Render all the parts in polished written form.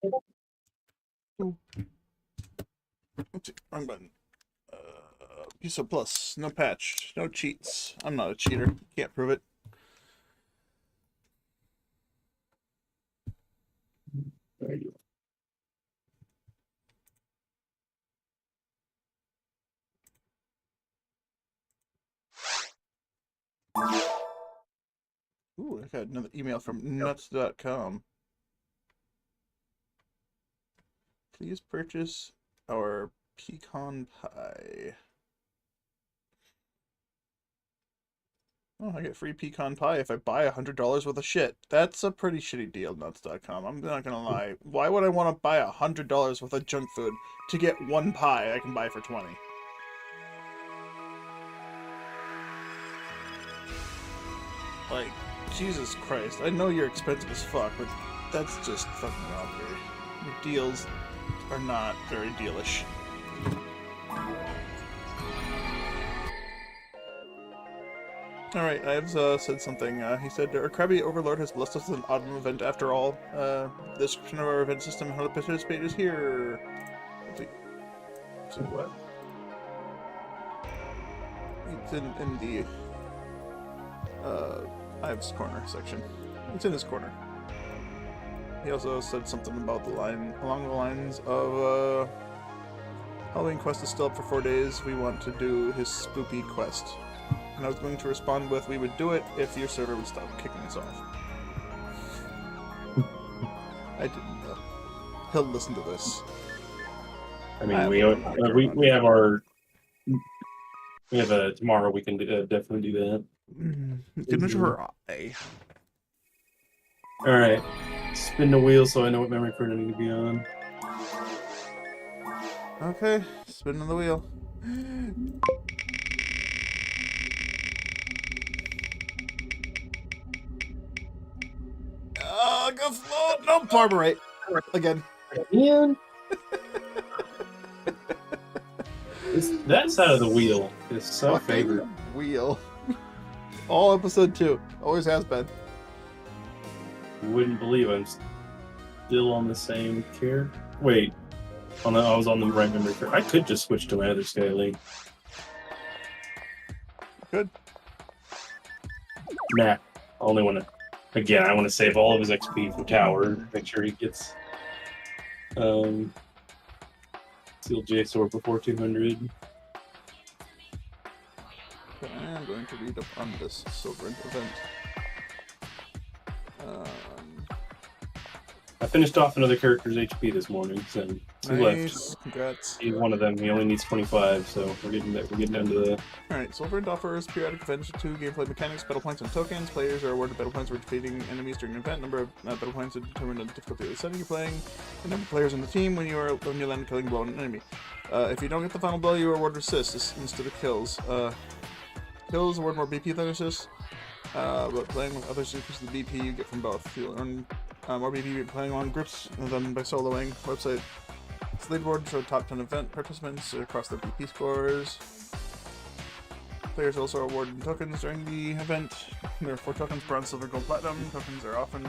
Ooh. Oops, wrong button. Piso Plus, no patch, no cheats. I'm not a cheater. Can't prove it. There you Ooh, I got another email from nuts.com. Please purchase our pecan pie. Oh, I get free pecan pie if I buy $100 worth of shit. That's a pretty shitty deal, nuts.com. I'm not gonna lie. Why would I want to buy $100 worth of junk food to get one pie I can buy for 20? Like, Jesus Christ. I know you're expensive as fuck, but that's just fucking robbery. Your deals are not very dealish. Alright, Ives said something. He said, our Krabby Overlord has blessed us with an autumn event after all. The description of our event system and how to participate is here. So what? It's in the Ives corner section. It's in his corner. He also said something about along the lines of Halloween quest is still up for 4 days. We want to do his spoopy quest. And I was going to respond with, we would do it if your server would stop kicking us off. I didn't though. He'll listen to this. I mean, we have tomorrow. We can definitely do that. Gonna try. All right, spin the wheel so I know what memory card I need to be on. Okay, spinning the wheel. Go float! No, Barbarate! Again. Again? That side of the wheel is so favorite. Wheel. All episode 2. Always has been. Wouldn't believe I'm still on the same care. Wait. I was on the right memory card. I could just switch to my other Skylink. Good. Nah. I only want to... Again, I want to save all of his XP for Tower. Make sure he gets... Seal J-Sword before 200. I'm going to read up on this silver event. I finished off another character's HP this morning, so two left. Congrats. He's one of them. He only needs 25, so we're getting down to the... Alright, Silver Event offers periodic events with 2 gameplay mechanics, battle points, and tokens. Players are awarded battle points for defeating enemies during an event. Number of battle points are determined on the difficulty of the setting you're playing. The number of players on the team when you land a killing blow on an enemy. If you don't get the final blow, you are awarded assists instead of kills. Kills award more BP than assists, but playing with others increases the BP you get from both. You'll earn more BP playing along groups than by soloing. Website leaderboard show top 10 event participants across their BP scores. Players also are awarded tokens during the event. There are 4 tokens: bronze, silver, gold, platinum. Tokens are often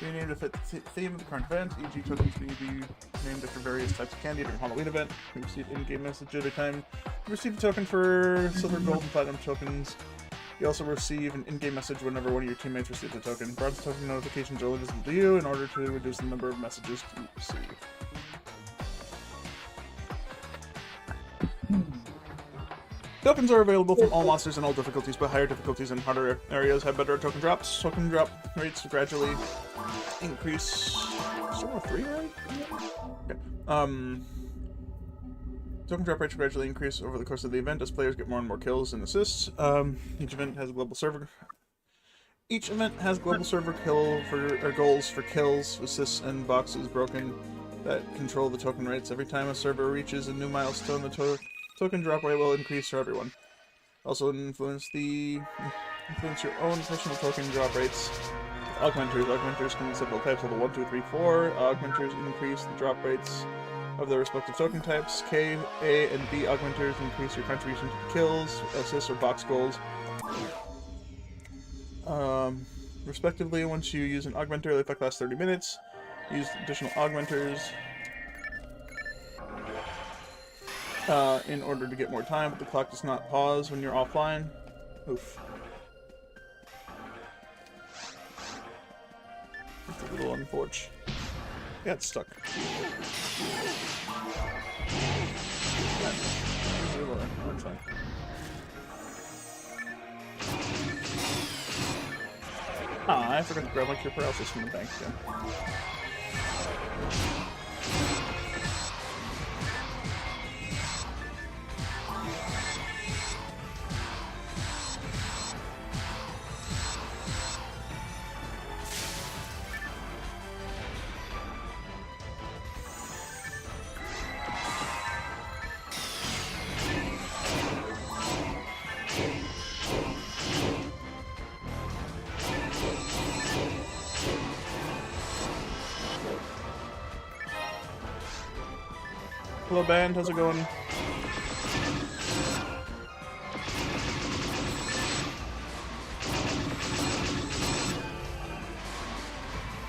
renamed to fit the theme of the current event. E.g. tokens may be named after various types of candy during Halloween event. You receive in-game message at a time. You receive a token for silver, gold, and platinum tokens. You also receive an in-game message whenever one of your teammates receives a token. Bronze token notifications are only visible to you in order to reduce the number of messages you receive. Tokens are available from all monsters in all difficulties, but higher difficulties and harder areas have better token drops. Token drop rates gradually increase. Still 3, right? Okay. Token drop rates gradually increase over the course of the event as players get more and more kills and assists. Each event has a global server. Each event has global server goals for kills, assists, and boxes broken that control the token rates. Every time a server reaches a new milestone, the token drop rate will increase for everyone. Also influence your own personal token drop rates. Augmenters. Augmenters come in several types: level 1, 2, 3, 4. Augmenters increase the drop rates of their respective token types. K, A, and B augmenters increase your contribution to kills, assists, or box goals. Respectively, once you use an augmenter, the effect lasts 30 minutes. Use additional augmenters in order to get more time, but the clock does not pause when you're offline. Oof. It's a little unfortunate. Yeah, it's stuck. That's fine. Ah, I forgot to grab my cure paralysis from the bank again. Hello band, how's it going?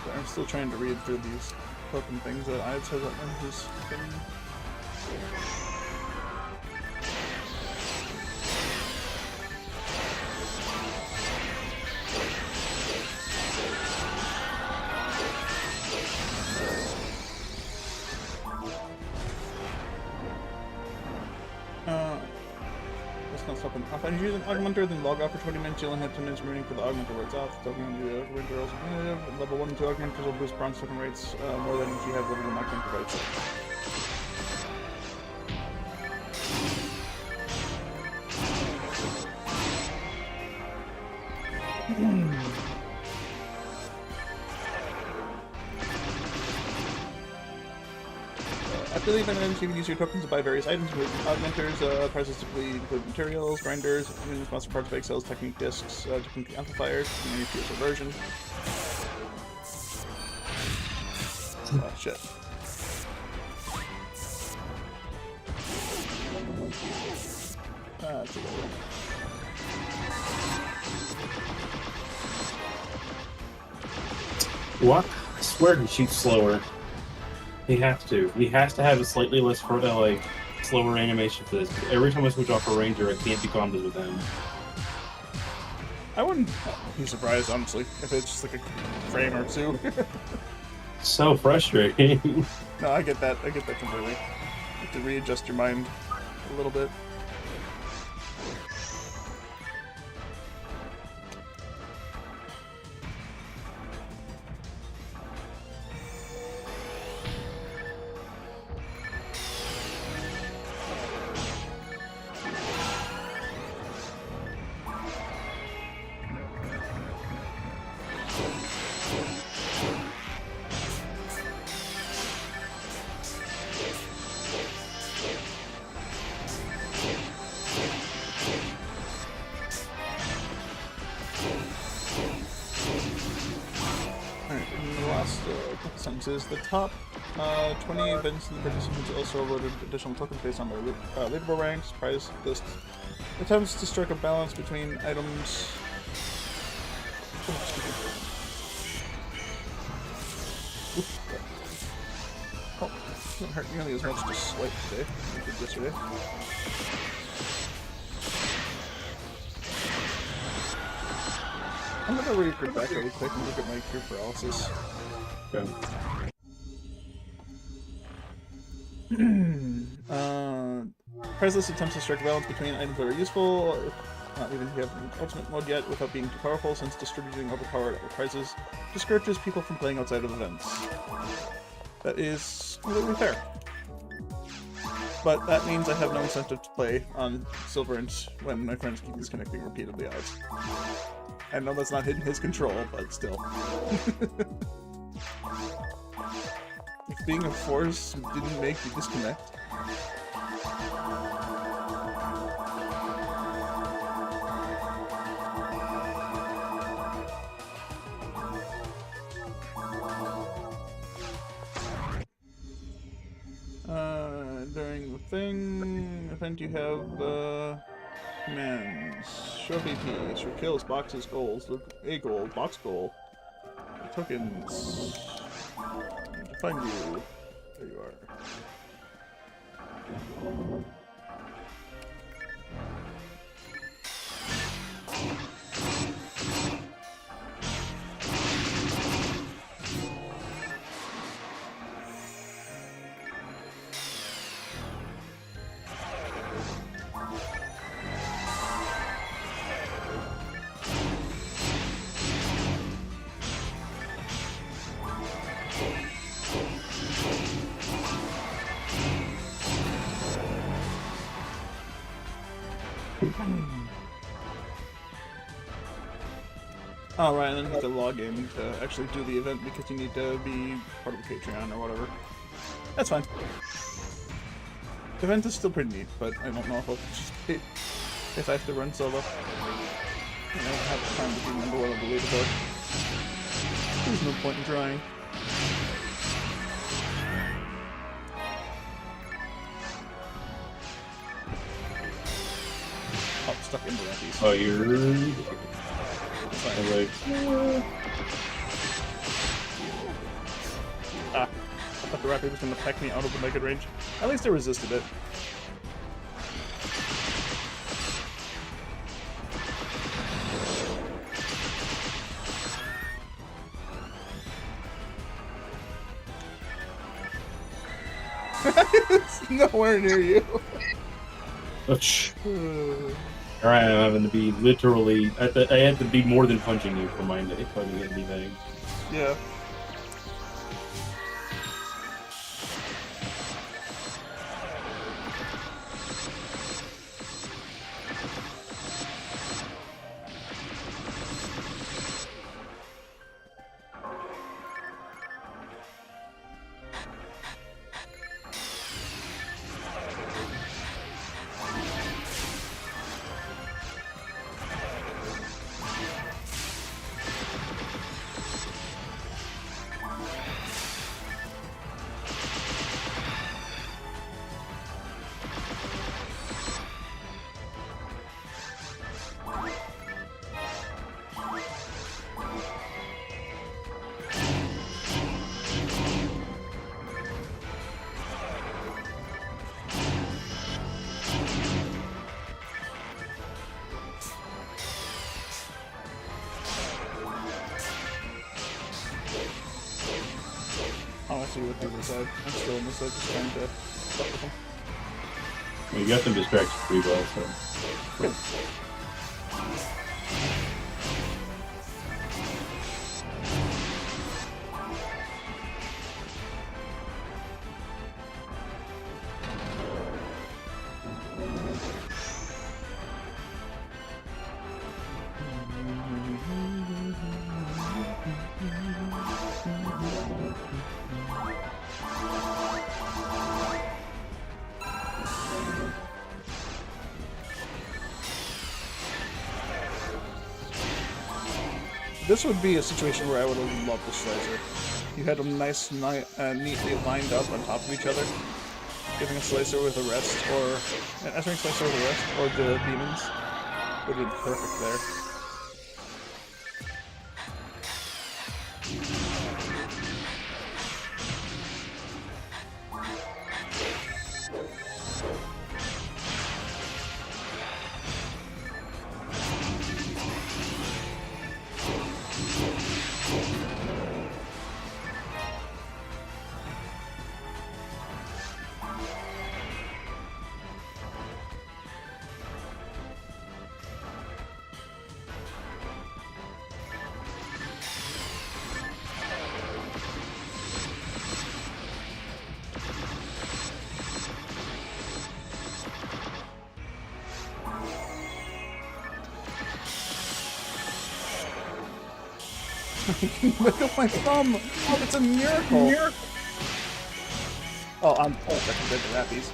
I'm still trying to read through these token things that I've said that one has been... That's not stopping. If I'm using Augmenter, then log off for 20 minutes. You'll only have 10 minutes remaining for the Augmenter wears off. The Augmenter also competitive. Level 1 and 2 Augmenters will boost bronze token rates more than if you have level 1 Augmenter rates. After leaving items, you can use your tokens to buy various items, including augmenters. Prices typically include materials, grinders, monster parts, bake cells, technique discs, technique amplifiers, and any future version. Oh, shit. That's a good one. What? I swear he shoots slower. He has to. He has to have a slightly less slower animation for this. Every time I switch off a ranger, I can't do combos with him. I wouldn't be surprised, honestly, if it's just like a frame or two. So frustrating. No, I get that. I get that completely. You have to readjust your mind a little bit. Sentences. The top 20 events in the participants also awarded additional tokens based on their leaderboard ranks. Prize list attempts to strike a balance between items. Oh, it didn't hurt nearly as much to swipe today as it did yesterday. I'm gonna read back really quick and look at my cure paralysis. Okay. Priceless attempts to strike a balance between items that are useful, even if you have an ultimate mode yet, without being too powerful, since distributing overpowered prices discourages people from playing outside of events. That is completely fair. But that means I have no incentive to play on Silverant when my friends keep disconnecting repeatedly out. I know that's not in his control, but still. If being a force didn't make you disconnect. During the thing event you have commands. Show VP, show kills, boxes, goals, a goal, box goal, tokens. find you. There you are. Oh, right, and then you have to log in to actually do the event because you need to be part of the Patreon or whatever. That's fine. The event is still pretty neat, but I don't know if I'll participate if I have to run solo. I don't have the time to remember what I'm leaderboard. There's no point in trying. Oh, stuck into that piece. Oh, you're... Like... Ah, I thought the raptor was going to peck me out of the mega range. At least I resisted it. It's nowhere near you. All right, I'm having to be literally. I had to be more than punching you for mine to fucking get anything. Yeah. I see what the other side. I'm still on this side, just trying to fuck with them. Well, you got them distracted pretty well, so. Good. This would be a situation where I would have loved the slicer. You had them neatly lined up on top of each other, giving a slicer with a rest, or an S-ring slicer with a rest, or the demons would have been perfect there. Look at my thumb! Oh, it's a miracle! Oh, I'm second dead to Rappies.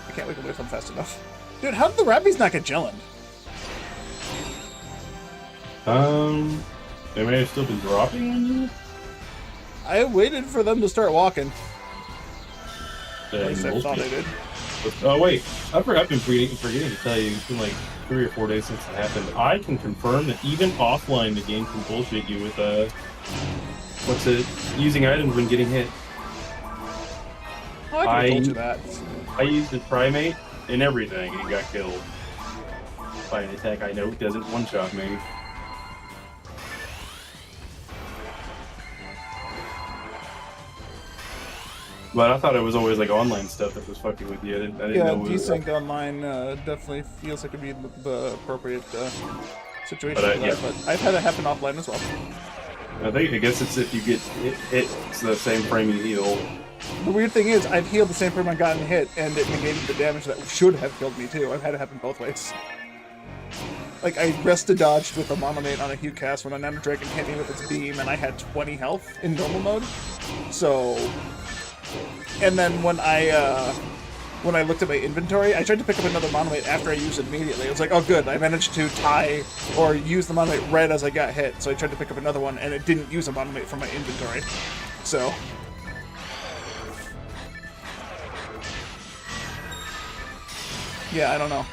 I can't wiggle my thumb fast enough. Dude, how did the Rappies not get gelling? They may have still been dropping on you? I waited for them to start walking. At And least I thought I did. Oh wait, I've been forgetting to tell you, it's been like 3 or 4 days since it happened. I can confirm that even offline the game can bullshit you with What's it? Using items when getting hit. Oh, I could have told you that. I used the primate and everything and got killed by an attack I know doesn't one-shot me. But I thought it was always like online stuff that was fucking with you. I didn't Yeah, know it was, desync online definitely feels like it'd be the appropriate situation But, for that. yeah. But I've had it happen offline as well. I guess it's if you get hit, it's the same frame you heal. The weird thing is, I've healed the same frame I gotten hit, and it negated the damage that should have killed me too. I've had it happen both ways. Like, I rest-a-dodged with a monomate on a Hugh cast when a Nano Dragon hit me with its beam, and I had 20 health in normal mode. So... And then when I looked at my inventory, I tried to pick up another monomate after I used it immediately. I was like, oh good, I managed to tie or use the monomate right as I got hit, so I tried to pick up another one, and it didn't use a monomate from my inventory. So... Yeah, I don't know.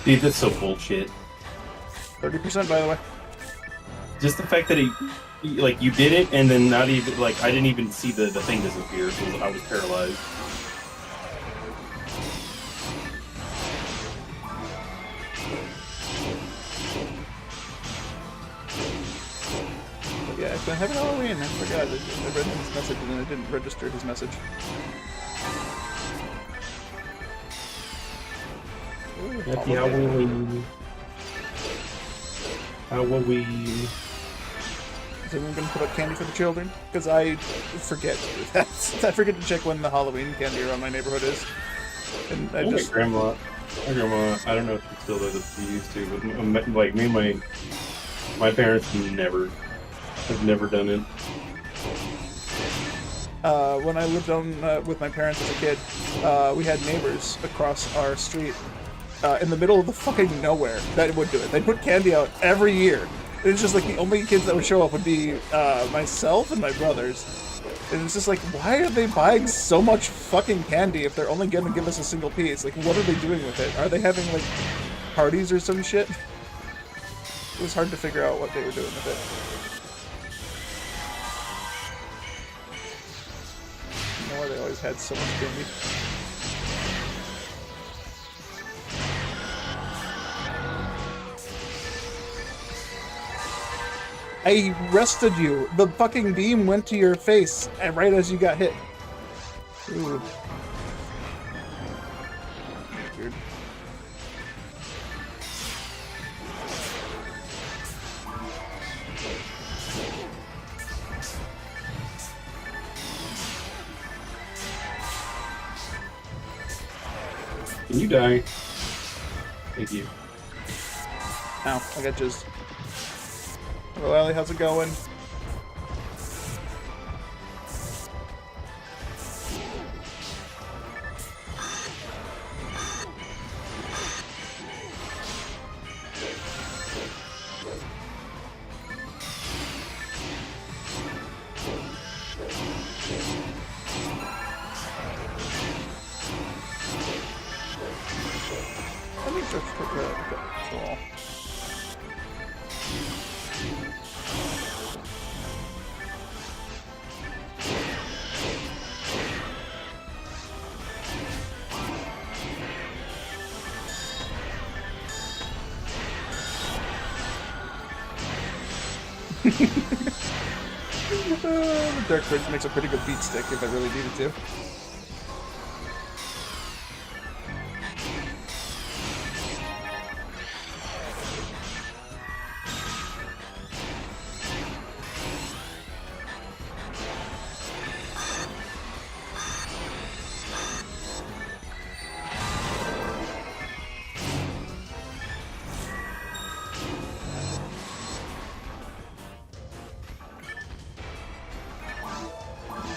Dude, that's so bullshit. 30% by the way. Just the fact that he like, you did it, and then not even, like, I didn't even see the thing disappear, so I was paralyzed. But yeah, it's been happy Halloween. I forgot. I read his message and then I didn't register his message. Ooh, Happy Halloween. Halloween. Is everyone going to put up candy for the children? Because I forget to do that. I forget to check when the Halloween candy around my neighborhood is. And I just... My grandma, I don't know if she still does it, she used to, but like me and my parents have never done it. When I lived on with my parents as a kid, we had neighbors across our street in the middle of the fucking nowhere that would do it. They'd put candy out every year. It's just like the only kids that would show up would be myself and my brothers. And it's just like, why are they buying so much fucking candy if they're only gonna give us a single piece? Like, what are they doing with it? Are they having, like, parties or some shit? It was hard to figure out what they were doing with it. I don't know why they always had so much candy. I rested you. The fucking beam went to your face right as you got hit. Ooh. Weird. Can you die? Thank you. Ow, I got jizzed. Hello, Ellie, how's it going? Let me just put the control. The Dark Bridge makes a pretty good beat stick if I really needed to.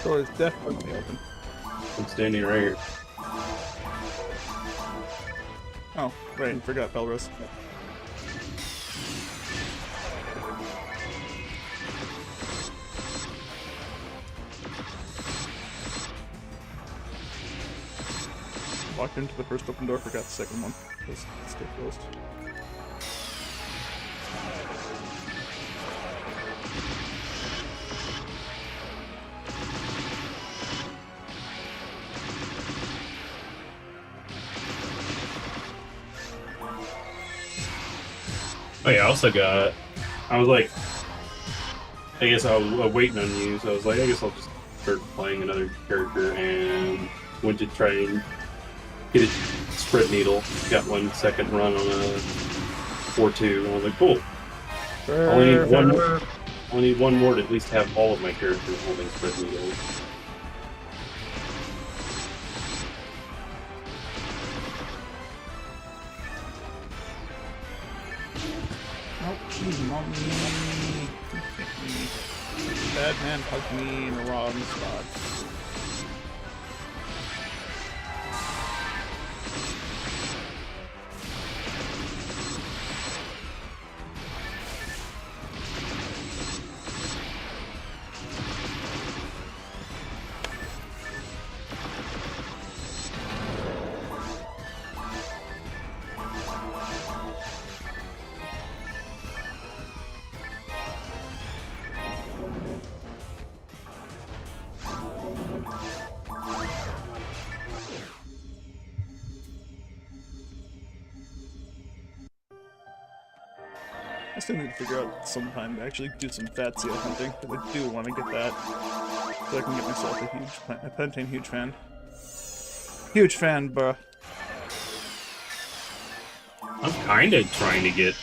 The door is definitely open. I'm standing right here. Oh, right, I forgot Belrose. Walked into the first open door, forgot the second one. Let's stay closed. Oh yeah, I also got. I was like, I guess I was waiting on you, so I was like, I guess I'll just start playing another character, and went to try and get a spread needle. Got 1 second run on a 4-2, and I was like, cool. I only need one more. I need one more to at least have all of my characters holding spread needles. Nope, she's not me. Bad man poked me in the wrong spot. I still need to figure out some time to actually do some Phantasy hunting, because I do want to get that, so I can get myself a Pantane huge fan. Huge fan, bruh. I'm kind of trying to get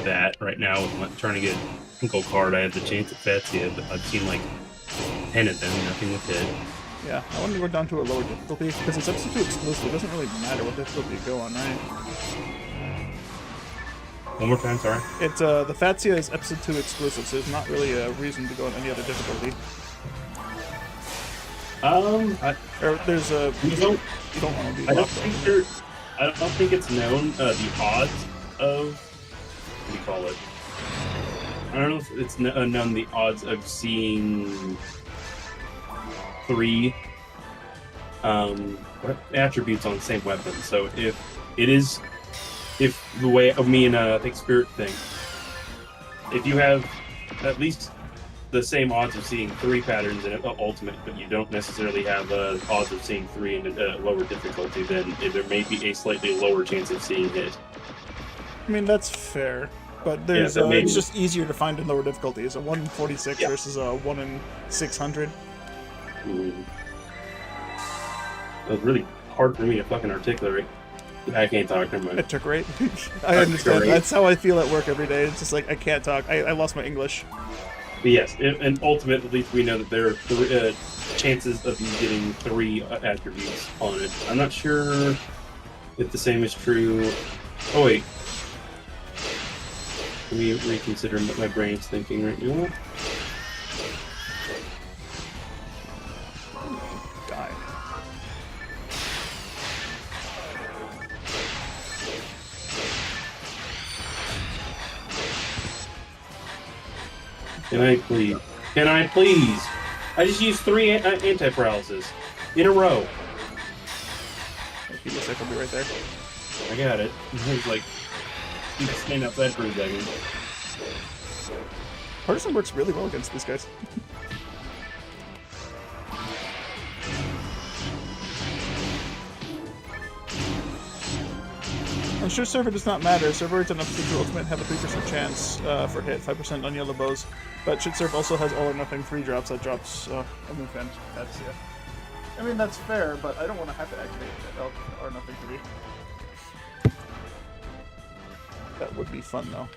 that right now. I'm trying to get Uncle Card. I have the chance at Phantasy, but I've seen like 10 of them, nothing with it. Yeah, I want to go down to a lower difficulty, because it's episode 2 exclusive. It doesn't really matter what difficulty you go on, right? One more time, sorry. It's, the Phantasy is episode 2 exclusive, so there's not really a reason to go on any other difficulty. Or there's a... You don't want to be I don't think it's known, the odds of... What do you call it? I don't know if it's known the odds of seeing 3 attributes on the same weapon. So if the way of me and I think Spirit thing, if you have at least the same odds of seeing 3 patterns in Ultimate, but you don't necessarily have odds of seeing 3 in lower difficulty, then there may be a slightly lower chance of seeing it. I mean, that's fair, but there's it's just easier to find in lower difficulty. It's a 1 in 46 versus a 1 in 600. It was really hard for me to fucking articulate. I can't talk, never mind. It took right. I understand. That's how I feel at work every day. It's just like, I can't talk. I lost my English. But yes, in Ultimate, at least we know that there are chances of you getting 3 attributes on it. I'm not sure if the same is true. Oh, wait. Let me reconsider what my brain's thinking right now. Die. Can I please? Can I please? I just used 3 anti-paralysis in a row. Give me a sec, I'll be right there. I got it. I was like, you can stand outside for a second. Partisan works really well against these guys. I'm sure server does not matter. Servers and episode 2 Ultimate have a 3% chance for hit, 5% on yellow bows. But should serve also has all or nothing 3 drops that drops a move and that's yeah. I mean that's fair, but I don't want to have to activate that all or nothing 3. That would be fun though.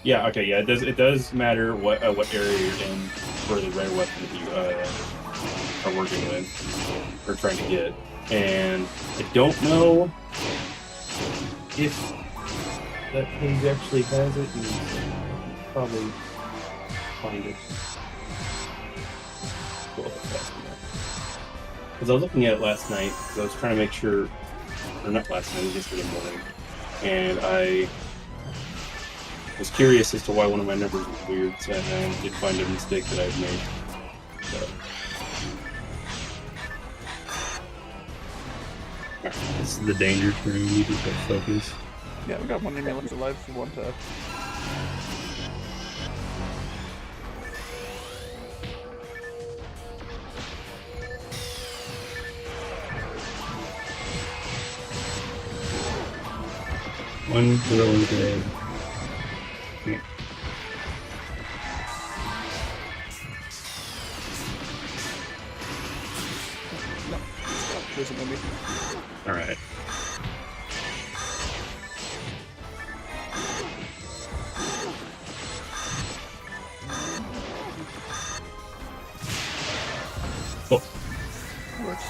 Yeah. Okay. Yeah. It does matter what area you're in for the rare weapon that you are working with or trying to get, and I don't know if that page actually has it. You can probably find it. Because I was looking at it last night, because I was trying to make sure, or not last night, yesterday morning, and I was curious as to why one of my numbers was weird, so I did find a mistake that I've made. So. This is the danger room. We just got focus. Yeah, we got one enemy left alive for 1 tap. One girl is dead. Okay. No. There's a movie. Alright. Oh. Works.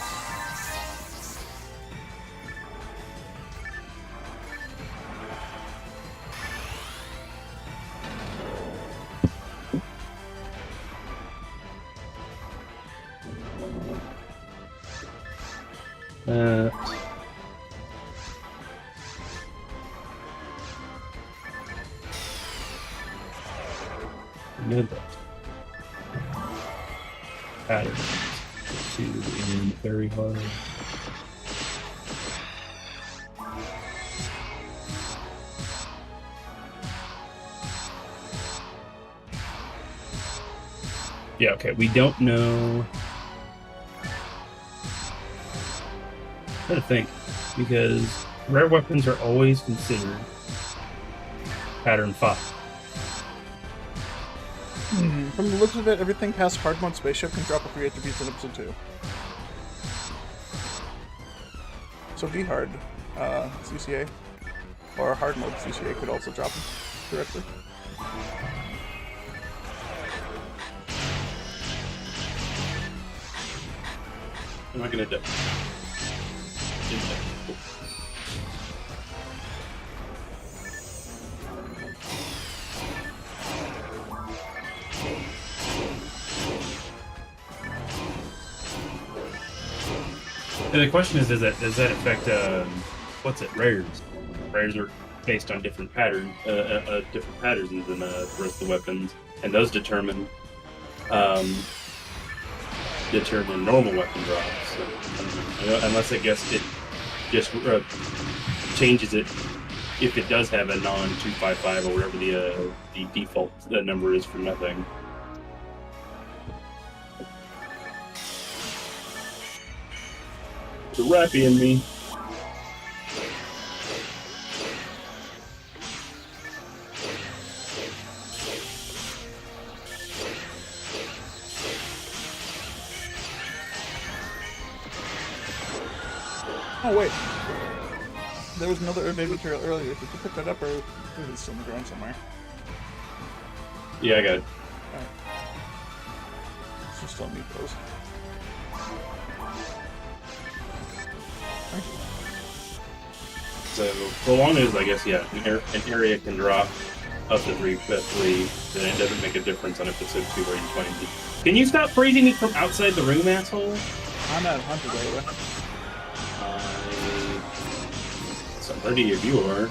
Good. Pattern. To in very hard. Yeah, okay, we don't know. I'm trying to think, because rare weapons are always considered pattern 5. From the looks of it, everything past hard mode spaceship can drop a free attributes in episode 2. So V hard CCA or hard mode CCA could also drop them directly. I'm not gonna do. And the question is, does that affect what's it? Rares. Rares are based on different patterns than the rest of the weapons, and those determine normal weapon drops. So, unless I guess it just changes it if it does have a non-255 or whatever the default number is for nothing. The Rappy in me. Oh wait, there was another evade material earlier. Did you pick that up, or is it still on the ground somewhere? Yeah, I got it. Alright. It's just on me, those. So, so long as, I guess, yeah, an area can drop up to 3, then it doesn't make a difference on episode 2 where you find it. Can you stop freezing me from outside the room, asshole? I'm not hunted, by the way. Somebody if you are. I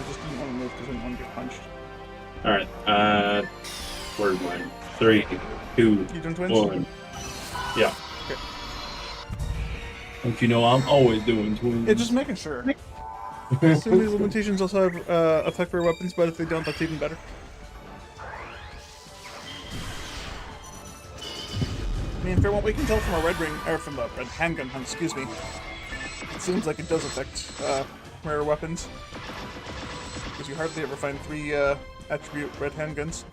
just didn't want to move because I didn't want to get punched. Alright, where's mine? 3, 2, You done twins? 1. Yeah. Okay. Don't you know I'm always doing twins? Yeah, just making sure. Some of these limitations also have effect for weapons, but if they don't, that's even better. I mean, from what we can tell from a red ring, or from the red handgun hunt, excuse me, it seems like it does affect rare weapons. Because you hardly ever find 3 attribute red handguns.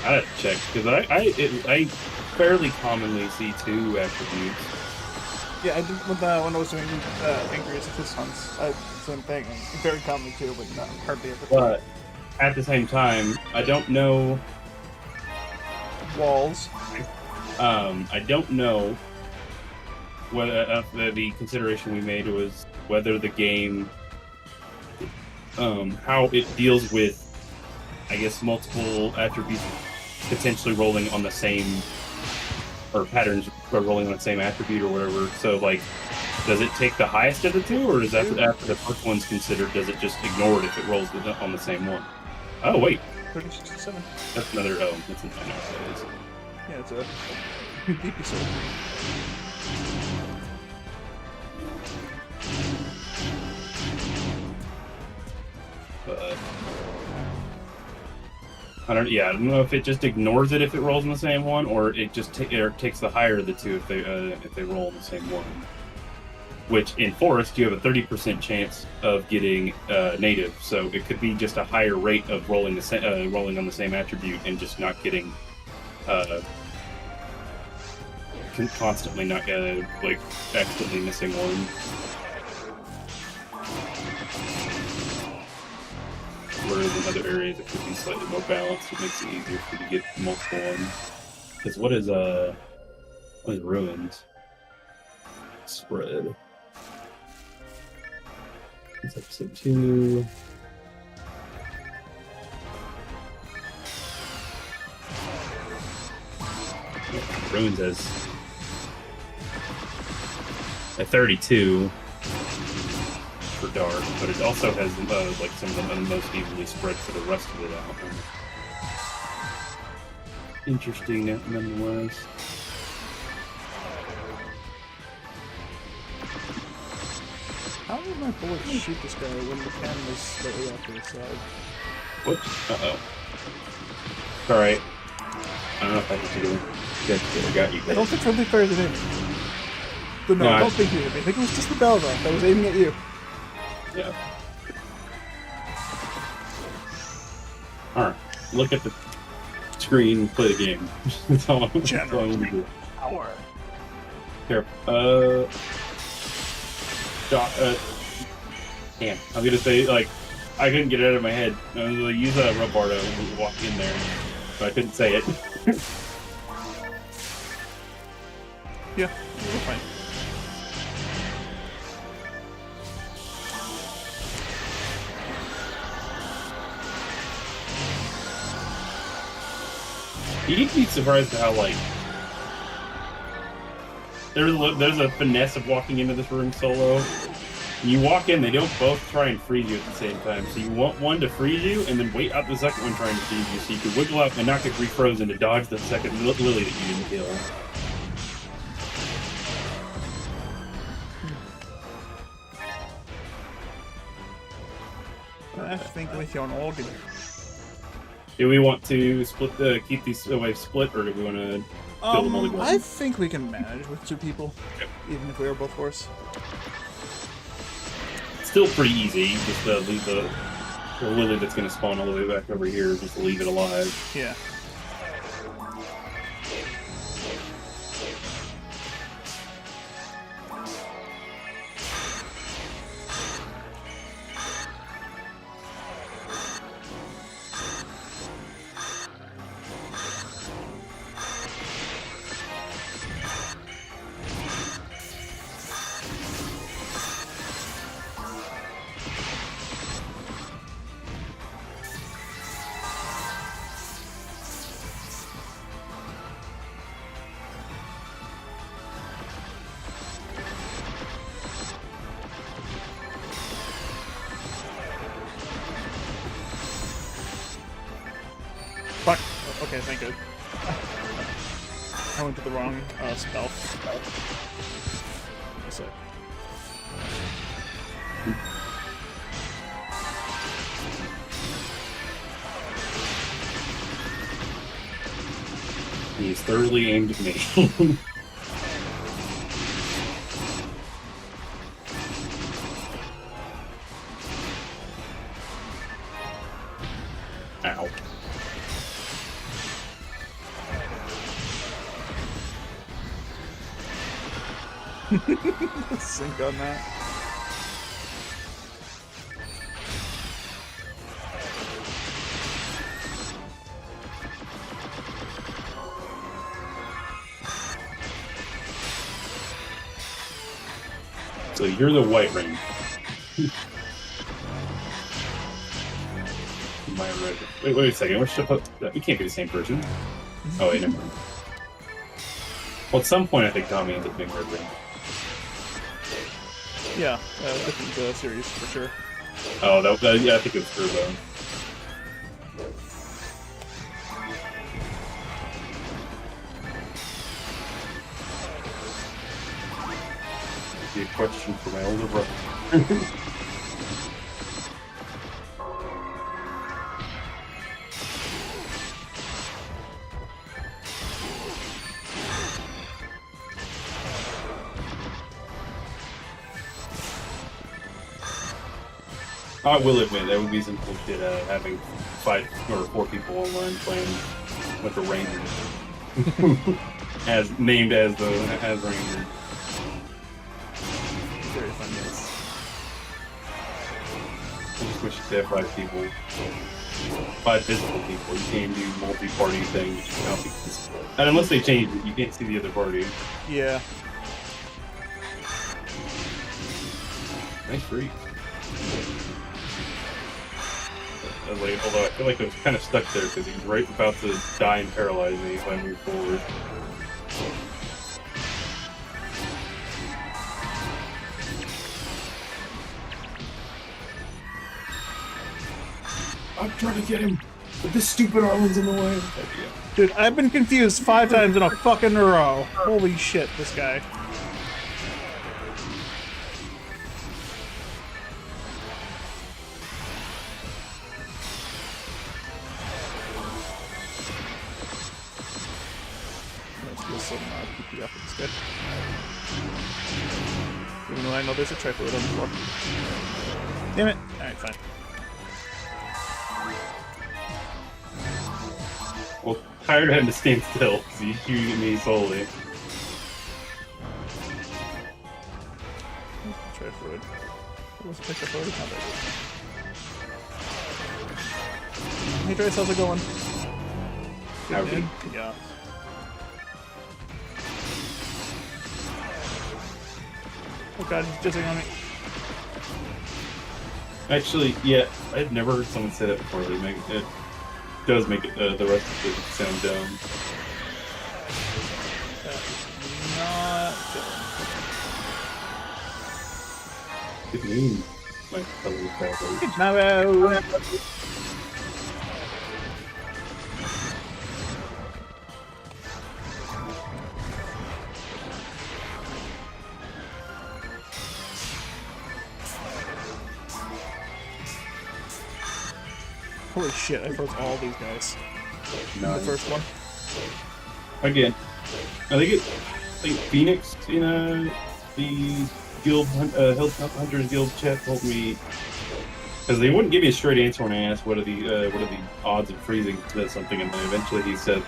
I have to check, because I fairly commonly see 2 attributes. Yeah, I did when I was doing Angry Assist hunts. Same thing. Very commonly too, but not hardly ever. But at the same time, I don't know. Walls. I don't know whether the consideration we made was whether the game, how it deals with, I guess, multiple attributes potentially rolling on the same, or patterns rolling on the same attribute or whatever. So, like, does it take the highest of the 2, or is that after the first one's considered, does it just ignore it if it rolls on the same one? Oh, wait. 3067. That's another, that's an, I know what that is. Yeah, it's a DP sword. But I don't know if it just ignores it if it rolls in the same one, or it just takes the higher of the two if they roll in the same one. Which in Forest you have a 30% chance of getting native, so it could be just a higher rate of rolling on the same attribute and just not getting constantly not like accidentally missing one. Whereas in other areas it could be slightly more balanced. It makes it easier for you to get multiple ones. Because what is Ruins? Spread. It's episode 2. Ruins has a 32 for dark, but it also has like some of the most evenly spread for the rest of it out. Interesting nonetheless. How did my bullet shoot this guy when the pen was slightly off to the side? Whoops. Uh-oh. Alright. I don't know if I hit you. I got you. I don't think something fire than him. But no, I don't think you hit me. I think it was just the bell though that was aiming at you. Yeah. Alright. Look at the screen, play the game. That's all I'm going to do. Power. Here. Damn. I'm gonna say, like, I couldn't get it out of my head. I was gonna use a rope bar to walk in there, but I couldn't say it. Yeah, we're fine. You'd be surprised at how, like, there's a finesse of walking into this room solo. You walk in, they don't both try and freeze you at the same time. So you want one to freeze you, and then wait out the second one trying to freeze you, so you can wiggle out and not get refrozen to dodge the second lily that you didn't kill. I think with you on Olga. Do we want to keep these waves split, or do we want to build them only one? I think we can manage with 2 people, even if we are both horse. Still pretty easy. Just leave the lily that's going to spawn all the way back over here. Just leave it alive. Yeah. Fuck. Okay, thank you. I went to the wrong spell. What's that? He's thoroughly aimed at me. Ow. Sync on that. So you're the white ring. My red. Wait a second. What's we can't be the same person. Oh wait, never mind. Well, at some point I think Tommy ends up being red ring. Yeah, different series for sure. Oh, yeah, I think it was Turbo. Be a question for my older brother. I will admit that would be some cool shit having 5 or 4 people online playing with a ranger, as named as ranger. Very fun, yes. I just wish you could have 5 people, 5 physical people. You can't do multi-party things. And unless they change it, you can't see the other party. Yeah. Nice freak. Like, although I feel like I was kind of stuck there because he was right about to die and paralyze me if I moved forward. I'm trying to get him, but this stupid island's in the way. Dude, I've been confused 5 times in a fucking row. Holy shit, this guy. Even though I know there's a trifle on the floor. Damn it. Alright, fine. Well, tired of having to stand still because he's shooting at me solely. Trifluid. What was picked up already? Hey Trace, how's it going? Howdy. Yeah. Oh god, he's jizzing on me. Actually, yeah, I've never heard someone say that before. It does make it, the rest of it sound dumb. That's not good. Good mean. My fellow travelers. Good marrow. Holy shit, I froze all these guys. Nice. The first one. Again, I think Phoenix in the guild Hunters Guild chat told me, because they wouldn't give me a straight answer when I asked what are the odds of freezing something, and then eventually he said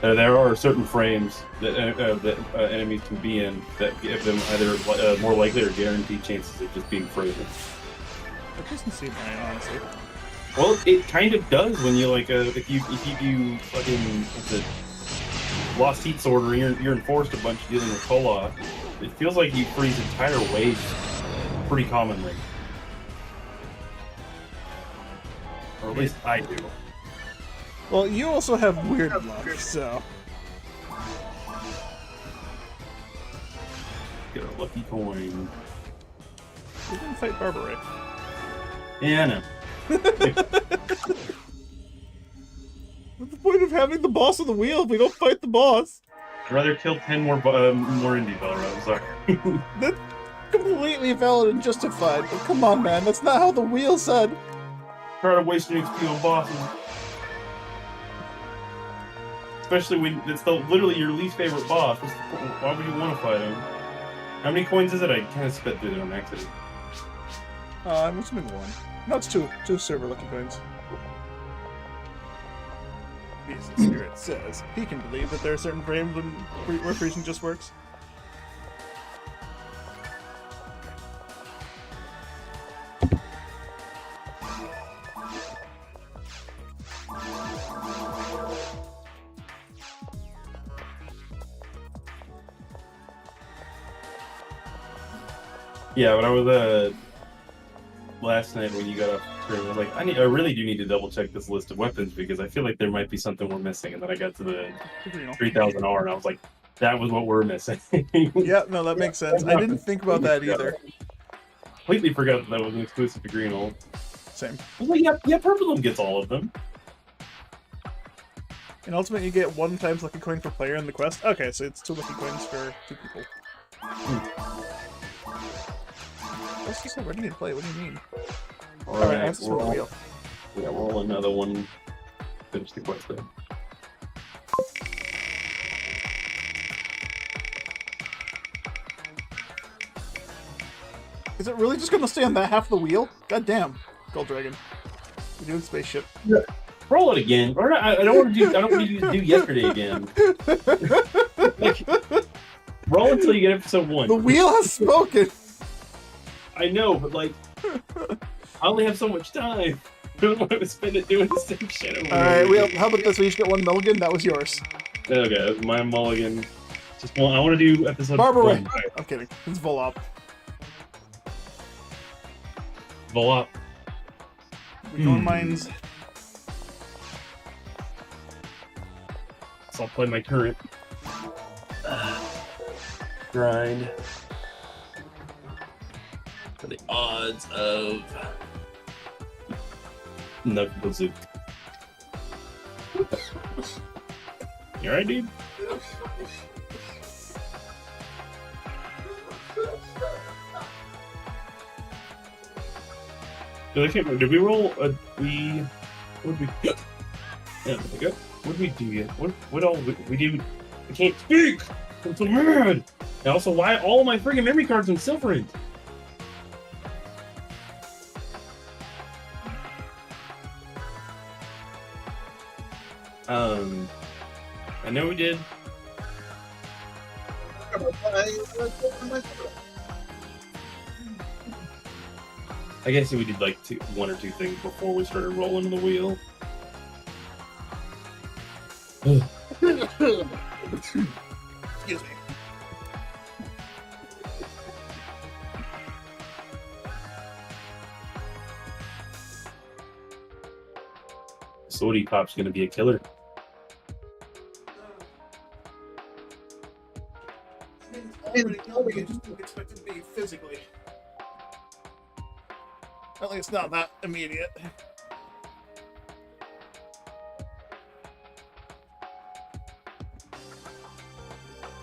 there are certain frames that enemies can be in that give them either more likely or guaranteed chances of just being frozen. That doesn't seem right, honestly. Well, it kind of does when you if you do fucking the Lost Heat Sword or you're enforced a bunch dealing with Kola, it feels like you freeze entire waves pretty commonly. Or at least I do. Well, you also have weird luck, so... Get a lucky coin. We didn't fight Barbara. Yeah, I know. What's the point of having the boss of the wheel if we don't fight the boss? I'd rather kill 10 more indie Belra, I'm sorry. That's completely valid and justified, but come on, man, that's not how the wheel said. Try to waste an XP on bosses. Especially when it's literally your least favorite boss. Why would you want to fight him? How many coins is it? I kind of sped through it on accident. I'm assuming 1. No, it's 2. 2 server lucky coins. The Spirit says he can believe that there are certain frames where freezing just works. Yeah, when I was last night when you got up, I was like, I really do need to double check this list of weapons because I feel like there might be something we're missing. And then I got to the 3000R and I was like, that was what we're missing. Yeah, no, that makes sense. I didn't think about that either. Completely forgot that was an exclusive to Greenhold. Same. Well, yeah, Purple One gets all of them. In Ultimate, you get 1 times lucky coin per player in the quest. Okay, so it's 2 lucky coins for 2 people. Let's just ready to play. What do you mean? Alright, let's swing the wheel. Yeah, roll another one. Finish the quest then. Is it really just gonna stay on that half of the wheel? God damn. Gold Dragon. We're doing spaceship. Roll it again. Or I don't want to do. I don't want you to do yesterday again. Like, roll until you get episode 1. The wheel has spoken. I know, but like, I only have so much time. I don't want to spend it doing the same shit. All right, how about this? We each get 1 mulligan. That was yours. Okay, my mulligan. Just one. I want to do episode. Barbara 1. Ray. I'm kidding. It's Volop. Volop. We're going mines. So I'll play my current. Grind. For the odds of Knucklezook. You alright, dude? I can't remember. Did we roll a what did we yeah, there we go. What did we do yet? What all we do? I can't speak! I'm so mad! And also, why all my freaking memory cards on Silverant? I know we did. I guess we did like 1 or 2 things before we started rolling the wheel. Excuse me. Sody Pop's gonna be a killer. It's already just expected to be physically. At least not that immediate.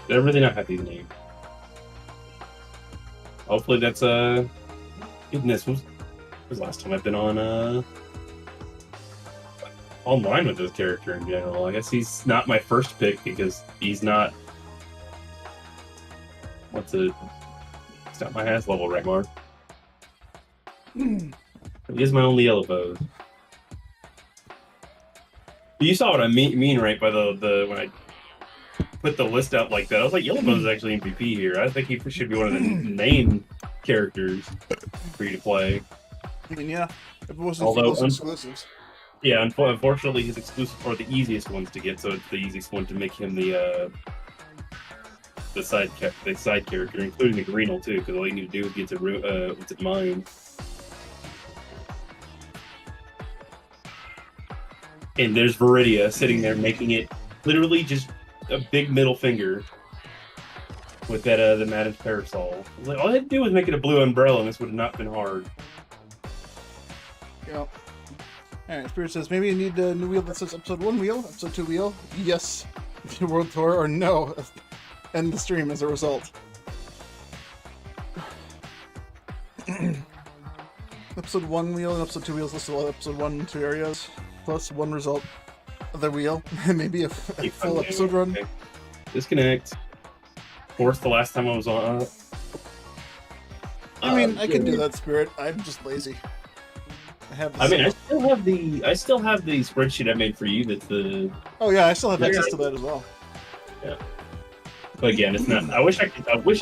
They're really not happy with the name. Hopefully that's goodness, was the last time I've been on online with this character in general. I guess he's not my first pick because he's not it's not my highest level right mark. He is my only yellow pose. You saw what I mean, right? By the when I put the list out like that, I was like, Yellow Pose is actually MVP here. I think he should be one of the main characters for you to play. I mean, yeah, if it wasn't for those exclusives. Yeah, unfortunately, his exclusives are the easiest ones to get, so it's the easiest one to make him the side character, including the Greenel too, because all you need to do is get to what's it, mine. And there's Viridia sitting there making it literally just a big middle finger with that the Madden's parasol. I was like, all I had to do was make it a blue umbrella, and this would have not been hard. Yeah. Alright, Spirit says, maybe you need a new wheel that says episode 1 wheel, episode 2 wheel. Yes. World Tour, or no. End the stream as a result. Episode 1 wheel and episode 2 wheels listed all episode 1 and 2 areas, plus 1 result of the wheel, and maybe a full episode run. Okay. Disconnect. Of course, the last time I was on. I mean, I can do that, Spirit. I'm just lazy. I still have the spreadsheet I made for you. That's the. Oh yeah, I still have access to that as well. Yeah. But again, it's not. I wish I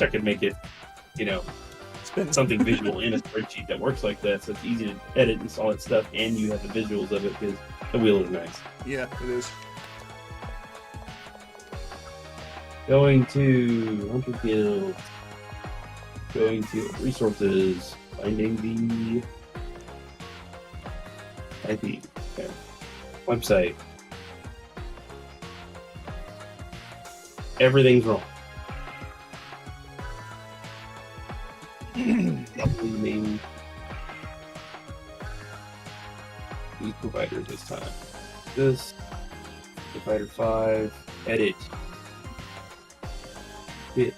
could make it, something visual in a spreadsheet that works like that, so it's easy to edit and all that stuff, and you have the visuals of it because the wheel is nice. Yeah, it is. Going to Hunter Guild. Going to resources. Finding the IP. Okay. Website. Everything's wrong. Name the provider this time. This provider 5. Edit. Bit.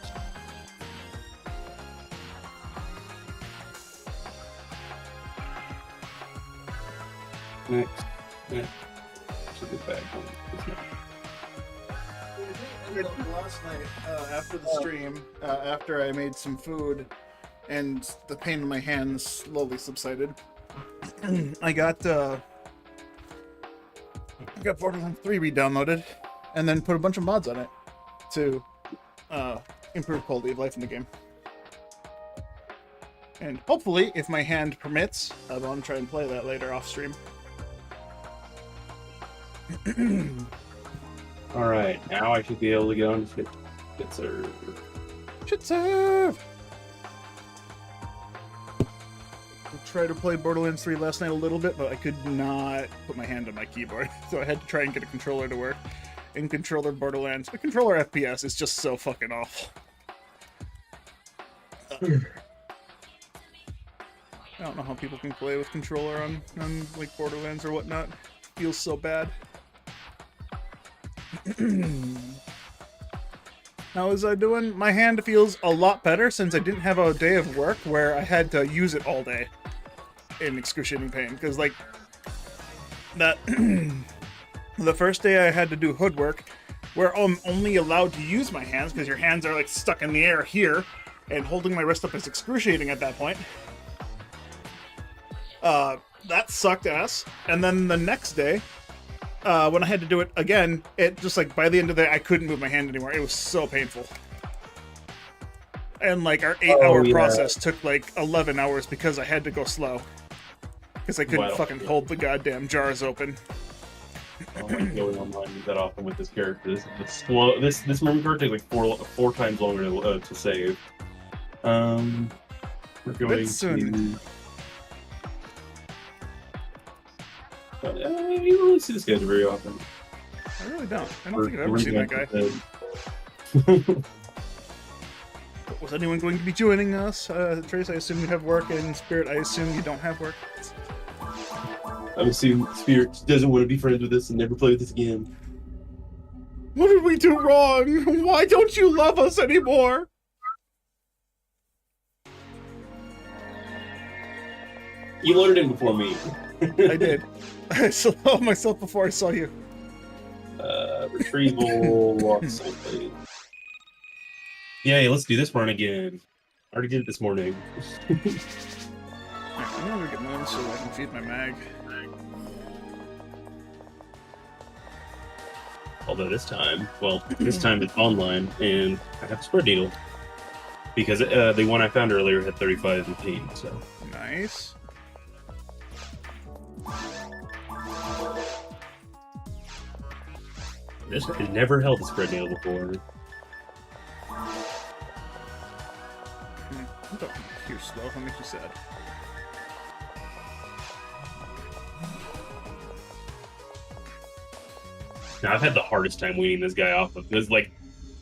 Next. Should get back on this now. Last night, after the stream, after I made some food, and the pain in my hands slowly subsided, I got Borderlands 3 re-downloaded, and then put a bunch of mods on it to improve quality of life in the game. And hopefully, if my hand permits, I want to try and play that later off stream. Alright, now I should be able to get on Shit Serve. Shit serve! I tried to play Borderlands 3 last night a little bit, but I could not put my hand on my keyboard, so I had to try and get a controller to work. In controller Borderlands, the controller FPS is just so fucking awful. I don't know how people can play with controller on like Borderlands or whatnot. Feels so bad. How is I doing? My hand feels a lot better since I didn't have a day of work where I had to use it all day in excruciating pain. Because like that, the first day I had to do hood work, where I'm only allowed to use my hands because your hands are like stuck in the air here, and holding my wrist up is excruciating at that point. That sucked ass. And then the next day, when I had to do it again, it just like by the end of the day, I couldn't move my hand anymore. It was so painful. And like our 8-hour process took like 11 hours because I had to go slow. Because I couldn't fucking hold the goddamn jars open. I don't like going online that often with this character. This memory card takes like four times longer to save. We're going to. But, you don't really see this guy very often. I really don't. I don't think I've ever seen that guy. Was anyone going to be joining us? Trace, I assume you have work, and Spirit, I assume you don't have work. I'm assuming Spirit doesn't want to be friends with us and never play with us again. What did we do wrong? Why don't you love us anymore? You loaded in before me. I did. I saw myself before I saw you. Retrieval, lock soulblade. Yay, let's do this run again. I already did it this morning. I'm gonna get mine so I can feed my mag. Although this time it's online, and I have a spread needle. Because the one I found earlier had 35 in pain, so. Nice. This has never held a spread needle before. You're slow, how makes you sad? Now, I've had the hardest time weaning this guy off of this. Like,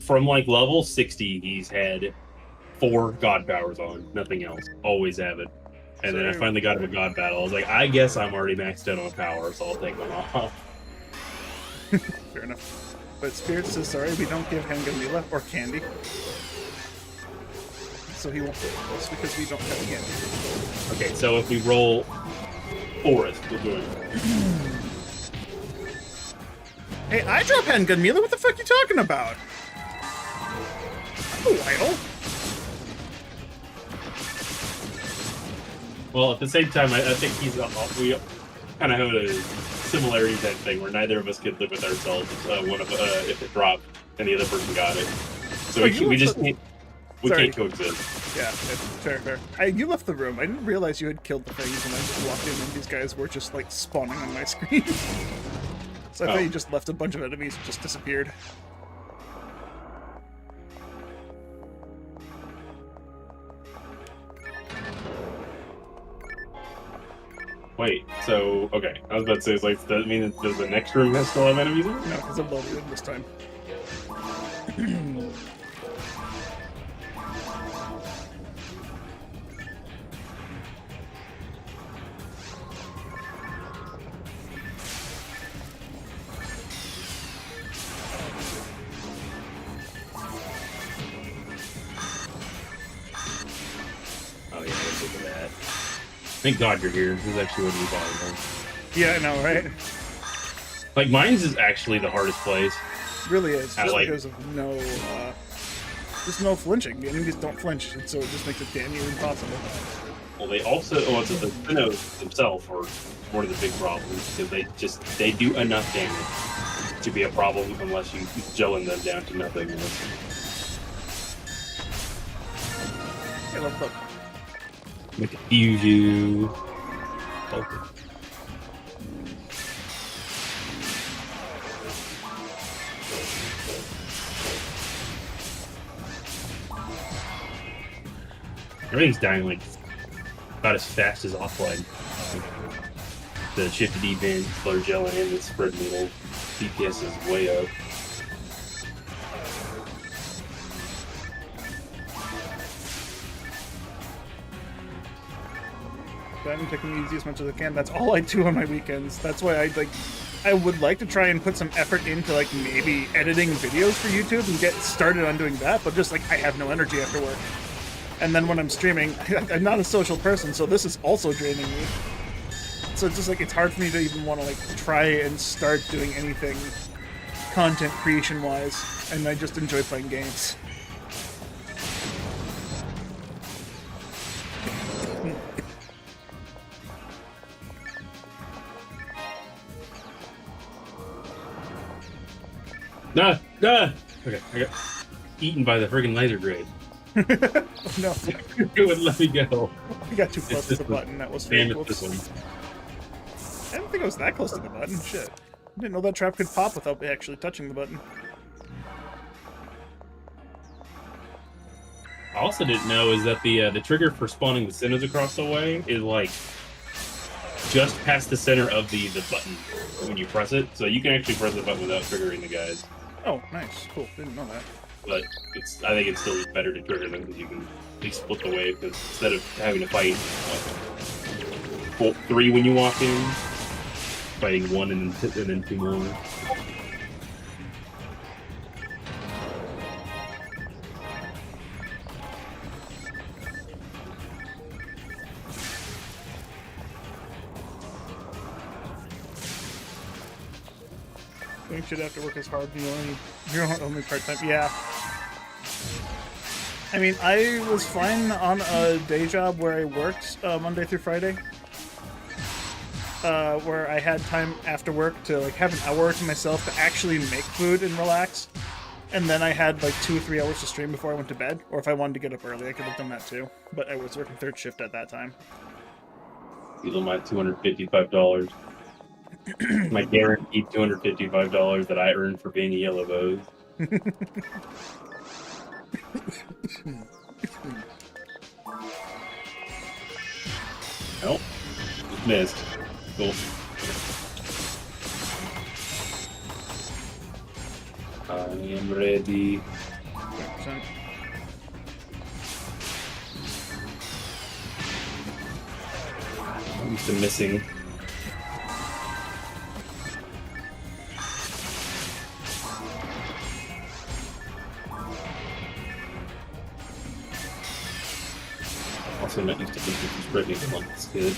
from like level 60, he's had 4 god powers on, nothing else. Always have it. And then I finally got him a god battle. I was like, I guess I'm already maxed out on power, so I'll take one off. Fair enough. But Spirit says sorry, we don't give handgun Mila or candy. So he won't play with us because we don't have candy. Okay, so if we roll Forest, we'll do it. Hey, I drop handgun Mila, what the fuck are you talking about? Oh, idle. Well, at the same time, I think we kind of have a similarity type thing where neither of us could live with ourselves. If it dropped and the other person got it, so we can't coexist. Yeah, fair. You left the room. I didn't realize you had killed the things, and I just walked in, and these guys were just like spawning on my screen. So I thought you just left a bunch of enemies and just disappeared. Wait, so, okay. I was about to say, does that mean does the next room still have enemies in it? No, because I'm loading them this time. Oh yeah, let's look at that. Thank God you're here. This is actually what we bought. Yeah, I know, right? Like, mine's is actually the hardest place. It really is, just like, because of no There's no flinching. The enemies don't flinch, and so it just makes it damn near impossible. Well, they also, the Sinnohs themselves are one of the big problems because they do enough damage to be a problem unless you gelling them down to nothing. I love that. Make it fuse you. Okay. Everything's dying like about as fast as offline. The shifted event, slow gelling in, the spread needle, DPS is way up. I'm taking it easy as much as I can. That's all I do on my weekends. That's why I would like to try and put some effort into like maybe editing videos for YouTube and get started on doing that, but just like I have no energy after work. And then when I'm streaming, I'm not a social person, so this is also draining me. So it's just like it's hard for me to even want to like try and start doing anything content creation wise, and I just enjoy playing games. Nah! Okay, I got eaten by the friggin' laser grade. Oh, no. It wouldn't let me go. I got too close to the button. That was fake. This one. I didn't think I was that close to the button. Shit. I didn't know that trap could pop without actually touching the button. I also didn't know is that the trigger for spawning the Sinnohs across the way is like just past the center of the button when you press it. So you can actually press the button without triggering the guys. Oh, nice. Cool. Didn't know that. But I think it's still better to trigger them because you can at least split the wave. Because instead of having to fight like, 3 when you walk in, fighting 1 and then 2 more. Doing shit after work is hard. You're only part-time. Yeah. I mean, I was fine on a day job where I worked Monday through Friday. Where I had time after work to like have an hour to myself to actually make food and relax. And then I had like 2 or 3 hours to stream before I went to bed. Or if I wanted to get up early, I could have done that too. But I was working 3rd shift at that time. Feel my $255. My guaranteed $255 that I earned for being a yellow bows. Nope. Missed. Cool. I am ready. 100%. I'm used to missing. Also not used to thinking spreading along. That's good.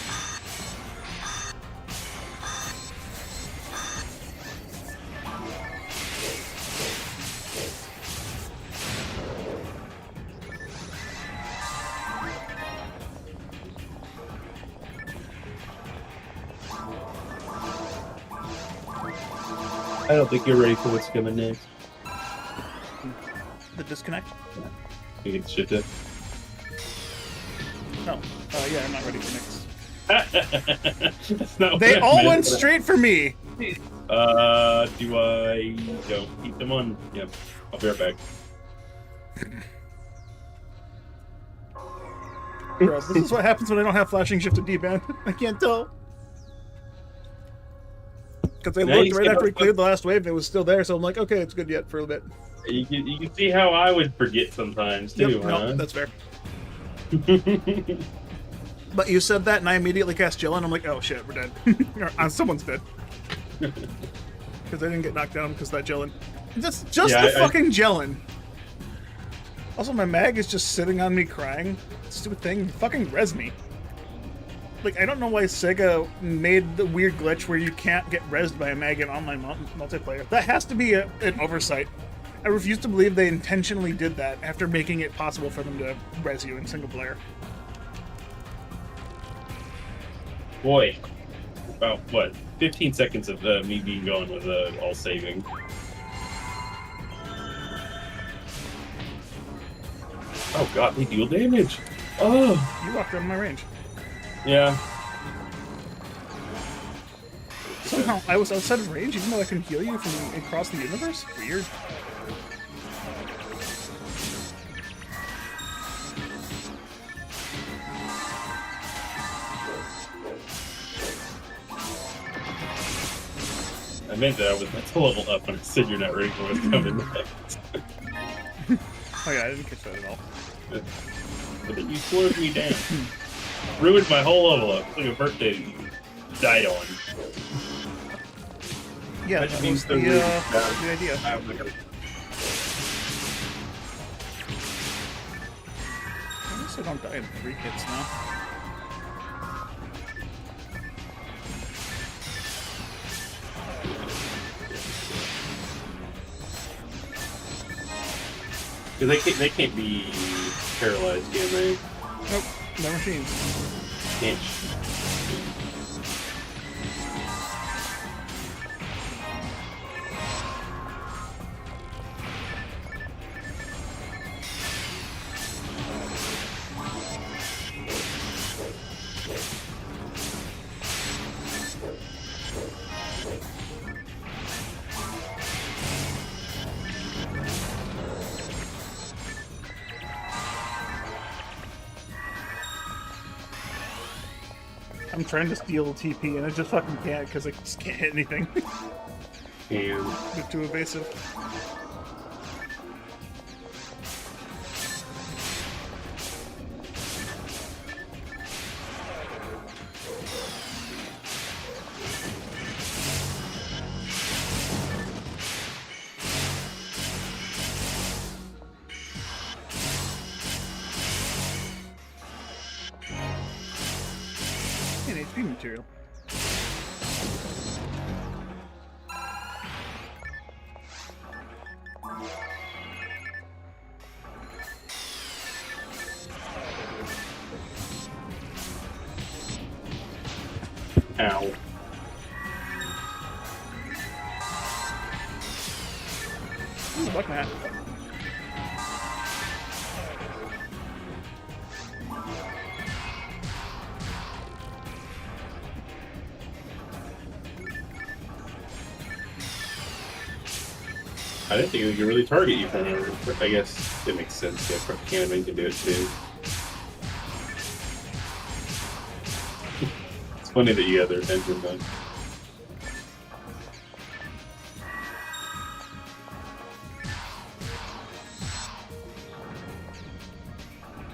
I don't think you're ready for what's coming next. The disconnect? You get shit done. No. Yeah, I'm not ready for next. That's not They what I all meant, went but- straight for me! Do I don't keep them on? Yep. I'll be right back. Bro, this is what happens when I don't have flashing shifted D-band. I can't tell. Because I Now looked you right see after we how- cleared the last wave and it was still there, so I'm like, okay, it's good yet for a bit. You can see how I would forget sometimes too, Yep, huh? no, that's fair. But you said that and I immediately cast Jill and I'm like, oh shit, we're dead. Someone's dead. Because I didn't get knocked down because that Jellin. Just Yeah, the fucking Jellin. Also, my mag is just sitting on me crying. Stupid thing. Fucking res me. Like, I don't know why Sega made the weird glitch where you can't get resed by a mag in online multiplayer. That has to be an oversight. I refuse to believe they intentionally did that after making it possible for them to res you in single player. Boy, about what? 15 seconds of me being gone with all saving. Oh god, they deal damage. Oh, You walked out of my range. yeah. Somehow I was outside of range even though I can heal you from across the universe? Weird. I meant that I was meant to level up when I said you're not ready for what's coming next. Oh yeah, I didn't catch that at all. But then you slowed me down. Ruined my whole level up. It's like a birthday you died on. Yeah, That that means was the idea. Oh my god. At least I don't die in 3 hits now. Because they can't be paralyzed, can they? Nope, no machines. Can't. I'm trying to steal TP and I just fucking can't because I just can't hit anything. And They're too evasive. An HP material. ow. Ooh, luck mat. I didn't think we could really target you from there, but I guess it makes sense. Yeah, Cannon can do it too. It's funny that you have their attention done.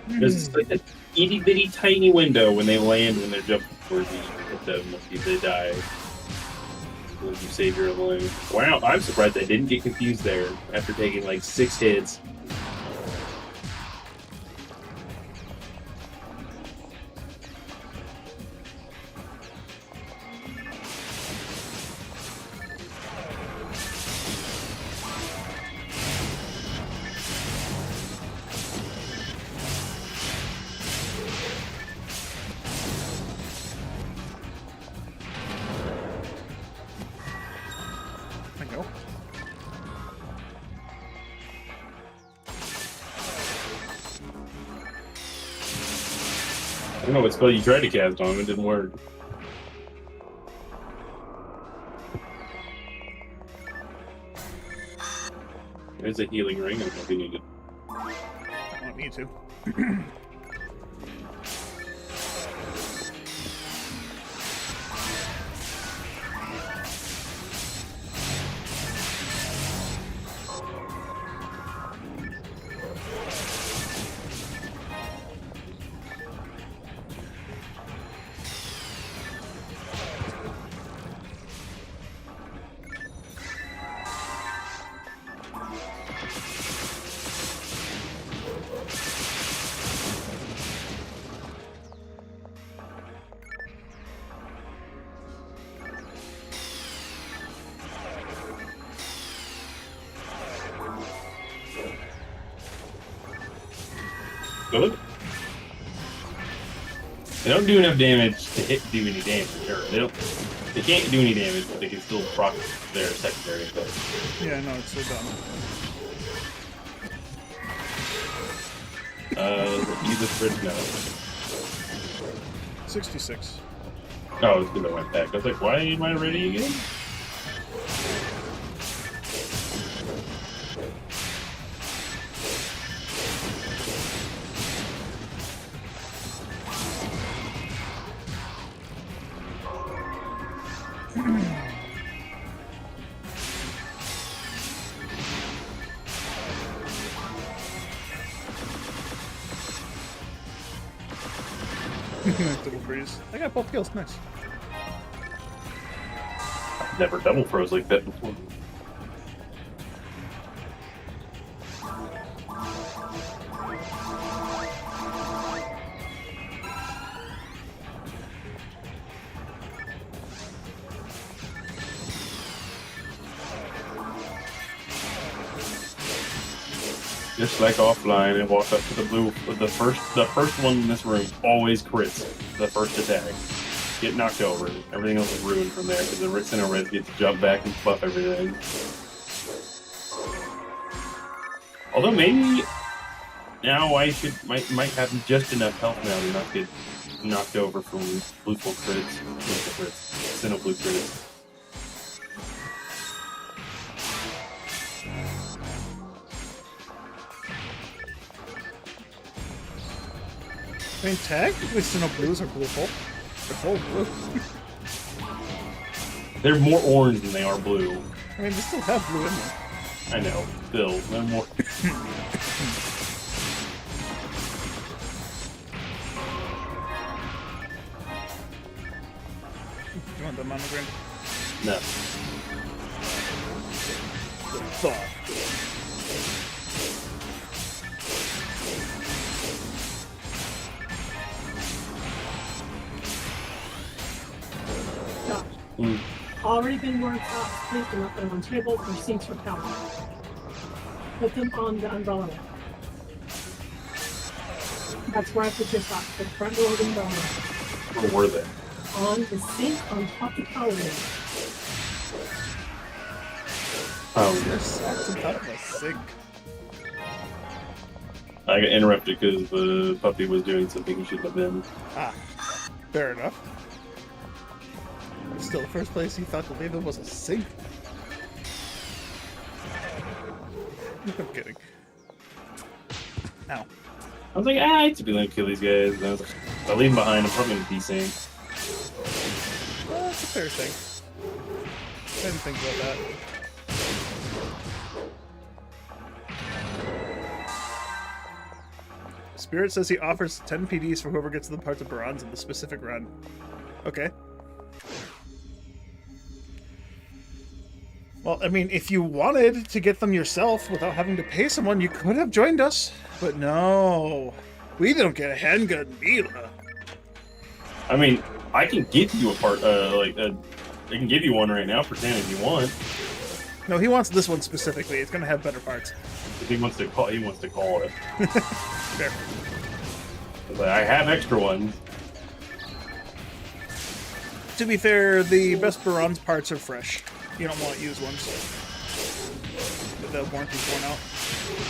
There's like a itty bitty tiny window when they land when they're jumping towards you. Hit them if they die. When you save your balloon. Wow, I'm surprised I didn't get confused there after taking like 6 hits. I go. I don't know what spell you tried to cast on him, it didn't work. There's a healing ring, I don't know if you need it. I don't need to. Good. They don't do enough damage to do any damage. Or they can't do any damage, but they can still proc their secondary effects. Yeah, no, it's so dumb. Use this bridge now. 66. Oh, it's because I went back. I was like, why am I ready again? Double freeze. I got both kills. Nice. Never double froze like that before. Just like offline, and walk up to the blue. The first one in this room always crits the first attack. Get knocked over. Everything else is ruined from there because the center res gets to jump back and buff everything. Although maybe now I might have just enough health now to not get knocked over from blue full crits, Sinnoh blue crits. I mean, technically, Sinnoh blues are blue full. They're full blue. They're more orange than they are blue. I mean, they still have blue in them. I know. Still, they're more. You want the monogram? No. Fuck. Already been worked out. Please do not put them on tables or sinks for power. Put them on the umbrella rack. That's where I put your socks. The front door of the umbrella rack. Where were they? On the sink on top of the power rack. Oh, There's socks on top of a sink. I got interrupted because the puppy was doing something he shouldn't have been. Ah, fair enough. Still, the first place he thought to leave it was a sink. I'm kidding. Ow. I was like, I typically don't kill these guys. And I was like, if I leave them behind, I'm probably gonna desync. Well, that's a fair thing. I didn't think about that. Spirit says he offers 10 PDs for whoever gets the parts of bronze in the specific run. Okay. Well, I mean, if you wanted to get them yourself without having to pay someone, you could have joined us. But no, we don't get a handgun, Mila. I mean, I can give you a part, I can give you one right now for 10 if you want. No, he wants this one specifically. It's gonna have better parts. If he wants to call it. Fair. But I have extra ones. To be fair, the best bronze parts are fresh. You don't want used ones. But the warranty's worn out.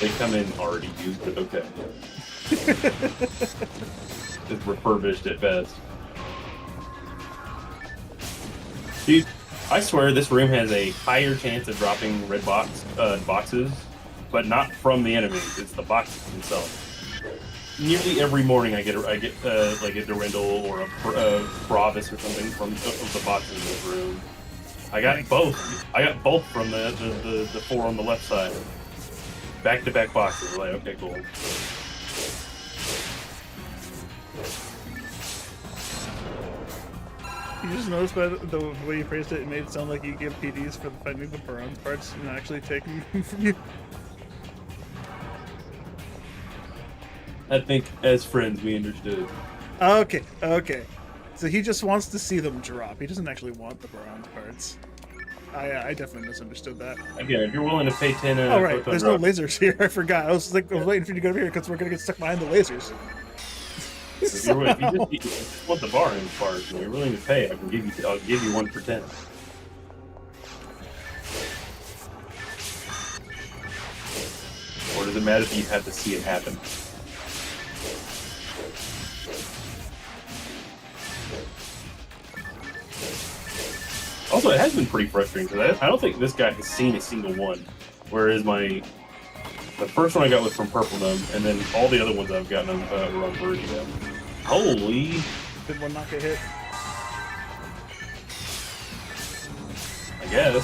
They come in already used, but okay. It's refurbished at best. Dude, I swear this room has a higher chance of dropping red boxes, but not from the enemies. It's the boxes themselves. Nearly every morning I get like a Durandal or a Bravis or something from the boxes in this room. I got both. I got both from the four on the left side. Back-to-back boxes. Like, okay, cool. You just noticed by the way you phrased it, it made it sound like you give PDs for finding the bronze parts and actually taking them from you. I think as friends we understood. Okay, okay. So he just wants to see them drop. He doesn't actually want the bronze parts. I definitely misunderstood that. Again, if you're willing to pay 10, Oh right, photon there's no drops, lasers here. I forgot. I was waiting for you to go over here because we're gonna get stuck behind the lasers. if you just want the bar in part, and you're willing to pay, I'll give you 1 for 10. Or does it matter if you have to see it happen? Also, it has been pretty frustrating because I don't think this guy has seen a single one. Whereas the first one I got was from Purple Gnome, and then all the other ones I've gotten were on Viridian. Holy! Did one not get hit? I guess.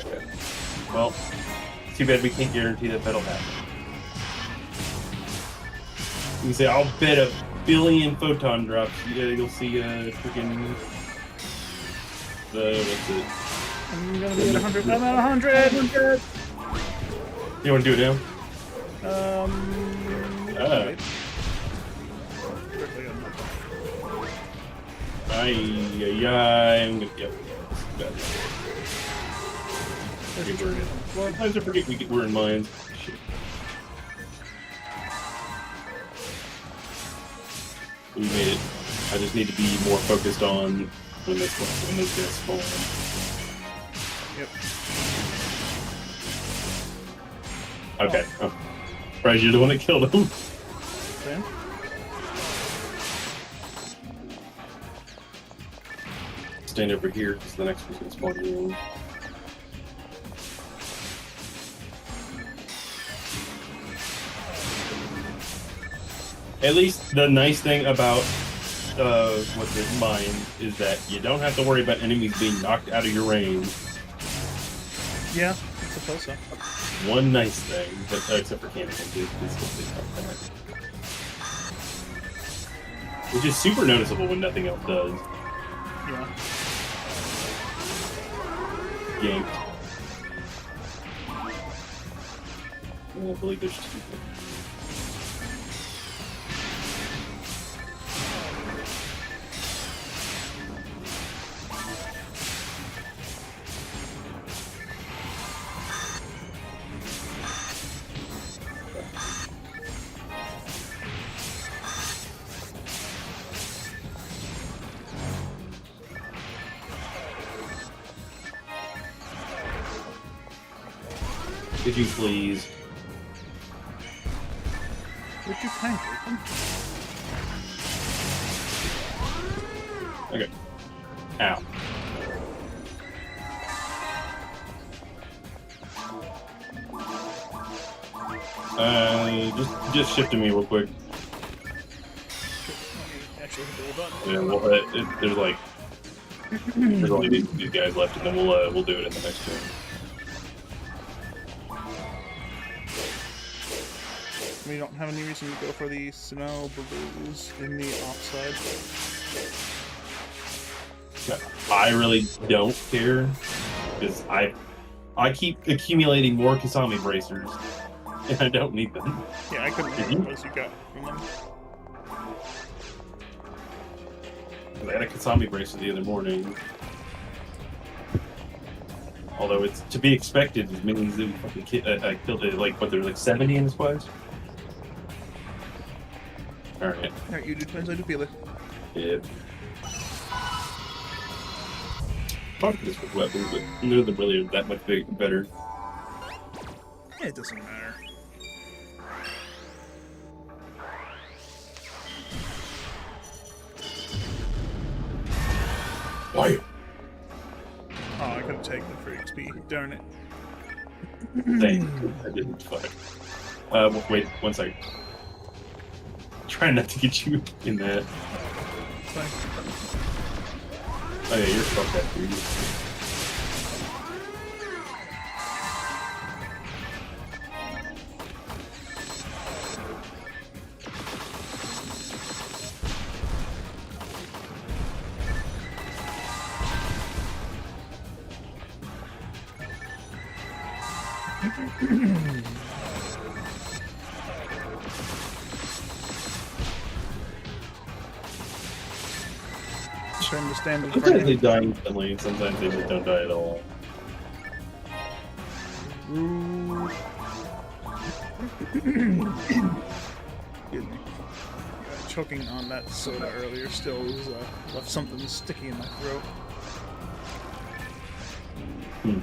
Okay. Well, too bad we can't guarantee that that'll happen. You can say, I'll bet a billion photon drops. You'll see freaking what's it? I'm gonna be at 100. I'm at 100. You want to do it now? Wait. I'm gonna get. Well, sometimes I forget we're in mines. Shit. We made it. I just need to be more focused on when those guys spawn. Yep. Okay. Oh. Right, you're the one that killed him. Okay. Stand over here because the next one's gonna spawn you. At least the nice thing about what's this mine is that you don't have to worry about enemies being knocked out of your range. Yeah, I suppose so. One nice thing, but except for Canada, which is super noticeable when nothing else does. Yeah. Yanked. I believe there's 2 people. Could you please? Would you kindly? Okay. Ow. Just shift to me real quick. Actually, hit the button. Yeah, well, there's only these guys left, and then we'll do it in the next turn. We don't have any reason to go for the snow balloons in the offside. I really don't care because I keep accumulating more Kasami bracers, and I don't need them. Yeah, I couldn't remember what you got from them. I had a Kasami bracer the other morning. Although it's to be expected, as many as I killed it, like, what, there's like 70 in the squads? Alright. Alright, you do twins, I do Pila. Yeah. Fuck this with weapons, but none of them really are that much better. Yeah, it doesn't matter. Why? Oh, I couldn't take them for XP. Darn it. Dang, I didn't. Fuck. Wait, 1 second. Trying not to get you in that. Fine. Oh yeah, you're fucked up, dude. trying to stand in front Sometimes of they you. die instantly, sometimes they just don't die at all. Ooh. Excuse me. Choking on that soda earlier still was, left something sticky in my throat. Hmm.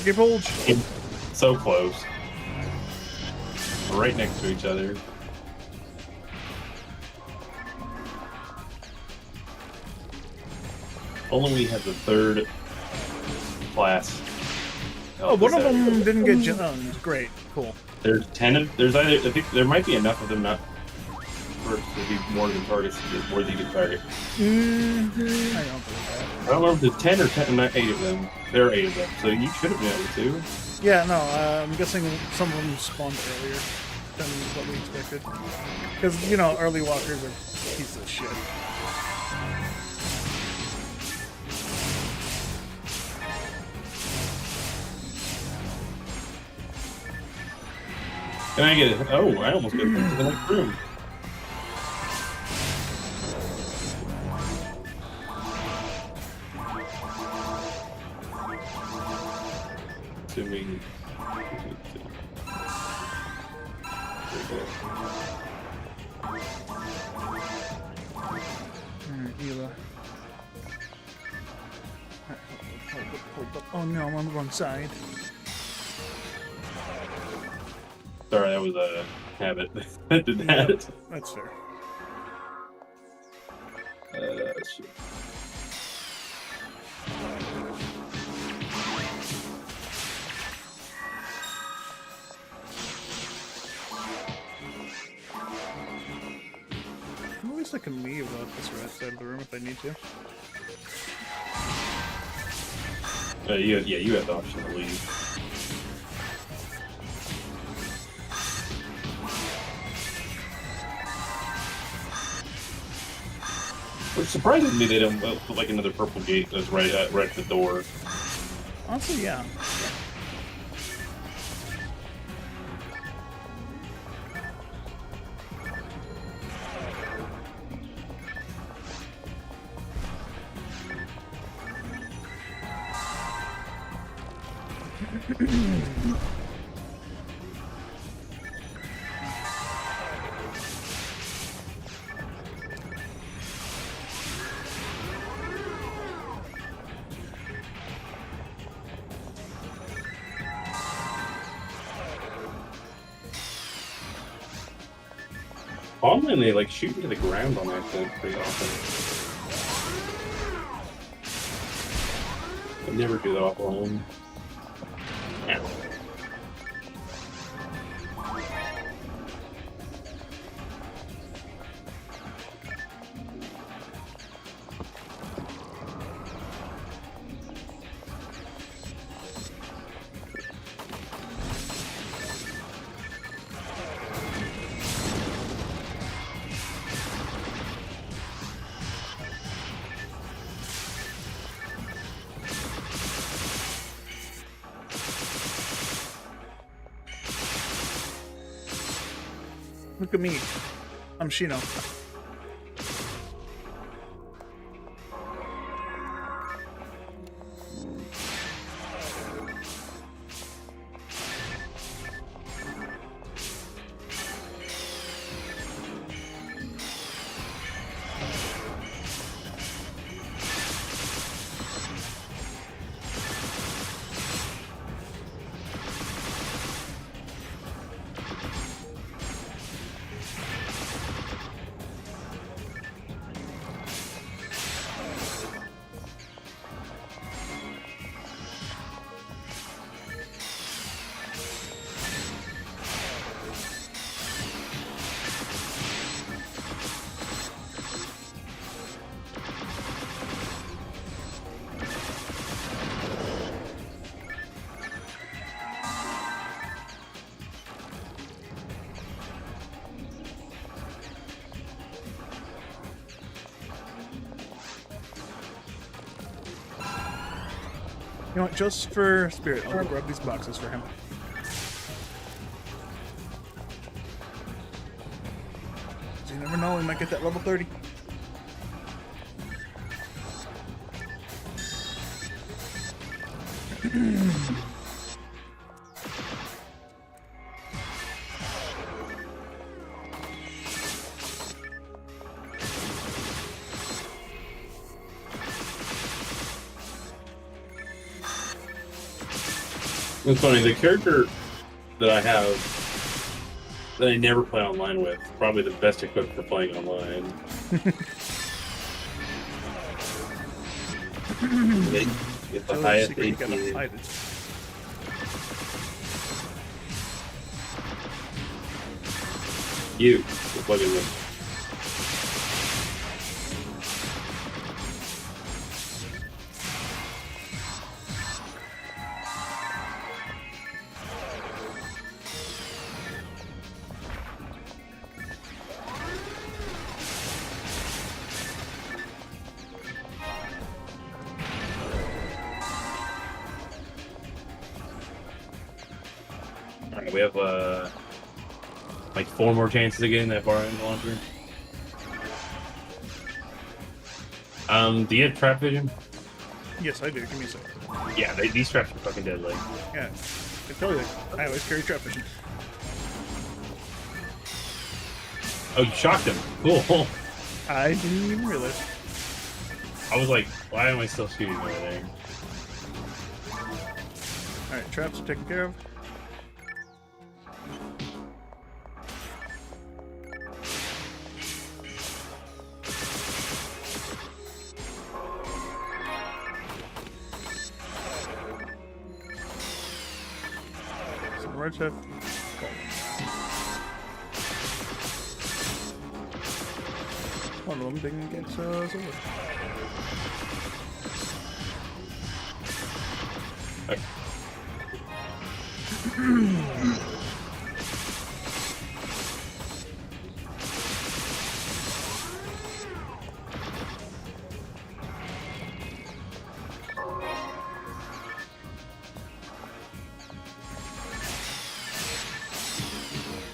Get bulge! So close. Right next to each other. Only we have the third class. Oh, one of this them area. didn't get jones. Great, cool. There's 10 of, there's either, I think there might be enough of them not for it to be more than targets to get more than you can target. I don't believe that. I don't know if there's 10 or 10, not 8 of them. There are 8 of them, so you should have been able to. Yeah, no, I'm guessing some of them spawned earlier than what we expected. Because, you know, early walkers are pieces of shit. Can I get it? Oh, I almost got it into the next room. Assuming. Ela. Hold up. Oh no, I'm on the wrong side. Sorry, that was a habit. That did that. That's fair. Shit. At least I can leave this right side of the room if I need to. You have the option to leave. Which surprises me they don't put like another purple gate that's right at the door. Honestly, yeah. Online, they like shoot into the ground on accident pretty often. I never do that offline. Yeah. Look at me. I'm Shino. know what? Just for Spirit, I'll go grab these boxes for him. So you never know, we might get that level 30. It's funny, the character that I have that I never play online with, probably the best equipped for playing online. Get the So highest secret, you gotta HP. hide it. You, the plug-in one. Alright, we have like 4 more chances of getting that bar in the launcher. Do you have trap vision? Yes, I do. Give me a second. Yeah, these traps are fucking deadly. Yeah, I tell you, I always carry trap vision. Oh, you shocked him. Cool. I didn't even realize. I was like, why am I still shooting over there? Alright, traps are taken care of. Some red chef. One of them didn't get silver. Okay.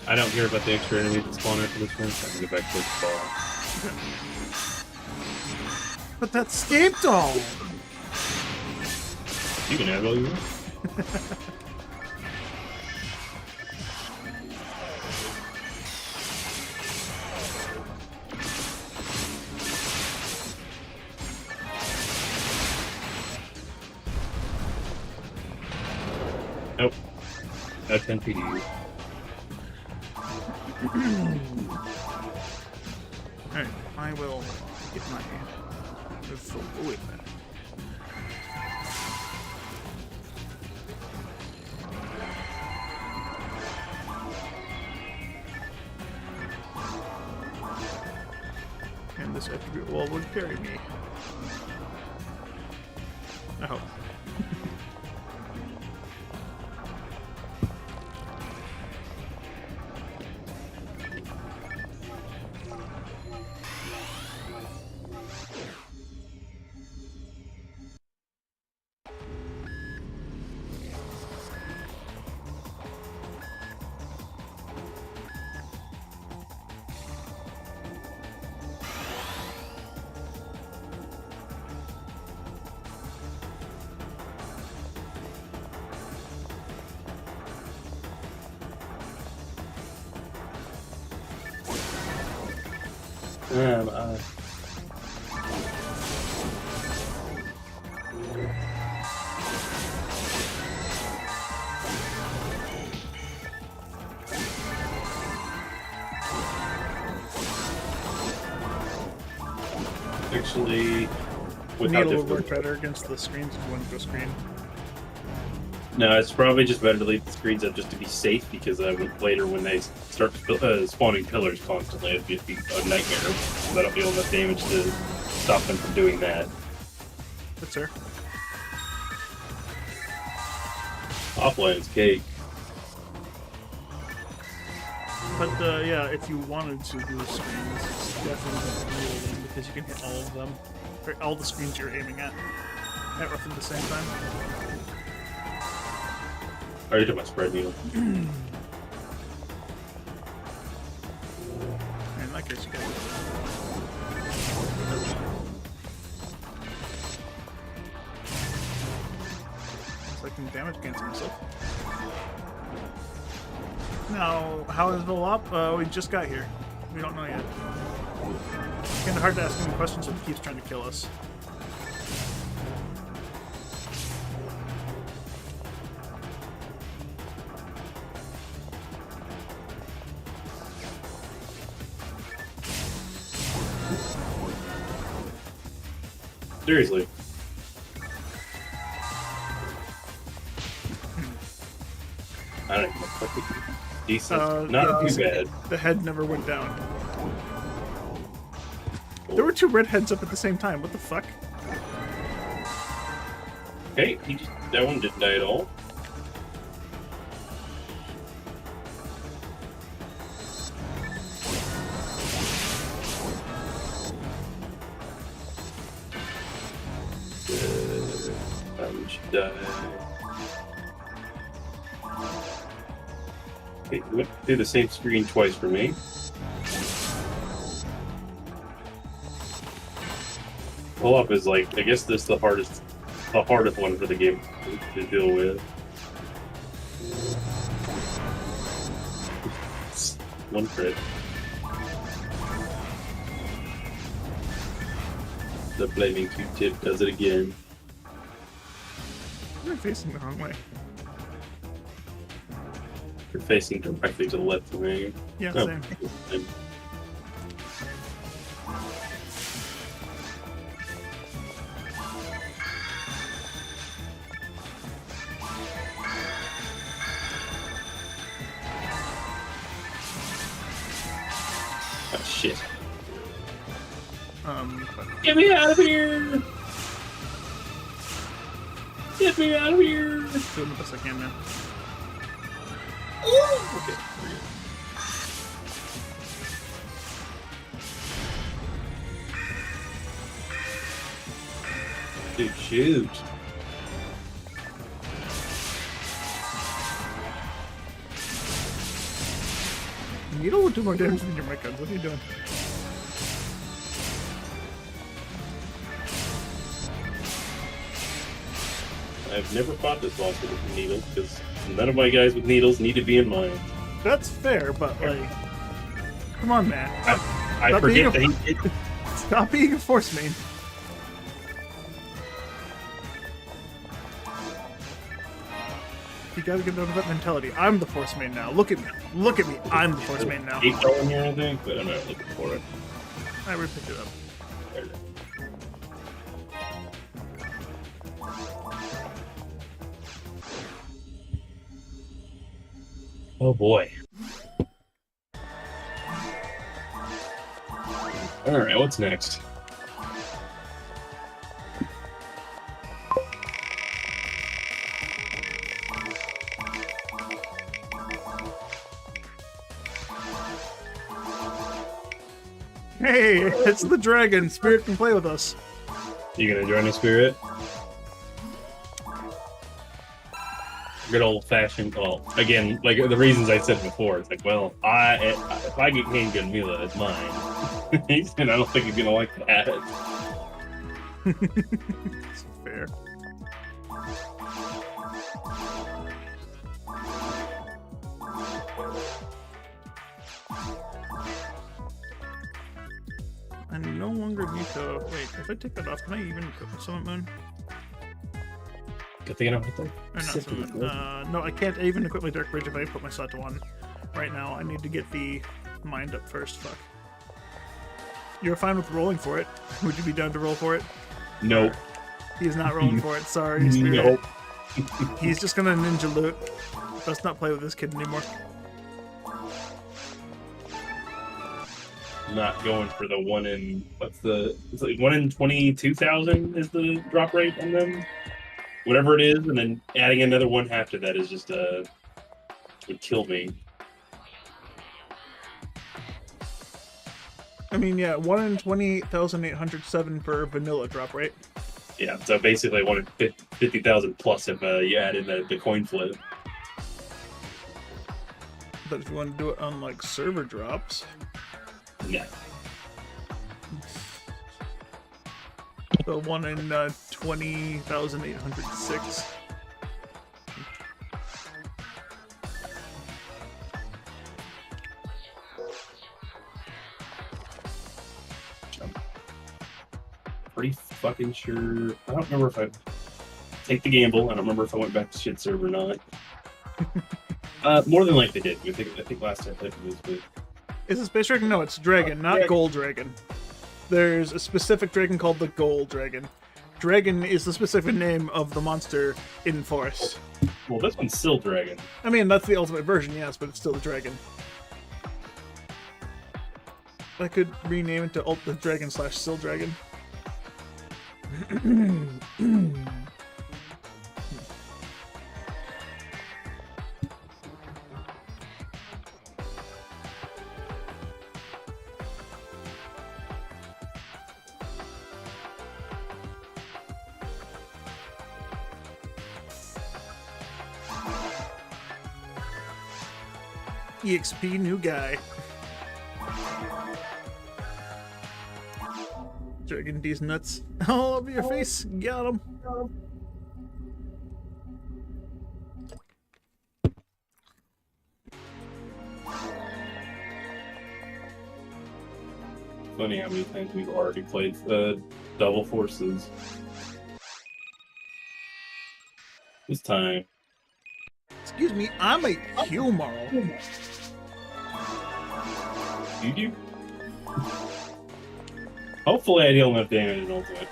I don't care about the extra enemy that's spawning for this one, so I can get back to the ball. But that's Scape Doll! You can have all you want. Nope. That's NPD. Alright, I will get my full with that. And this attribute wall would carry me. I hope. Actually, with how Needle would work difficult. better against the screens if you want to go screen. No, it's probably just better to leave the screens up just to be safe, because later when they start spawning pillars constantly, it'd be a nightmare. So that'll deal enough damage to stop them from doing that. Good, sir. Offline's cake. But yeah, if you wanted to do screens, it's definitely the needle one because you can hit all of them, or all the screens you're aiming at roughly the same time. Or you took my spread needle. In that case, you got it. So I can damage cancel myself. Now, how is Vol up? We just got here. We don't know yet. It's kind of hard to ask him questions when he keeps trying to kill us. Seriously. I don't know. Decent. Not too bad. The head never went down. There were two red heads up at the same time. What the fuck? Okay, that one didn't die at all. Should die. Okay, we went through the same screen twice for me. Pull up is like, I guess this is the hardest one for the game to deal with. One crit. The flaming Q-tip does it again. We're facing the wrong way. You're facing directly to the left of me. Yeah, Oh. same. Oh shit. But Get me out of here! Get me out of here! doing the best I can now. Okay. Dude, shoot. Needle will do more damage than your mic guns. What are you doing? I've never fought this boss with needles, because none of my guys with needles need to be in mine. That's fair, but like, come on, man. I Stop forget that being he did. Stop being a force main. You gotta get out of that mentality. I'm the force main now. Look at me. Look at me. I'm the force main now. Keep going here, I think, but I'm not looking for it. I already picked it up. There it is. Oh boy. Alright, what's next? Hey, it's the dragon. Spirit can play with us. You gonna join the spirit? Good old fashioned. Well, again, like the reasons I said before, it's like, well, if I get handgun Mila, it's mine, and I don't think he's gonna like that. It's fair. I no longer need to wait. If I take that off, can I even equip the Summit Moon? Good thing I don't hit them. Or not Summit Moon. No, I can't even equip my Dark Bridge if I put my slot to 1. Right now, I need to get the mind up first. Fuck. You're fine with rolling for it. Would you be down to roll for it? Nope. He's not rolling for it. Sorry, Spirit. Nope. He's just gonna ninja loot. Let's not play with this kid anymore. Not going for the one in it's like 1 in 22,000 is the drop rate on them, whatever it is, and then adding another one after that is just would kill me. I mean, yeah, 1 in 28,807 for vanilla drop rate. Yeah, so basically 1 in 50,000 plus if you add in the coin flip. but if you want to do it on like server drops, Yeah. the one in 20,806. Pretty fucking sure. I don't remember if I take the gamble. I don't remember if I went back to shit server or not. More than likely did. I think last time I played it was with. Is it Space Dragon? No, it's Dragon, not Gold Dragon. There's a specific dragon called the Gold Dragon. Dragon is the specific name of the monster in Forest. Well, this one's still Dragon. I mean, that's the ultimate version, yes, but it's still the dragon. I could rename it to the Dragon / Still Dragon. EXP new guy. Dragging these nuts all over your face. Got him. Funny how many times we've already played Double Forces. This time. Excuse me, I'm a humor. You do? Hopefully I deal enough damage in Ultimate.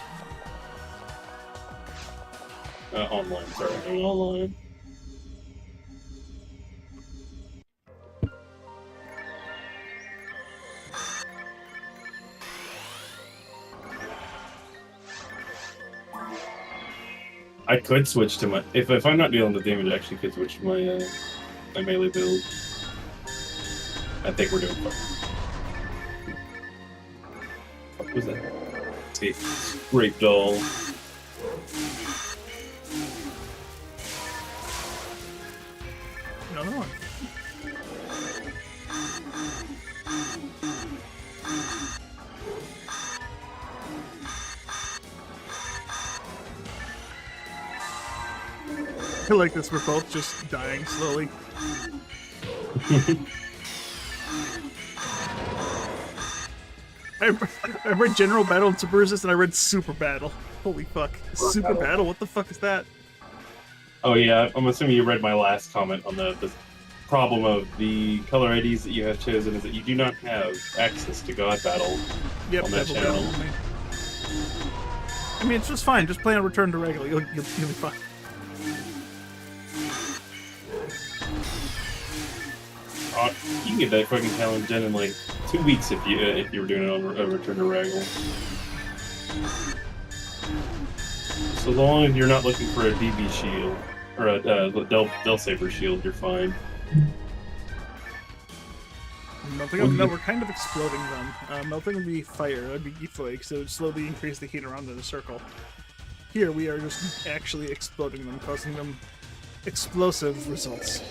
Online, sorry. I mean online. I could switch to my... If I'm not dealing with damage, I actually could switch to my, my melee build. I think we're doing fine. What was that? See, Grape Doll. Another one. I like this, we're both just dying slowly. I read General Battle and Super Resist, and I read Super Battle. Holy fuck. Super Battle? What the fuck is that? Oh yeah, I'm assuming you read my last comment on the problem of the color IDs that you have chosen is that you do not have access to God Battle Yep, on that Devil channel. Battle only. I mean, it's just fine. Just play on Return to Regular. You'll be fine. You can get that fucking challenge done in like 2 weeks if you were doing it on Return to Regular. So long as you're not looking for a DB shield or a Del Saber shield, you're fine. Melting, no, we're kind of exploding them. Melting would be fire, that would be flakes, so it would slowly increase the heat around in a circle. Here we are just actually exploding them, causing them explosive results.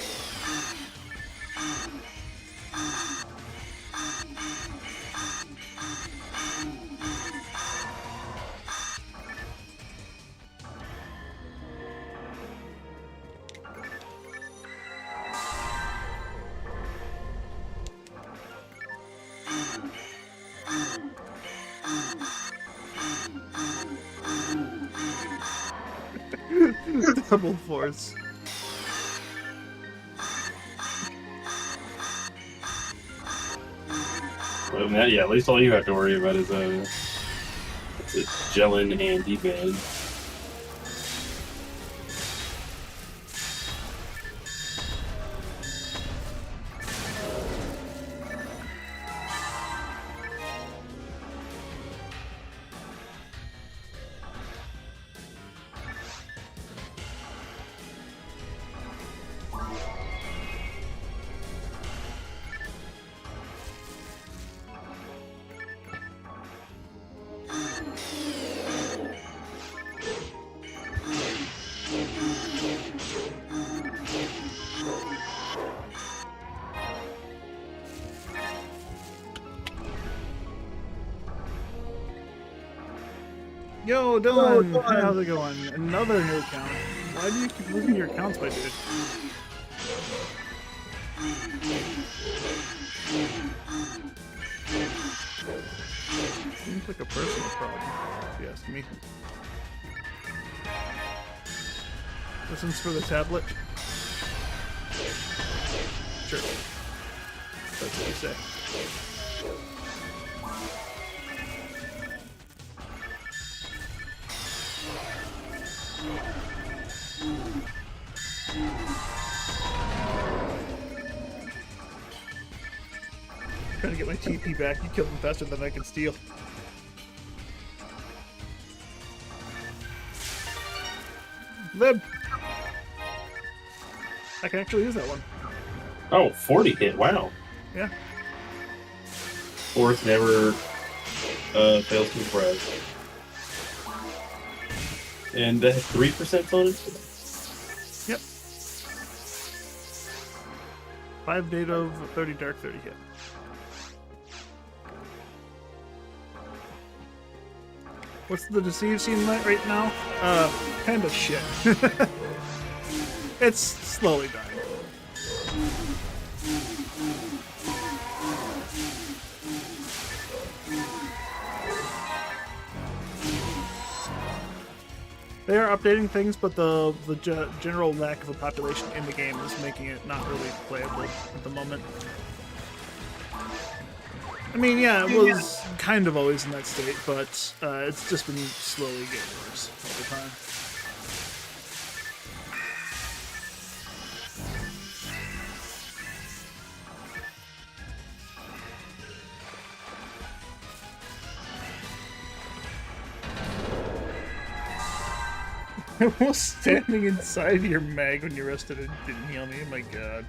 Double force. Other than that, yeah, at least all you have to worry about is gelling and D-band. Yo, Dylan! Hey, how's it going? Another new account. Why do you keep losing your accounts, my dude? Seems like a personal problem, if you ask me. This one's for the tablet. Sure. That's what you say. Trying to get my TP back. You killed him faster than I can steal. Lib! I can actually use that one. Oh, 40 hit. Wow. Yeah. Fourth never fails to impress. And that has 3% bonus? Yep. 5 native, 30 dark, 30 hit. What's the deceive scene like right now? Kind of shit. It's slowly dying. They are updating things, but the general lack of a population in the game is making it not really playable at the moment. I mean, yeah, it was kind of always in that state, but it's just been slowly getting worse all the time. I was standing inside your mag when you rested and didn't heal me. Oh my god.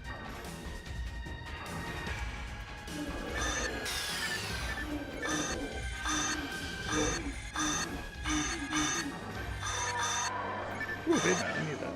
Ooh, baby, I need that.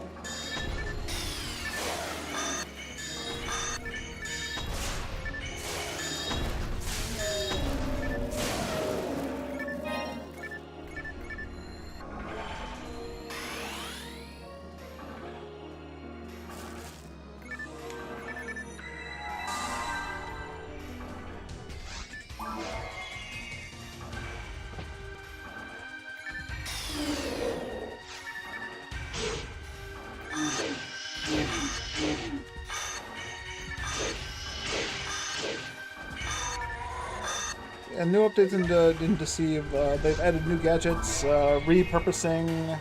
And new updates in Deceive. They've added new gadgets, repurposing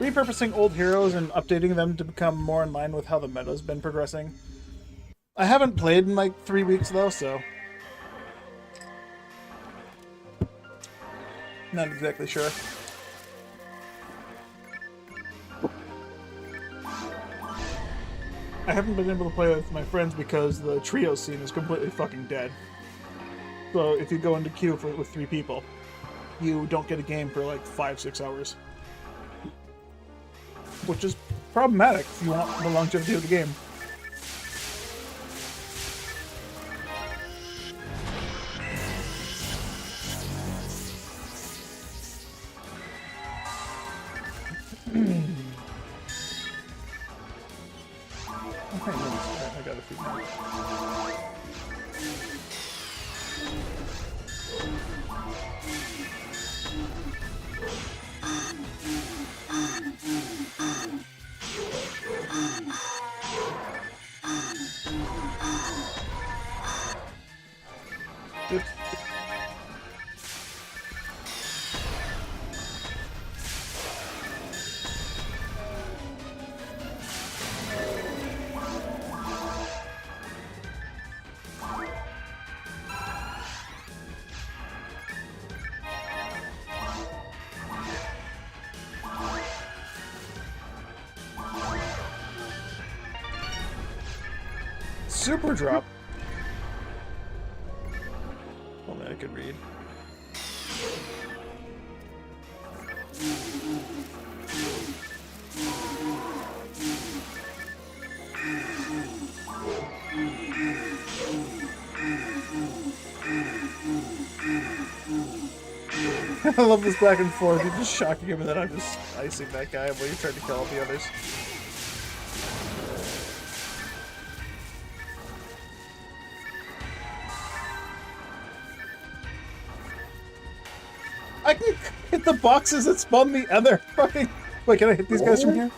repurposing old heroes and updating them to become more in line with how the meta's been progressing. I haven't played in like 3 weeks though, so not exactly sure. I haven't been able to play with my friends because the trio scene is completely fucking dead. So if you go into queue with 3 people, you don't get a game for like 5-6 hours. Which is problematic if you want the longevity of the game. I got a few more. Good. Super drop. Only I could read. I love this back and forth. You're just shocking him, and then I'm just icing that guy while you're trying to kill all the others. I can hit the boxes that spawn the other fucking... Wait, can I hit these guys from here?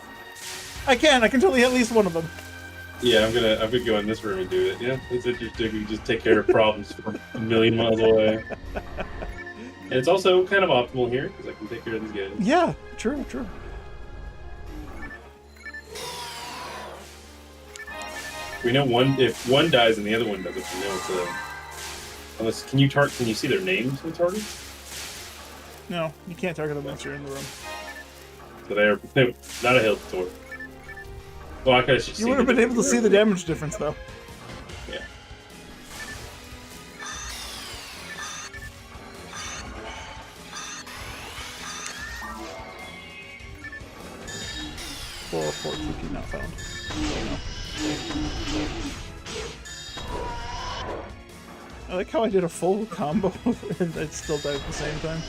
I can totally hit at least one of them. Yeah, I'm gonna go in this room and do it. Yeah, it's interesting. We just take care of problems from a million miles away. And it's also kind of optimal here, because I can take care of these guys. Yeah, true. We know if one dies and the other one doesn't, we know it's a... Unless, can you see their names on targets? No, you can't target them once you're in the room. So they're not a health sword. Well, I could have You would have been able to see the damage difference, though. Yeah. Or port cookie not found. I like how I did a full combo and it still died at the same time.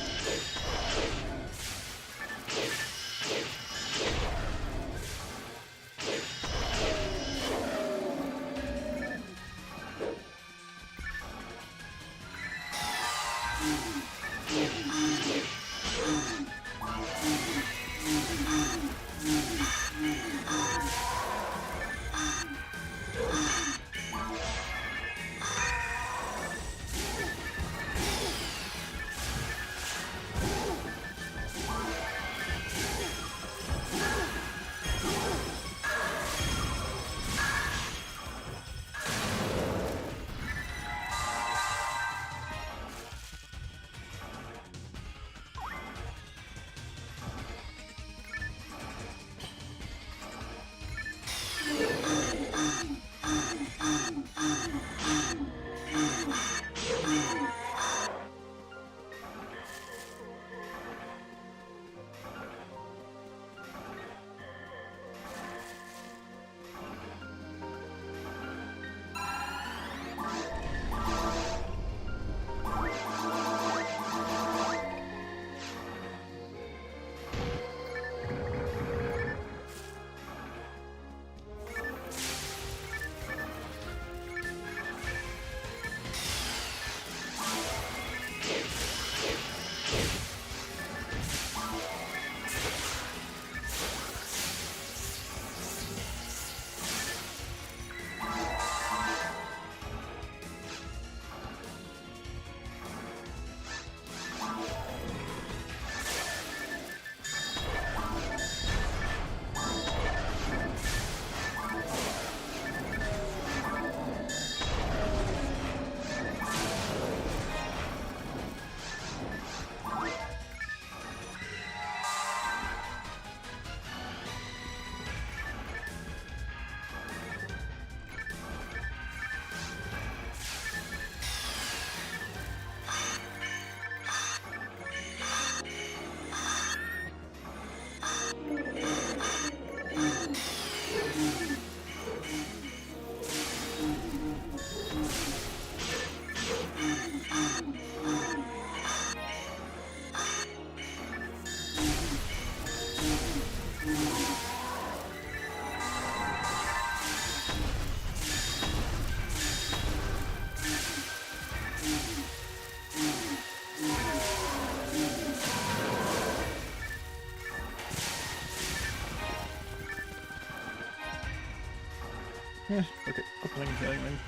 Yeah, okay, opening and healing ring.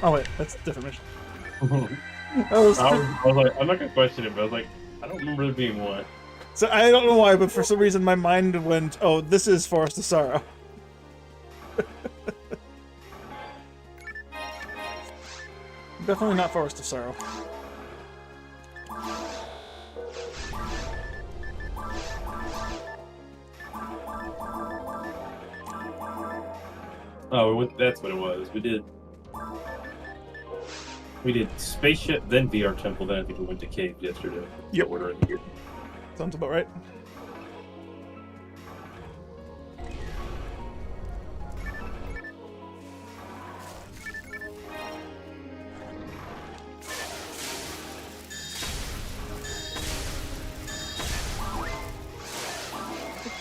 Oh wait, that's a different mission. I was like, I'm not gonna question it, but I was like, I don't remember there being one. So I don't know why, but for some reason my mind went, oh, this is Forest of Sorrow. Definitely not Forest of Sorrow. Oh, that's what it was. We did Spaceship, then VR Temple, then I think we went to Cave yesterday. Yep. Order in here. Sounds about right.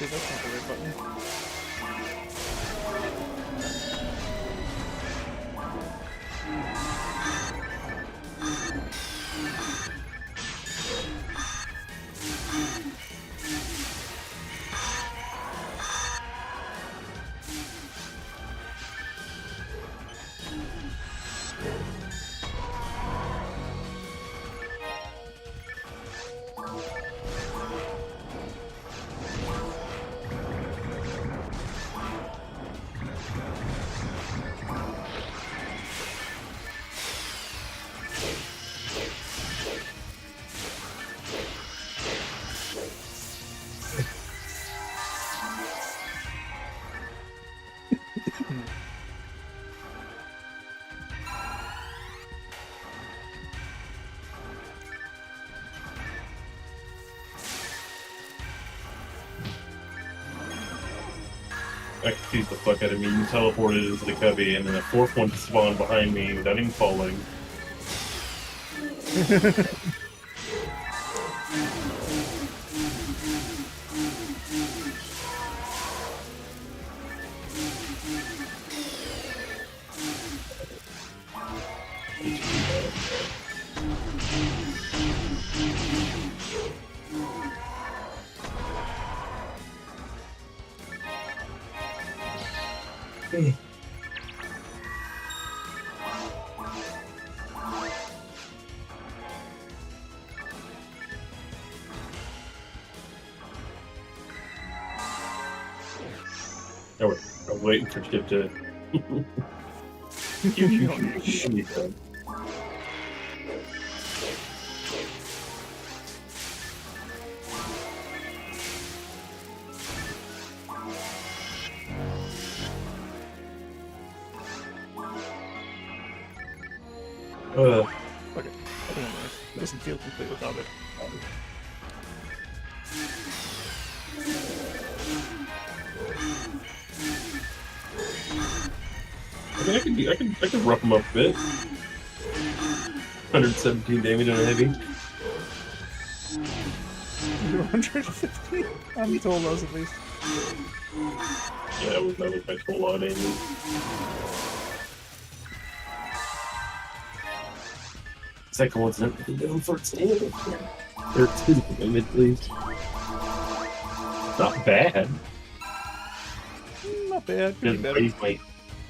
Actually, that's not the right button. That confused the fuck out of me. You teleported into the cubby, and then a fourth one spawned behind me without even falling. I'm waiting for Chip to. Okay. It doesn't feel complete without it. I mean, I can rough him up a bit. 117 damage on a heavy. 115? I'm told those at least. Yeah, that was my total on damage. Second one's not down 13. 13 damage, please. Not bad. Not bad. Pretty better.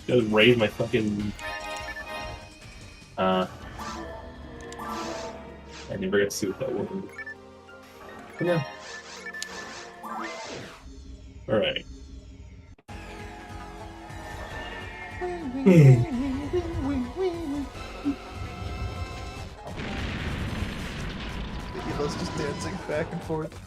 Just raise my fucking. I never got to see what that woman. No. Alright. Us just dancing back and forth.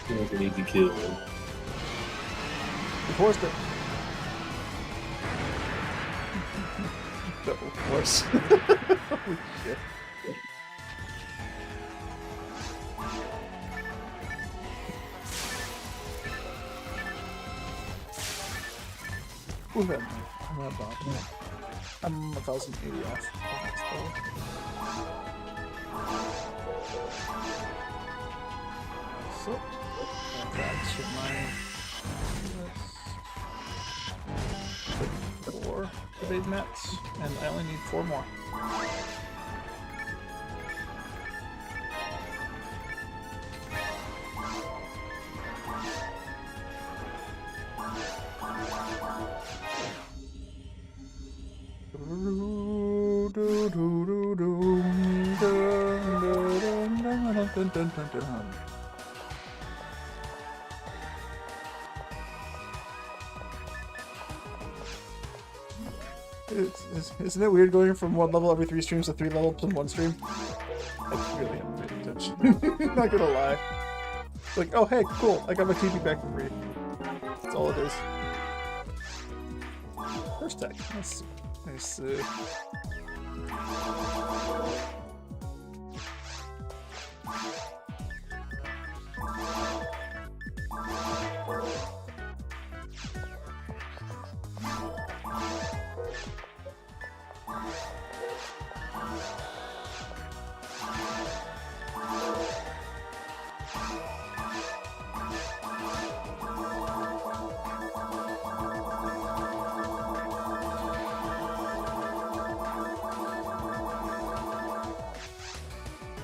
That's an easy kill. We forced it. Double force. Holy shit. Ooh, I'm 1,080 off. So, that's my 4 evade mats, and I only need 4 more. Isn't it weird going from 1 level every 3 streams to 3 levels in 1 stream? I really haven't paid attention. Not gonna lie. Like, oh hey, cool, I got my TP back for free. That's all it is. First tech. Nice. Nice.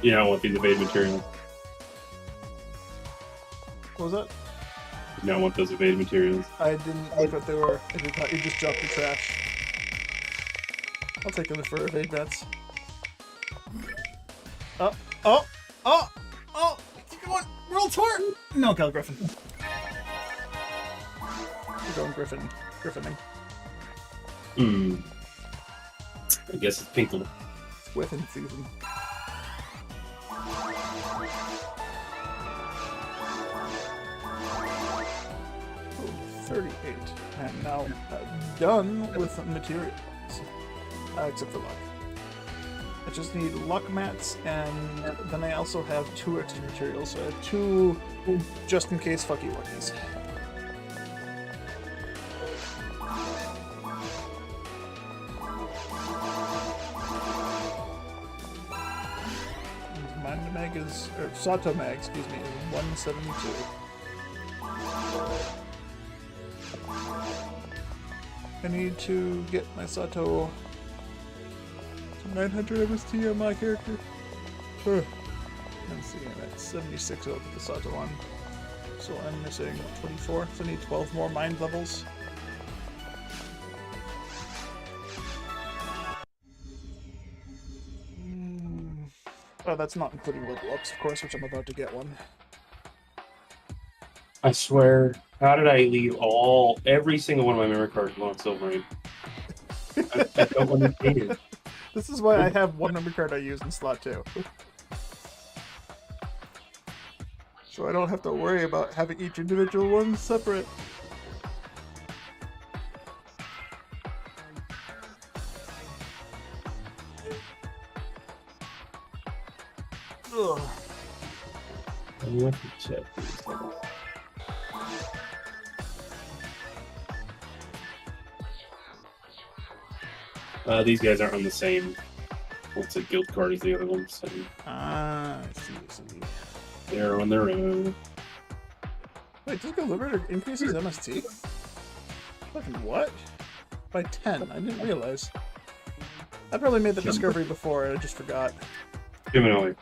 You don't want these evade materials. What was that? You don't want those evade materials. I didn't look what they were. I just thought you just dropped the trash. I'll take them for evade bets. Oh! Oh! Oh! Oh! Keep going! World tour! No, Cal Griffin. We're going Griffin. Griffining. I guess it's Pinkle. With in season. Oh, 38. I'm now done with materials. Except for luck. I just need luck mats, and then I also have 2 extra materials. So I have 2 just in case fucky luckies. Mind mag is, or Sato mag, excuse me, is 172. I need to get my Sato to 900 MST on my character. Let's see, I'm at 76 over the Sato one. So I'm missing 24, so I need 12 more mind levels. Oh, that's not including level ups, of course, which I'm about to get one. I swear, how did I leave every single one of my memory cards on Silverine? I don't understand. This is why I have one memory card I use in slot 2. So I don't have to worry about having each individual one separate. Ugh. I want to check these. These guys aren't on the same guild card as the other ones. So I see. they're on their own. Wait, does Go Liberator increases MST? Fucking what? By 10. I didn't realize. I probably made the discovery before and I just forgot. Humanoid.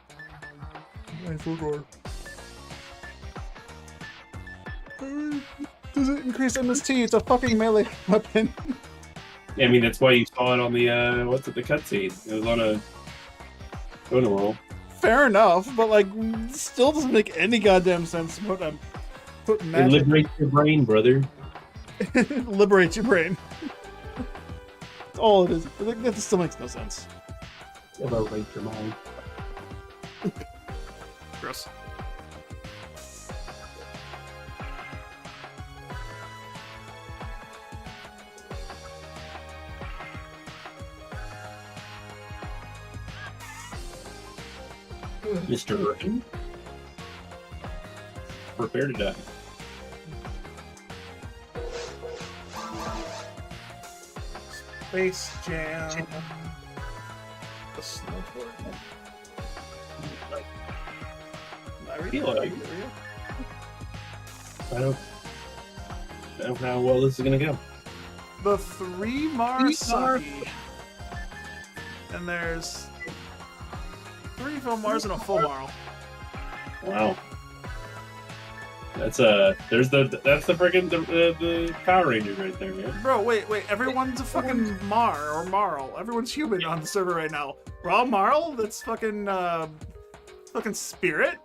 I forgot. Does it increase MST? It's a fucking melee weapon. Yeah, I mean, that's why you saw it on the, the cutscene. It was on a bonus roll. Fair enough, but like, still doesn't make any goddamn sense to put It magic. liberates your brain, brother. Liberate your brain. That's all it is. Like, that still makes no sense. Liberate your mind. Gross. Mr. Griffin. Prepare to die. Space Jam. The snowboard. Feel like I don't know how well this is gonna go. The 3 Marasaki. And there's 3 full Mars and a full Marl. Wow. That's that's the friggin' the Power Rangers right there, man. Bro, wait, everyone's a fucking Mar or Marl. Everyone's human on the server right now. We're all Marl? That's fucking Spirit.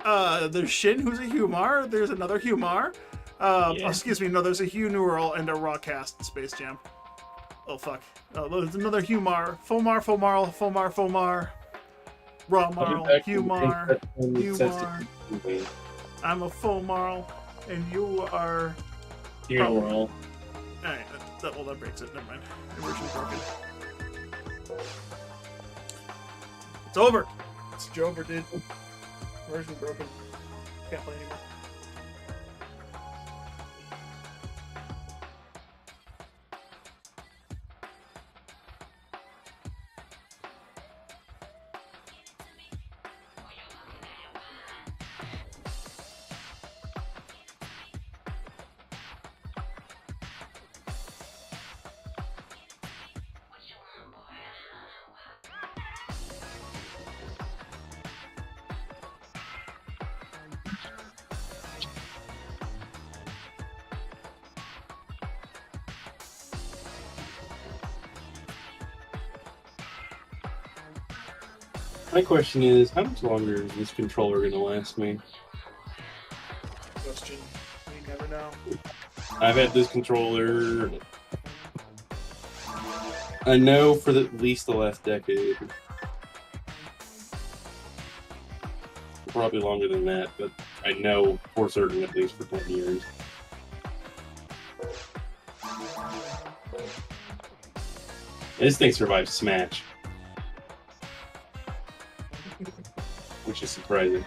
There's Shin, who's a Humar. There's another Humar. Yeah. Oh, excuse me, no, there's a Hugh Neural and a Rawcast in Space Jam. Oh fuck. Oh, there's another Humar. Fomar, Fomar, Fomar, Fomar. Raw Marl, Humar, Humar. I'm a Fomar, and you are... Funeral. Alright, that breaks it. Never mind. Immersion's broken. It's over! It's over, dude. Immersion's broken. Can't play anymore. My question is, how much longer is this controller going to last me? Question. We never know. I've had this controller, I know, for at least the last decade. Probably longer than that, but I know for certain at least for 10 years. This thing survived Smash. Which is surprising.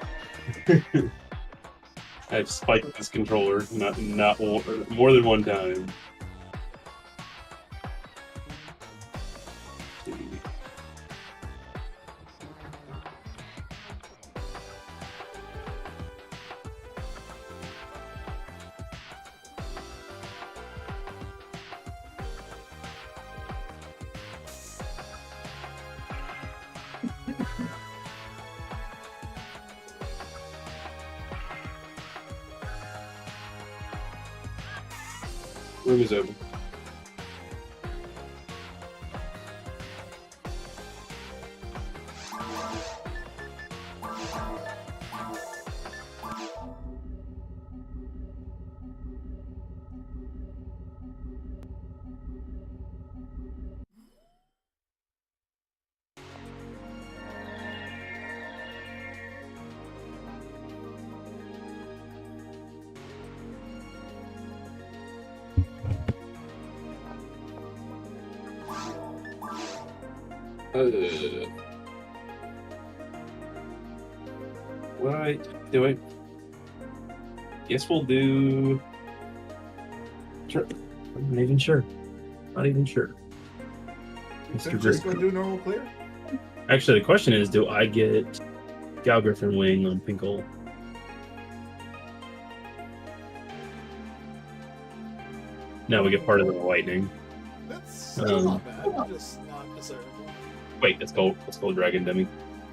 I've spiked this controller not more than one time. Room is open. What do I guess we'll do. Sure. I'm not even sure. Not even sure. Mr. Just going to do normal clear? Actually, the question is, do I get Gal Griffin Wing on Pinkle? No, we get part of the lightning. That's still not bad. Just not desirable. Wait, let's go Dragon Dummy.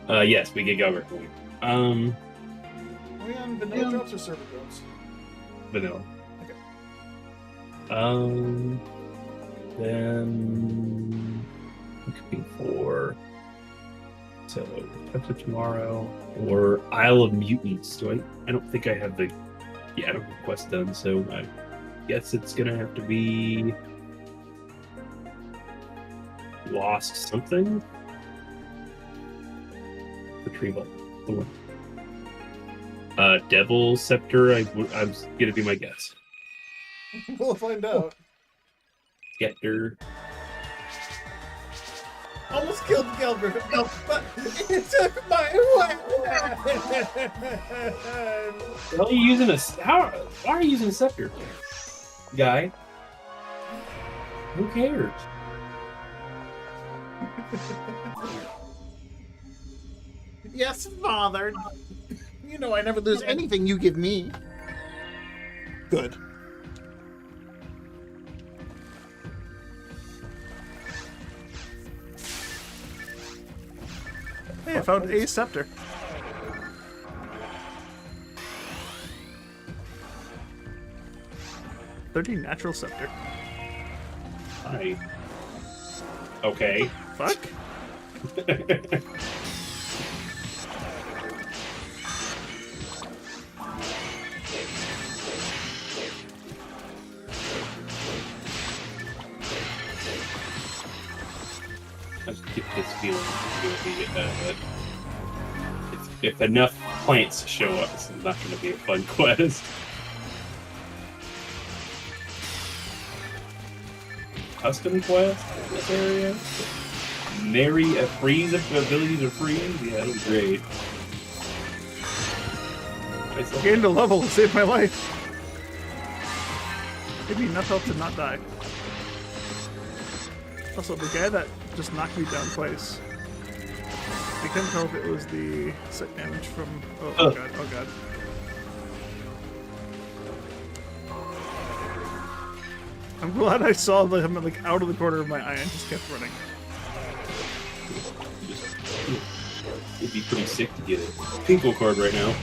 Yes, we get Gal Griffin Wing. Are we on vanilla drops or server drops? Vanilla. Okay. Then looking for Touch of Tomorrow or Isle of Mutants. I don't think I have the I don't have quest done, so I guess it's gonna have to be Lost something. Retrieval. Devil Scepter. I'm gonna be my guess. We'll find out. Scepter. Almost killed Gal Griffin. No, but it took my weapon. Why are you using why are you using a scepter, guy? Who cares? Yes, father. You know I never lose anything you give me. Good. Hey, I found a scepter. $30 natural scepter. Hi. Okay. Fuck. his feelings will be if enough plants show up, it's not going to be a fun quest. Custom quest in this area? Nary a freeze ability to freeze? Yeah, that was great. Gained a level to save my life. Gave me enough health to not die. Also, the guy that just knocked me down twice. I couldn't tell if it was the sick damage from. Oh god! Oh god! I'm glad I saw him like out of the corner of my eye and just kept running. It'd be pretty sick to get a Pinkle card right now.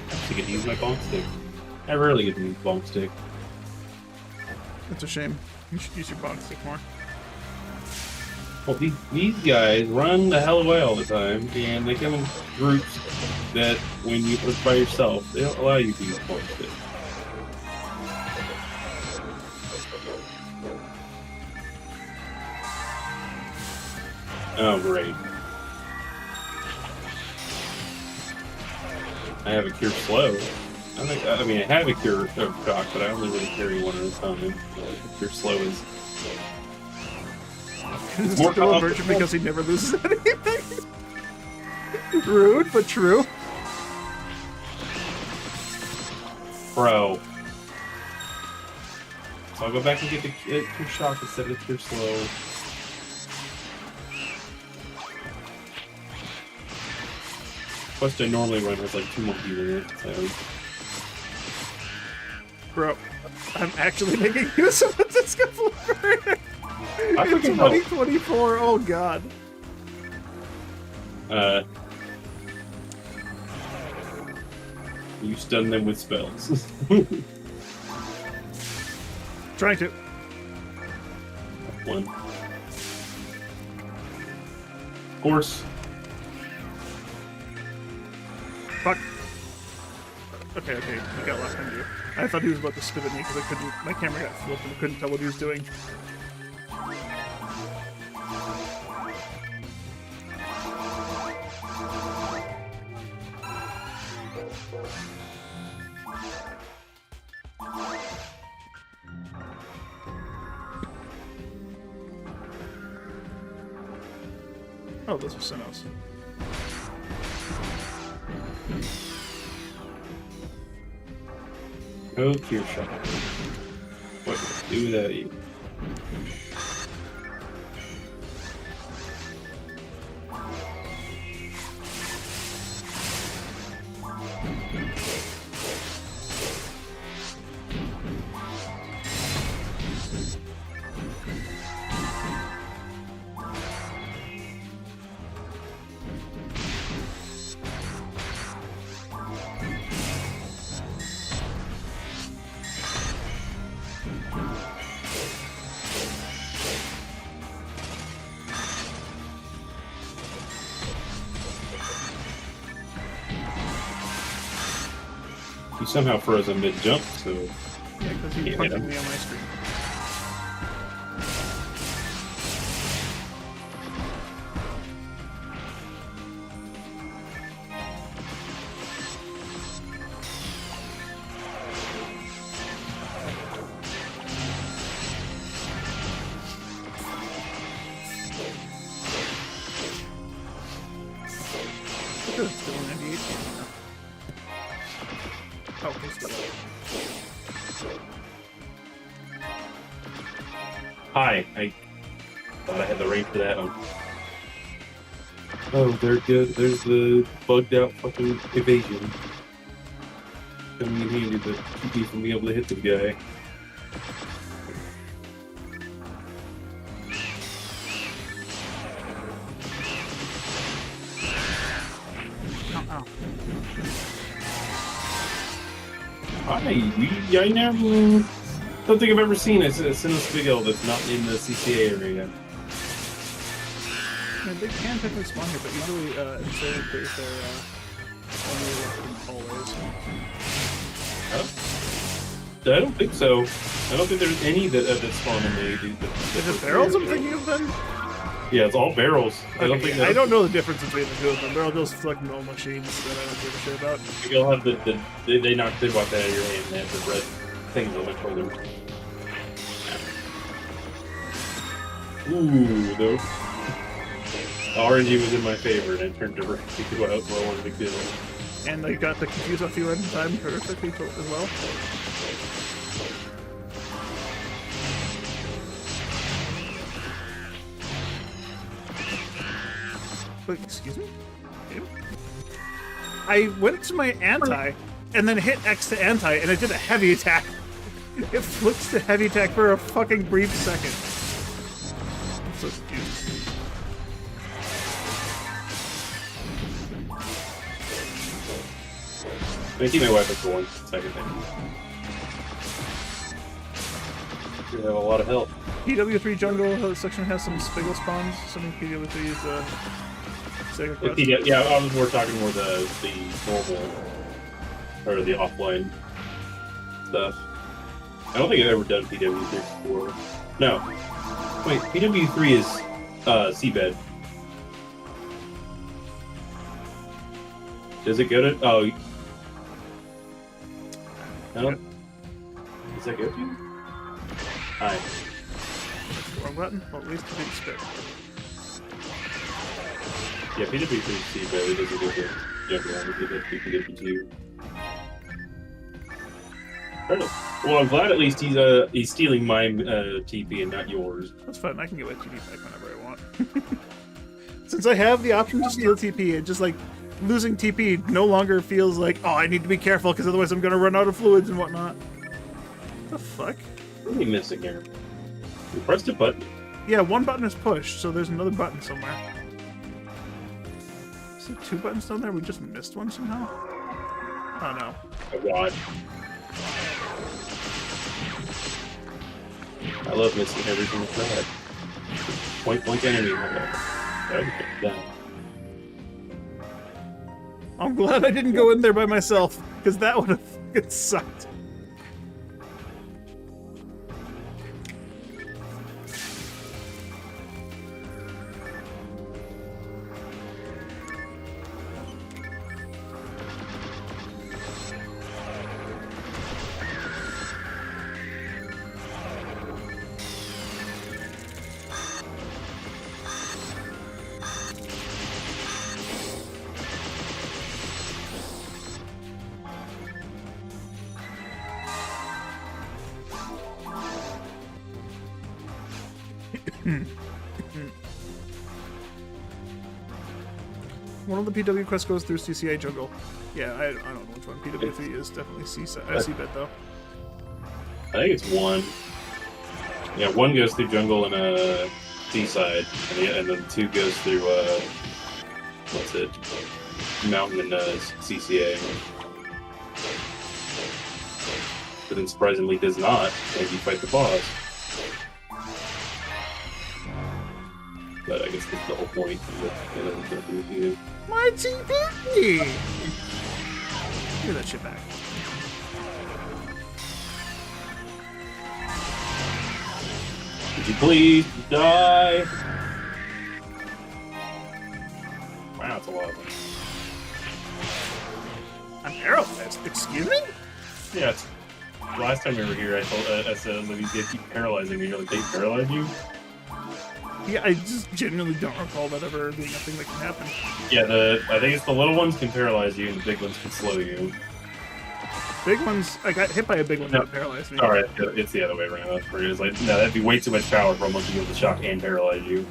I get to use my bonk stick. I rarely get to use bonk stick. It's a shame. You should use your bonk stick more. Well, these guys run the hell away all the time, and they come in groups that, when you play by yourself, they don't allow you to use bonk stick. Oh, great. I have a cure slow. I mean, I have a cure of shock, but I only really carry one at a time. Cure slow is... He's still a virgin because he never loses anything. Rude, but true. Bro. So I'll go back and get the cure shock instead of cure slow. Quest I normally run has like 2 monkeys in it, so... Bro, I'm actually making use of the Disco Flipper! In 2024, oh god. You stun them with spells. Trying to. One. Of course. Fuck. Okay, I got last time too. I thought he was about to spit at me because I couldn't. My camera got flipped and I couldn't tell what he was doing. Oh, those are Sinnohs. Go cure shot. What do that you? You somehow froze a mid-jump, so... Yeah, because he punched me on my screen. Good, still 98. Oh, he's still Hi, I thought I had the range for that one. Oh, they're good. There's the bugged out fucking evasion. Coming in handy to keep me from being able to hit the guy. I never don't think I've ever seen a Sinnoh that's not in the CCA area. Yeah, they can technically spawn here, but usually instead of their only in hallways. Huh? don't think so. I don't think there's any that spawn in the. Is it barrels I'm thinking of then? Yeah, it's all barrels. Okay, I don't know the difference between the two of them. They're all just like normal machines that I don't give a shit about. You'll have they knock the wipe that out of your hand and they have the red things on their shoulder. Ooh, the RNG was in my favor and it turned to red because I wanted to kill. And I got the confuse off you at the time perfectly as well. Wait, excuse me? I went to my anti, and then hit X to anti, and it did a heavy attack. It flips to heavy attack for a fucking brief second. I'm so confused. I'm gonna keep my weapon for 1 second thing. You have a lot of health. PW3 jungle section has some spiggle spawns. Some PW3 is second quest. Yeah, I was more talking more the normal or the offline stuff. I don't think I've ever done PW3 before. No. Wait, PW3 is seabed. Does it go to no? Does that go to? Hi. Wrong button? Well, at least to be expected. Yeah, PW3 is seabed. It doesn't go to jump around. It goes to PW2. Well, I'm glad at least he's stealing my TP and not yours. That's fine. I can get my TP back whenever I want. Since I have the option to steal TP, it just like losing TP no longer feels like, oh, I need to be careful because otherwise I'm gonna run out of fluids and whatnot. What the fuck? What are we missing here? We pressed a button. Yeah, one button is pushed, so there's another button somewhere. Is there 2 buttons down there? We just missed one somehow? Oh no. Oh god. I love missing everything with that. Point blank enemy. Okay, done. I'm glad I didn't go in there by myself, because that would have fucking sucked. One of the PW quests goes through CCA jungle. Yeah, I don't know which one. PW3 is definitely C-bet though. I think it's 1. Yeah, 1 goes through jungle and seaside, and then 2 goes through what's it? Mountain and CCA. But then surprisingly does not if you fight the boss. But I guess that's the whole point. My TP! Give that shit back. Would you please die? Wow, that's a lot of them. An arrow fist? Excuse me? Yeah, it's, last time we were here, I said like, if you keep paralyzing me, you're like, they paralyze you? Yeah, I just genuinely don't recall that ever being a thing that can happen. Yeah, I think it's the little ones can paralyze you and the big ones can slow you. Big ones, I got hit by a big one that paralyzed me. Alright, it's the other way around. That's where it is. Like, no, that'd be way too much power for almost to be able to shock and paralyze you.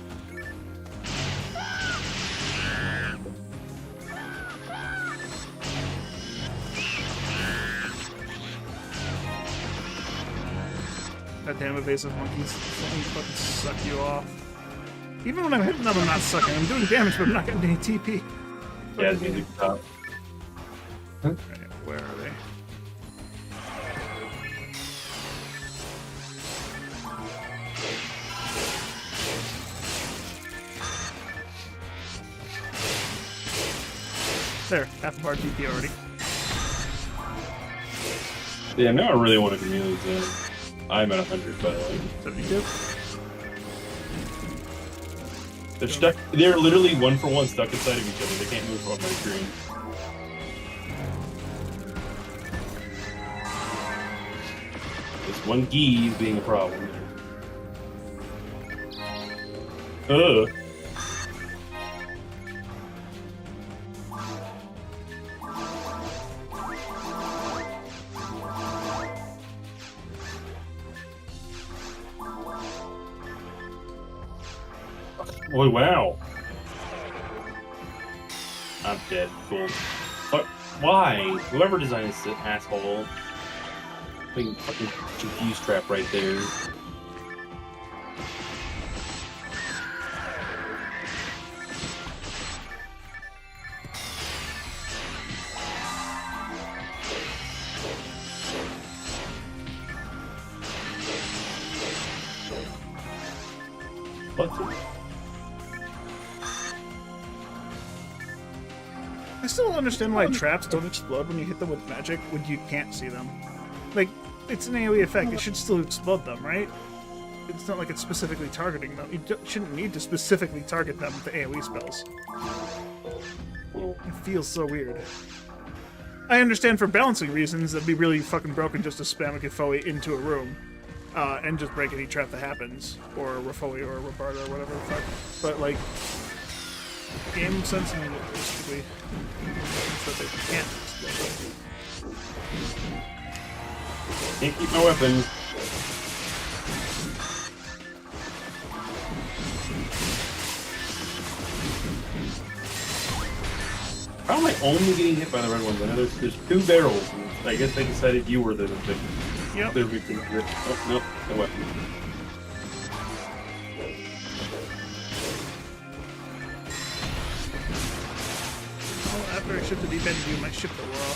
Goddamn evasive monkeys. Something fucking suck you off. Even when I'm hitting them, I'm not sucking. I'm doing damage, but I'm not getting any TP. Yeah, it's easy to top. Right, where are they? There, half of our TP already. Yeah, now I really want to melee zone. I'm at 100, by the way. 72. They're stuck. They're literally one for one stuck inside of each other. They can't move off my screen. This one gi is being a problem. Ugh. Oh, wow. I'm dead. Cool. But why? Whoever designed this asshole. Fucking confuse trap right there. What? I still don't understand why traps don't explode when you hit them with magic when you can't see them. Like, it's an AoE effect. It should still explode them, right? It's not like it's specifically targeting them. You shouldn't need to specifically target them with the AoE spells. It feels so weird. I understand for balancing reasons that'd be really fucking broken just to spam a Gifoe into a room and just break any trap that happens, or a Rafoe or a Rabarda or whatever the fuck. But like, game sensing basically that they can't explode. Can't keep my weapon. How am I only getting hit by the red ones? I know there's two barrels. And I guess they decided you were the victim. Yep. They're victim. Oh, no, no weapon. Well, after I ship the deep end, you might ship the raw.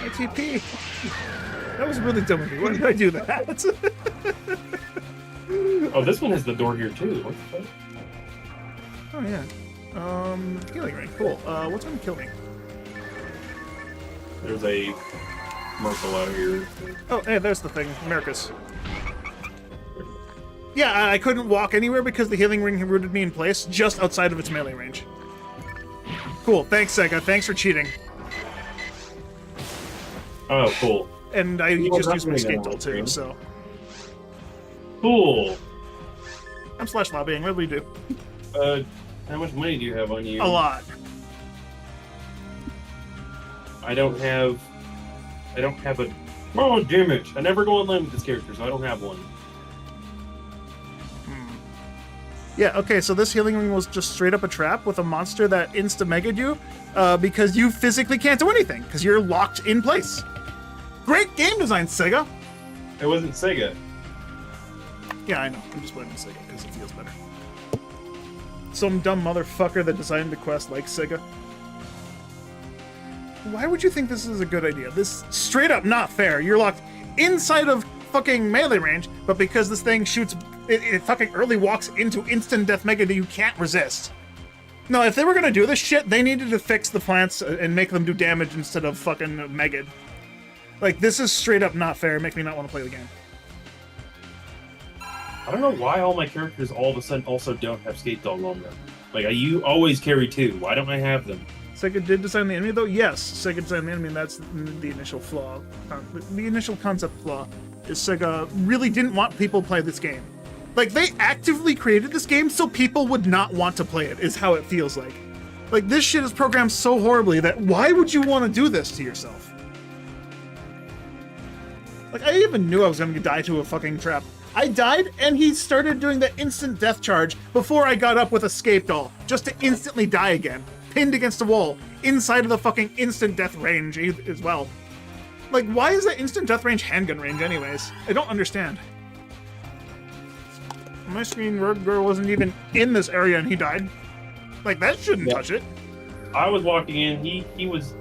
ITP! That was really dumb of me. Why did I do that? Oh, this one has the door here too. What the fuck? Oh yeah. Killing ring. Cool. What's gonna kill me? There's a Merkel out here. Oh, hey, there's the thing. Americus. Yeah, I couldn't walk anywhere because the healing ring rooted me in place just outside of its melee range. Cool. Thanks, Sega. Thanks for cheating. Oh, cool. And I Well, just that's used my really skate gonna tool work, too, yeah. so. Cool. I'm slash lobbying. What do we do? How much money do you have on you? A lot. I don't have a... Oh, damn it. I never go online with this character, so I don't have one. Yeah, okay, so this healing ring was just straight up a trap with a monster that insta-mega'd you because you physically can't do anything because you're locked in place. Great game design, Sega! It wasn't Sega. Yeah, I know. I'm just blaming Sega because it feels better. Some dumb motherfucker that designed the quest like Sega. Why would you think this is a good idea? This straight up not fair. You're locked inside of fucking melee range, but because this thing shoots, it fucking early walks into instant death mega that you can't resist. No, if they were gonna do this shit, they needed to fix the plants and make them do damage instead of fucking mega. Like, this is straight up not fair. Make me not want to play the game. I don't know why all my characters all of a sudden also don't have skate dog on them. Like, you always carry two. Why don't I have them? Sega did design the enemy, though? Yes, Sega designed the enemy, and that's the initial flaw. The initial concept flaw is Sega really didn't want people to play this game. Like, they actively created this game so people would not want to play it, is how it feels like. Like, this shit is programmed so horribly that why would you want to do this to yourself? Like, I even knew I was going to die to a fucking trap. I died, and he started doing the instant death charge before I got up with Escape Doll, just to instantly die again. Pinned against a wall, inside of the fucking instant death range as well. Like, why is that instant death range handgun range anyways? I don't understand. On my screen, Road Girl wasn't even in this area and he died. Like, that shouldn't touch it. I was walking in, he was...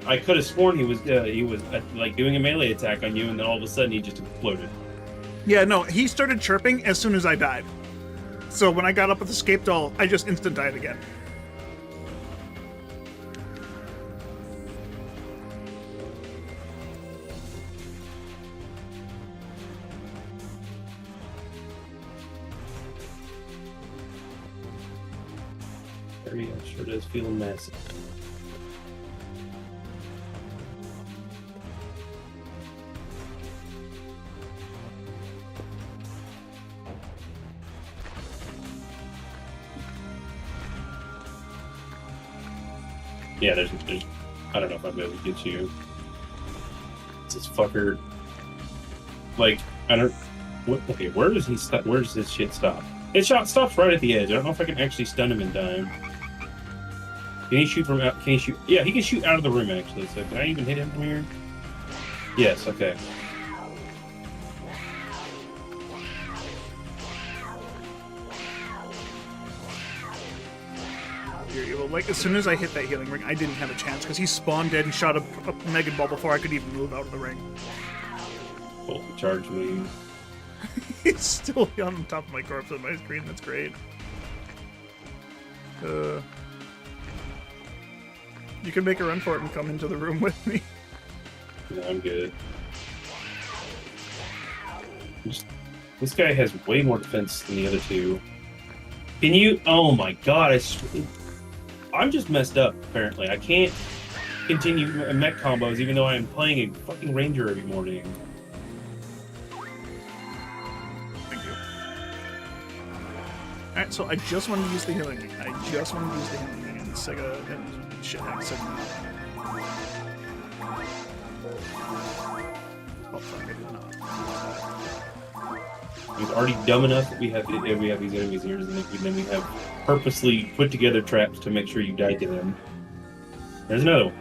I could have sworn he was like doing a melee attack on you, and then all of a sudden he just exploded. Yeah, no, he started chirping as soon as I died. So when I got up with Escape Doll, I just instant died again. Yeah, sure does feel massive. Yeah, there's I don't know if I'll be able to get you. It's this fucker. Like, I don't. What? Okay, where does he stop? Where does this shit stop? It stops right at the edge. I don't know if I can actually stun him in time. Can he shoot from out? Can he shoot? Yeah, he can shoot out of the room actually. So can I even hit him from here? Yes. Okay. Well, like, as soon as I hit that healing ring, I didn't have a chance, because he spawned dead and shot a Megan Ball before I could even move out of the ring. Well, charge me. It's still on top of my corpse on my screen, that's great. You can make a run for it and come into the room with me. No, I'm good. This guy has way more defense than the other two. Can you? Oh my god! I'm just messed up. Apparently, I can't continue mech combos even though I am playing a fucking ranger every morning. Thank you. All right, so I just wanted to use the healing ring. And Sega and shit hack said no. Oh fuck! I did not. It's already dumb enough that we have these enemies here, and then we have purposely put together traps to make sure you die to them. There's another one.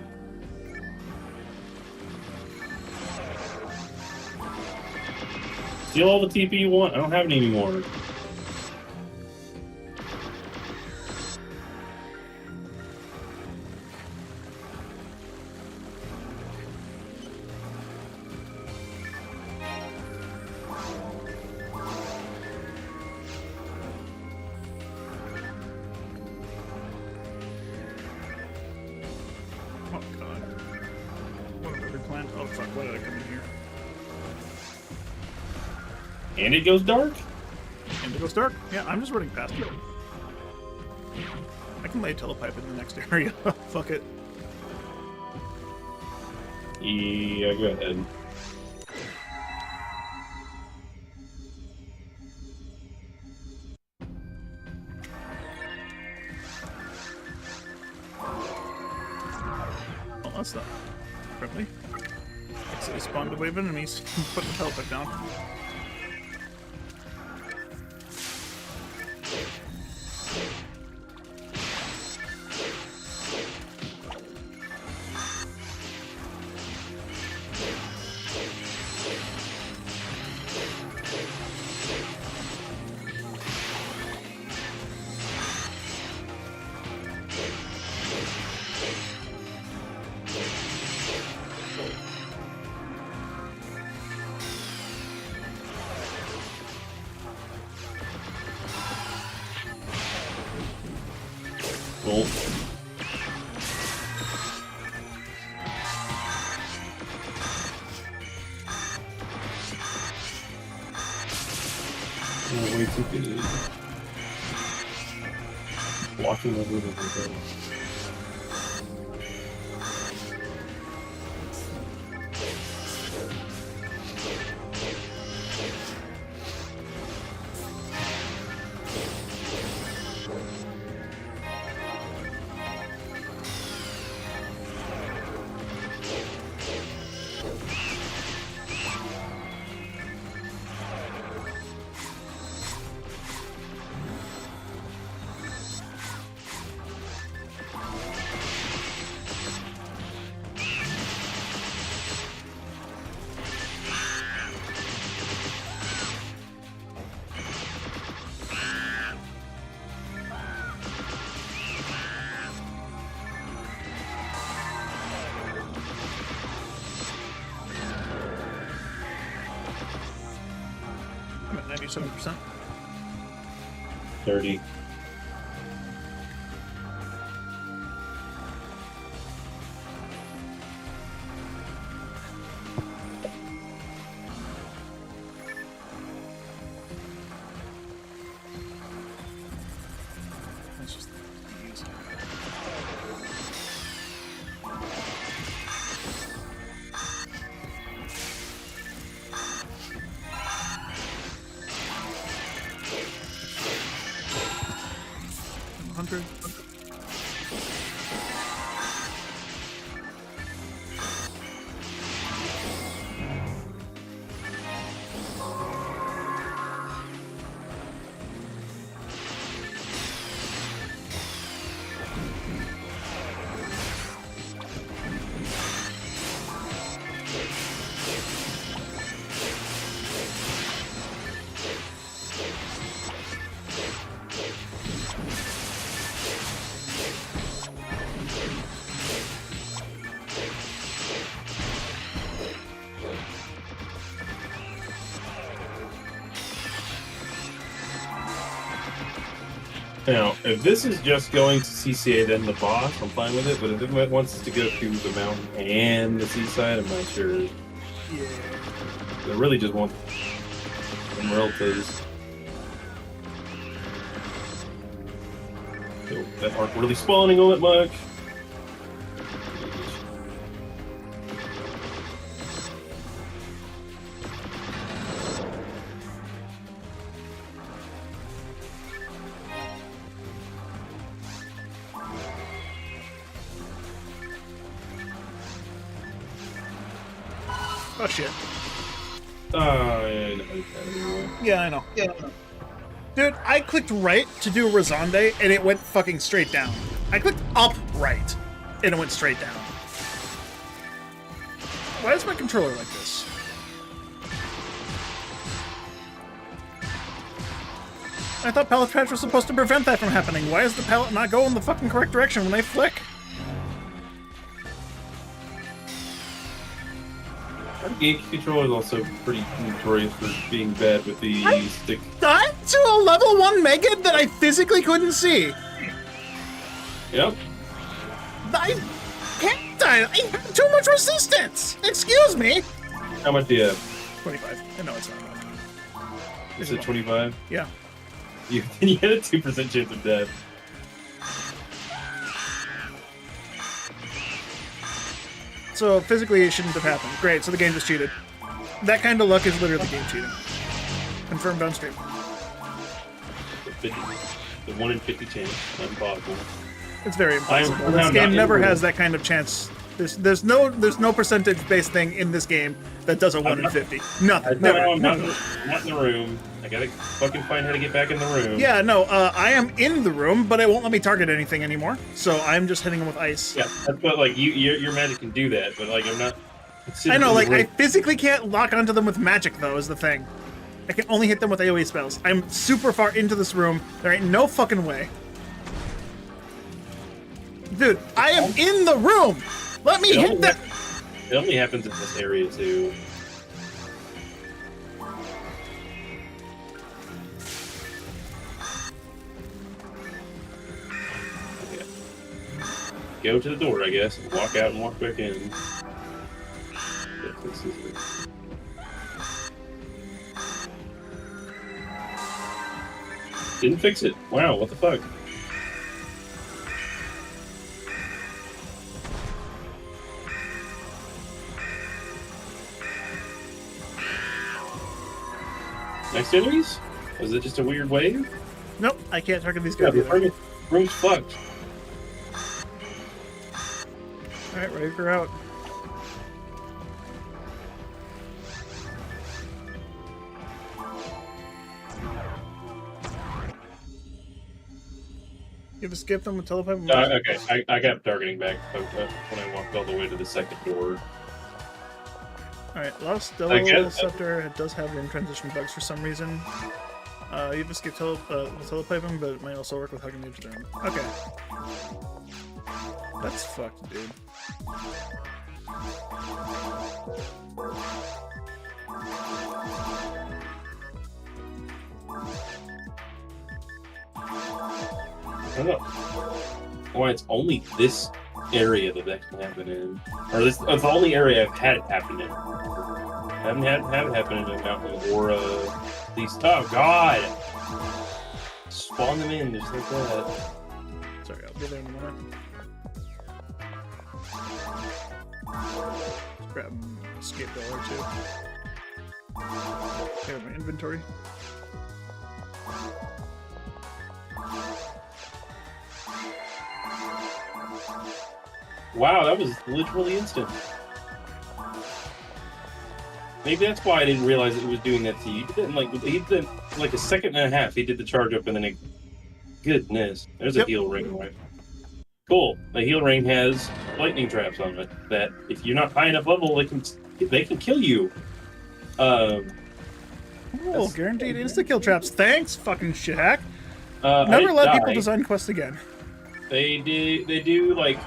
Steal all the TP you want. I don't have any anymore. And it goes dark? And it goes dark? Yeah, I'm just running past it. I can lay a telepipe in the next area. Fuck it. Yeah, go ahead. Oh, that's not friendly. So they spawned a wave of enemies. Put the telepipe down. Cool. Oh, way too good. Walking over the window. I'm at 97%. 30. That's just easy. $100. Now, if this is just going to CCA then the boss, I'm fine with it. But if it wants us to go through the mountain and the seaside, I'm not sure. Yeah. I really just want some relatives that aren't really spawning all that much. Oh shit. Yeah, I know. Dude, I clicked right to do Razande and it went fucking straight down. I clicked up right and it went straight down. Why is my controller like this? I thought pallet patch was supposed to prevent that from happening. Why does the pallet not go in the fucking correct direction when they flick? Gamecube controller is also pretty notorious for being bad with the stick. Died to a level 1 Megan that I physically couldn't see. Yep. I can't die. I have too much resistance. Excuse me. How much do you have? 25. No, it's not enough. Is it 25? Yeah. You had a 2% chance of death. So physically it shouldn't have happened. Great, so the game just cheated. That kind of luck is literally game cheating. Confirmed on stream. The 1 in 50 chance. Impossible. It's very impossible. I'm This not game in never the has room. that kind of chance. There's no percentage-based thing in this game that does a 1 in 50. Nothing. Never. I'm not in the room. I gotta fucking find how to get back in the room. Yeah, no, I am in the room, but it won't let me target anything anymore. So I'm just hitting them with ice. Yeah, but like your magic can do that, but like I'm not. I know, like I physically can't lock onto them with magic though. Is the thing. I can only hit them with AoE spells. I'm super far into this room. There ain't no fucking way. Dude, I am in the room. Let me hit that. It only happens in this area too. Okay. Go to the door, I guess, and walk out and walk back in. Yeah, this is it. Didn't fix it. Wow, what the fuck? Next enemies? Was it just a weird wave? Nope, I can't target these Yeah, guys the either. room's fucked. Alright, ready for out. You have to skip them with teleport. Okay, I got targeting back when I walked all the way to the second door. Alright, Lost I Devil guess- Scepter it does have in transition bugs for some reason. You have to skip telepiping, but it might also work with hugging the room. Okay. That's fucked, dude. I don't know why it's only this area that can happen in, or this it's the only area I've had it happen in. I haven't had it happen in a mountain or these. Oh God! Spawn them in just like that. Sorry, I'll be there in a moment. Just grab escape door or two. Okay, my inventory. Wow, that was literally instant. Maybe that's why I didn't realize it was doing that to you. He did like a second and a half. He did the charge up and then goodness, there's a heal ring, right? Cool. The heal ring has lightning traps on it that if you're not high enough level, they can kill you. Oh, guaranteed insta-kill traps. Thanks, fucking shithack. Never let people design quests again. They do like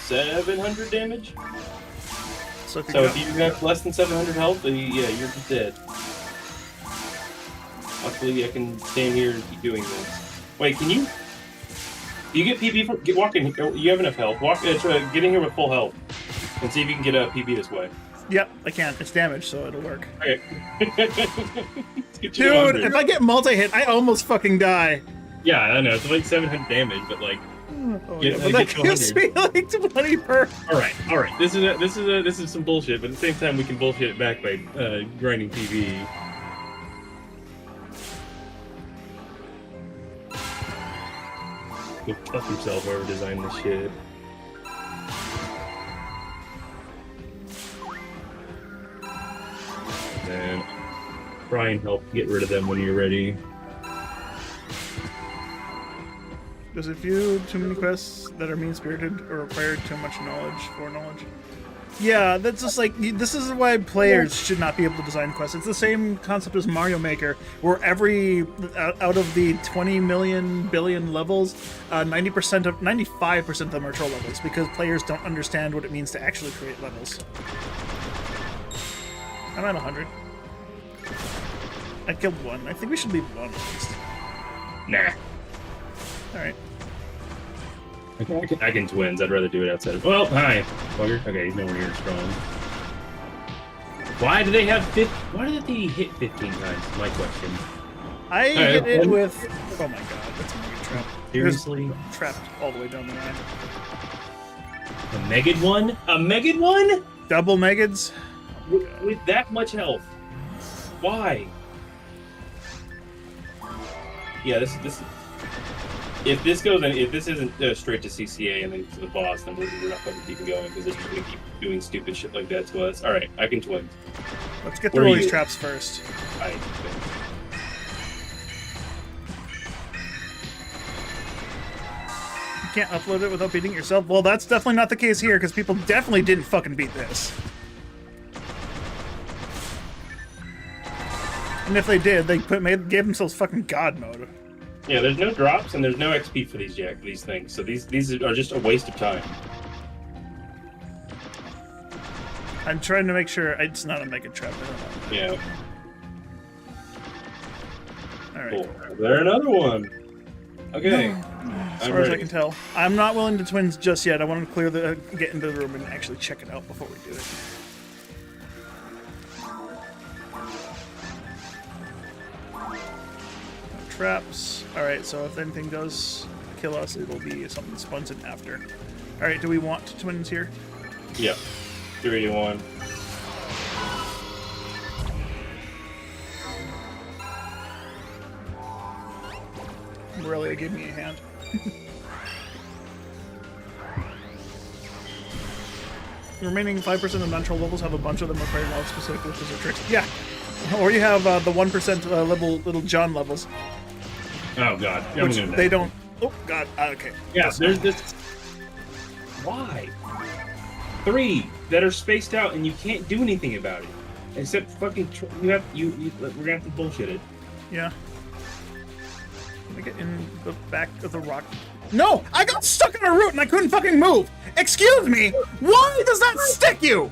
700 damage. So if you have less than 700 health, yeah, you're dead. Luckily, I can stand here and keep doing this. Wait, can you? Do you get PB from walk in? You have enough health. Get in here with full health, and see if you can get a PB this way. Yep, I can. It's damaged, so it'll work. Okay. Dude, if I get multi-hit, I almost fucking die. Yeah, I know. It's like 700 damage, but like. But that gives me like 20 per. All right. This is some bullshit, but at the same time, we can bullshit it back by grinding PB. Go fuck himself, whoever designed this shit. And then try and help get rid of them when you're ready. Does it view too many quests that are mean-spirited or require too much knowledge? Yeah, that's just like, this is why players should not be able to design quests. It's the same concept as Mario Maker, where out of the 20 million billion levels, 95% of them are troll levels, because players don't understand what it means to actually create levels. I'm at 100. I killed one. I think we should leave one at least. Nah. Alright. I can twins. I'd rather do it outside of. Well, hi, bugger. Okay, he's nowhere near strong. Why do they hit 15 times? My question. I hit it with. Oh my god, that's a mega trap. Seriously? Trapped all the way down the line. A Megad one? A Megad one? Double Megads? With that much health? Why? Yeah, this. If this isn't straight to CCA and then to the boss, then we're not going to keep going because they're just going to keep doing stupid shit like that to us. All right, I can twin. Let's get through all these traps first. You can't upload it without beating it yourself? Well, that's definitely not the case here because people definitely didn't fucking beat this. And if they did, they gave themselves fucking god mode. Yeah, there's no drops and there's no XP for these things, so these are just a waste of time. I'm trying to make sure it's not a mega trap. Yeah. All right. Cool. Is there another one? Okay. As far as I can tell, I'm not willing to twins just yet. I want to get into the room and actually check it out before we do it. Traps. Alright, so if anything does kill us, it'll be something that spawns in after. Alright, do we want twins here? Yep. 3 to 1. Morelia gave me a hand. The remaining 5% of non-troll levels have a bunch of them requiring knowledge specific witches or tricks. Yeah! Or you have the 1% level little John levels. Oh god. Which they don't. Oh god. Okay. Yeah, there's this. Why? 3 that are spaced out and you can't do anything about it. Except fucking. We're gonna have to bullshit it. Yeah. Let me get in the back of the rock. No! I got stuck on a root and I couldn't fucking move! Excuse me! Why does that stick you?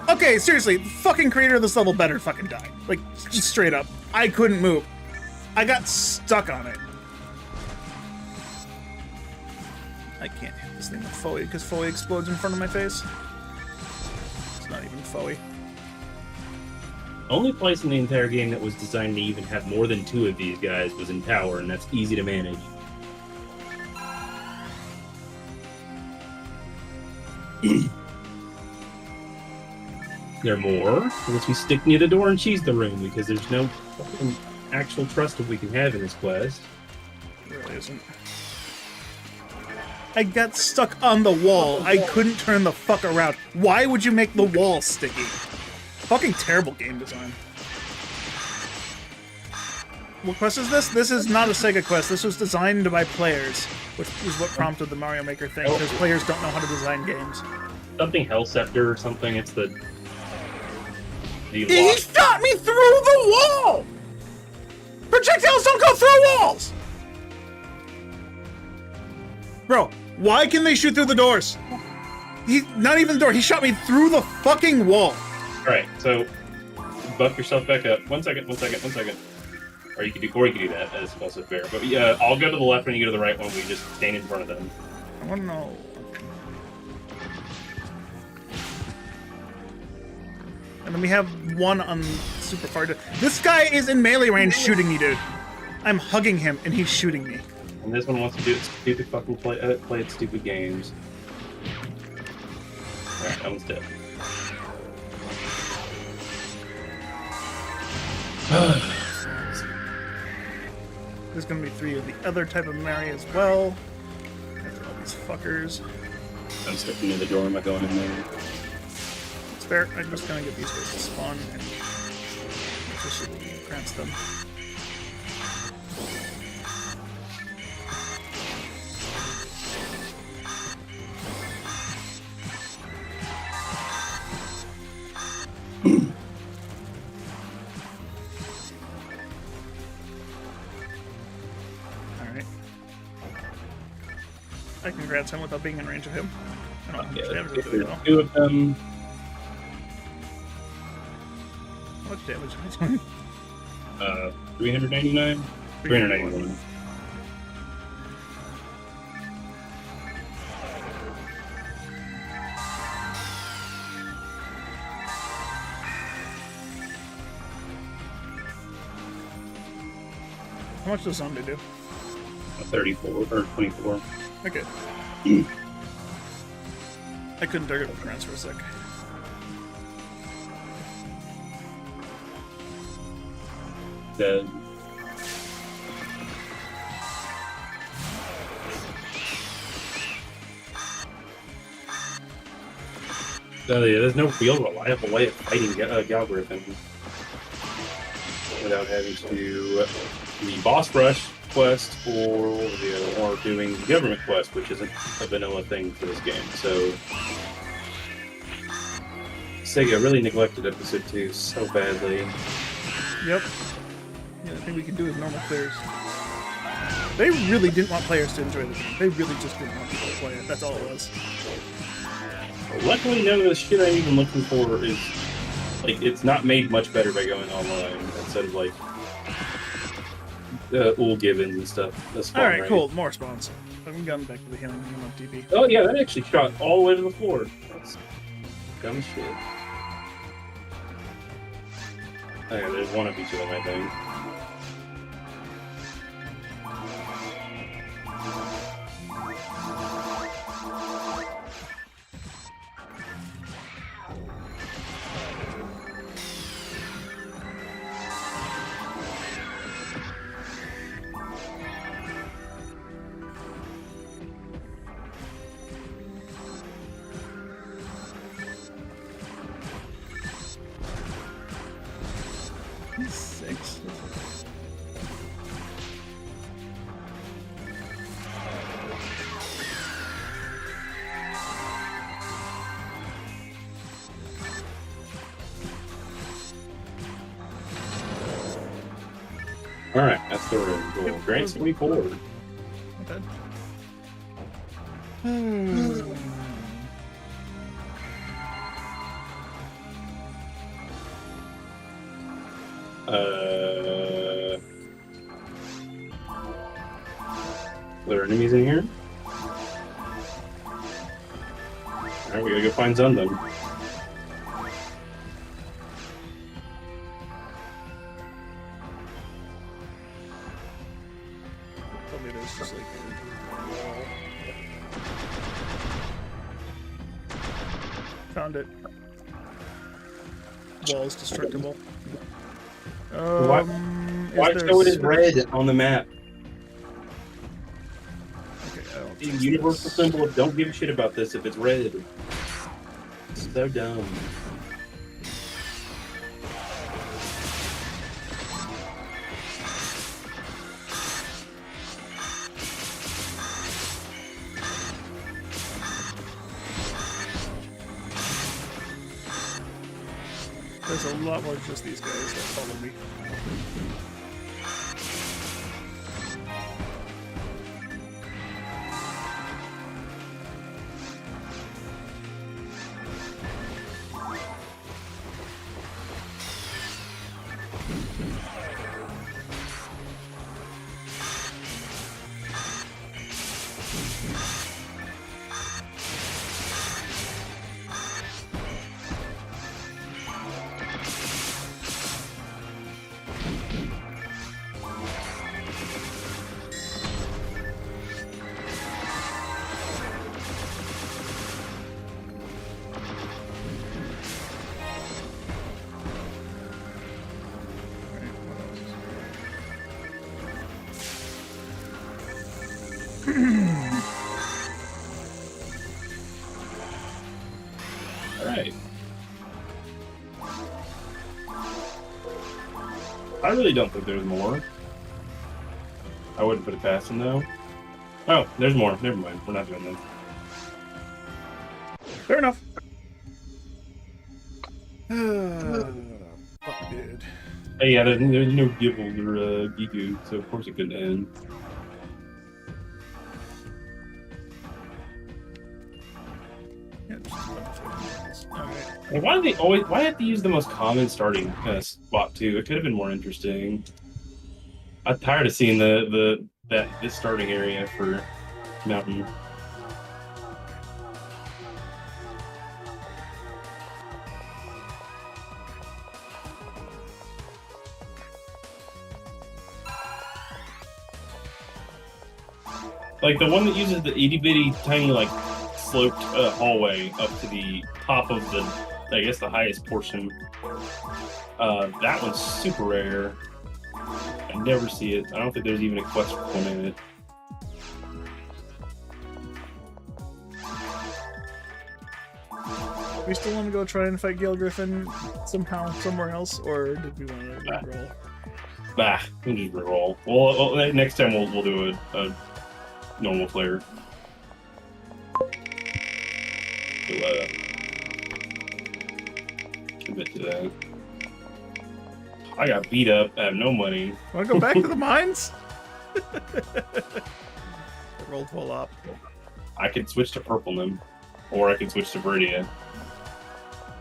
Okay, seriously, the fucking creator of this level better fucking die. Like, just straight up. I couldn't move. I got stuck on it. I can't hit this thing with Foey because Foey explodes in front of my face. It's not even Foey. Only place in the entire game that was designed to even have more than 2 of these guys was in tower, and that's easy to manage. There are more unless we stick near the door and cheese the room, because there's no fucking actual trust that we can have in this quest. There really isn't. I got stuck on the wall. I couldn't turn the fuck around. Why would you make the wall sticky? Fucking terrible game design. What quest is this? This is not a Sega quest. This was designed by players, which is what prompted the Mario Maker thing, because players don't know how to design games. Something Hell Scepter or something. It's the He shot me through the wall! Projectiles don't go through walls! Bro, why can they shoot through the doors? Not even the door, he shot me through the fucking wall. Alright, so buff yourself back up. One second. Or you could do that, that is also fair. But yeah, I'll go to the left when you go to the right when we just stand in front of them. I wanna know. And then we have one on super far. This guy is in melee range shooting me, dude. I'm hugging him and he's shooting me. And this one wants to do its stupid fucking play its stupid games. Alright, that one's dead. There's gonna be 3 of the other type of Mary as well. After all these fuckers. I'm sticking near the door. Am I going in there? It's fair. I'm just gonna get these guys to spawn and officially grants them. Alright. I can grab him without being in range of him. I don't know how much damage it does, though. 2 of them. How much damage am I doing? 399? 391. How much does Zombie do? 34 or 24. Okay. I couldn't target with grants for a sec. Dead. Yeah, there's no real reliable way of fighting Galgriffin without having to do the boss rush quest or doing the government quest, which isn't a vanilla thing for this game. So Sega really neglected episode 2 so badly. Yep. Yeah, the thing we can do is normal clears. They really didn't want players to enjoy the game. They really just didn't want people to play it. That's all it was. Luckily, none of the shit I'm even looking for is, like, it's not made much better by going online instead of, like, Ul Gibbons and stuff. Alright, cool. More spawns. I've gotten back to the healing room on TP. Oh, yeah, that actually shot all the way to the floor. That's dumb shit. Oh, yeah, there's one of each of them, I think. Six. Alright, that's the room. Cool. Yep, Grant's me forward. Not bad. there enemies in here? Alright, we gotta go find some then. Probably there's just like found it. Wall is destructible. Why Is there show it as red on the map? Okay, I don't The trust universal this. symbol of don't give a shit about this if it's red. So dumb. There's a lot more than just these guys that follow me. Alright. I really don't think there's more. I wouldn't put it past him though. Oh, there's more. Never mind. We're not doing this. Fair enough. Fuck, dude. Hey, yeah, there's no Gibble or Gigu, so of course it couldn't end. Yeah, just a bunch of things. Alright. And why do they always? Why have to use the most common starting spot too? It could have been more interesting. I'm tired of seeing this starting area for Mountain. Like the one that uses the itty bitty tiny like sloped hallway up to the top of the, I guess the highest portion. That one's super rare. I never see it. I don't think there's even a quest for one in it. We still want to go try and fight Gale Griffin somehow, somewhere else, or did we want to reroll? Bah, we'll just reroll. Well, next time we'll do a normal player. We'll commit to that. I got beat up. I have no money. Want to go back to the mines? I rolled full up. I could switch to purple them, or I could switch to Viridia.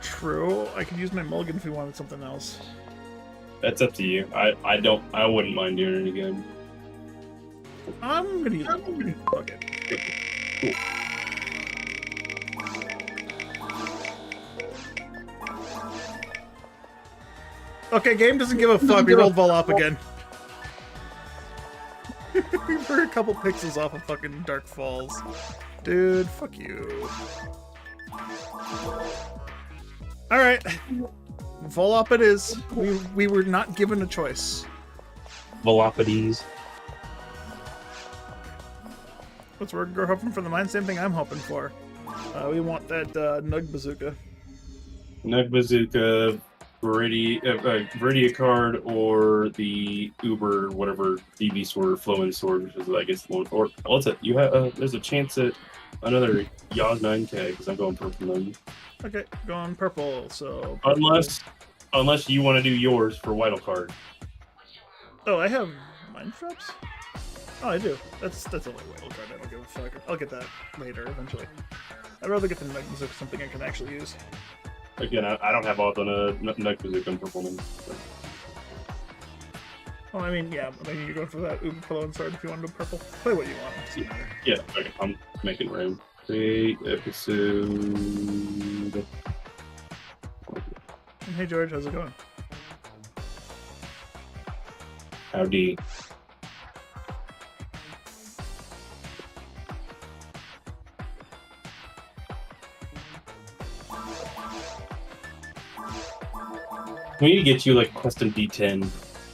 True. I could use my mulligan if we wanted something else. That's up to you. I wouldn't mind doing it again. I'm gonna use my mulligan. Fuck it. Cool. Okay, game doesn't give a fuck. We rolled ball up again. We were a couple pixels off of fucking Dark Falls. Dude, fuck you. Alright. Vol up it is. We were not given a choice. Velopides. What's we're hoping for the mine? Same thing I'm hoping for. We want that Nug Bazooka. Nug Bazooka, Viridia card, or the Uber, whatever, DV sword or flowing sword, which is, I guess, or what's it? You have there's a chance at another Yaz 9K because I'm going purple then. Okay, going purple, so... Unless you want to do yours for Vital card. Oh, I have mine traps? Oh, I do. That's only Vital card, I don't give a fuck. I'll get that later, eventually. I'd rather get the Nug Bazooka, something I can actually use. Again, I don't have odds on a Nug Bazooka in purple then. So. Well, I mean, yeah, maybe you go for that Uber Pillow and Sword if you want to do purple. Play what you want. It doesn't matter. Yeah, okay, I'm making room. Create episode. And hey, George, how's it going? Howdy. We need to get you like a custom D10,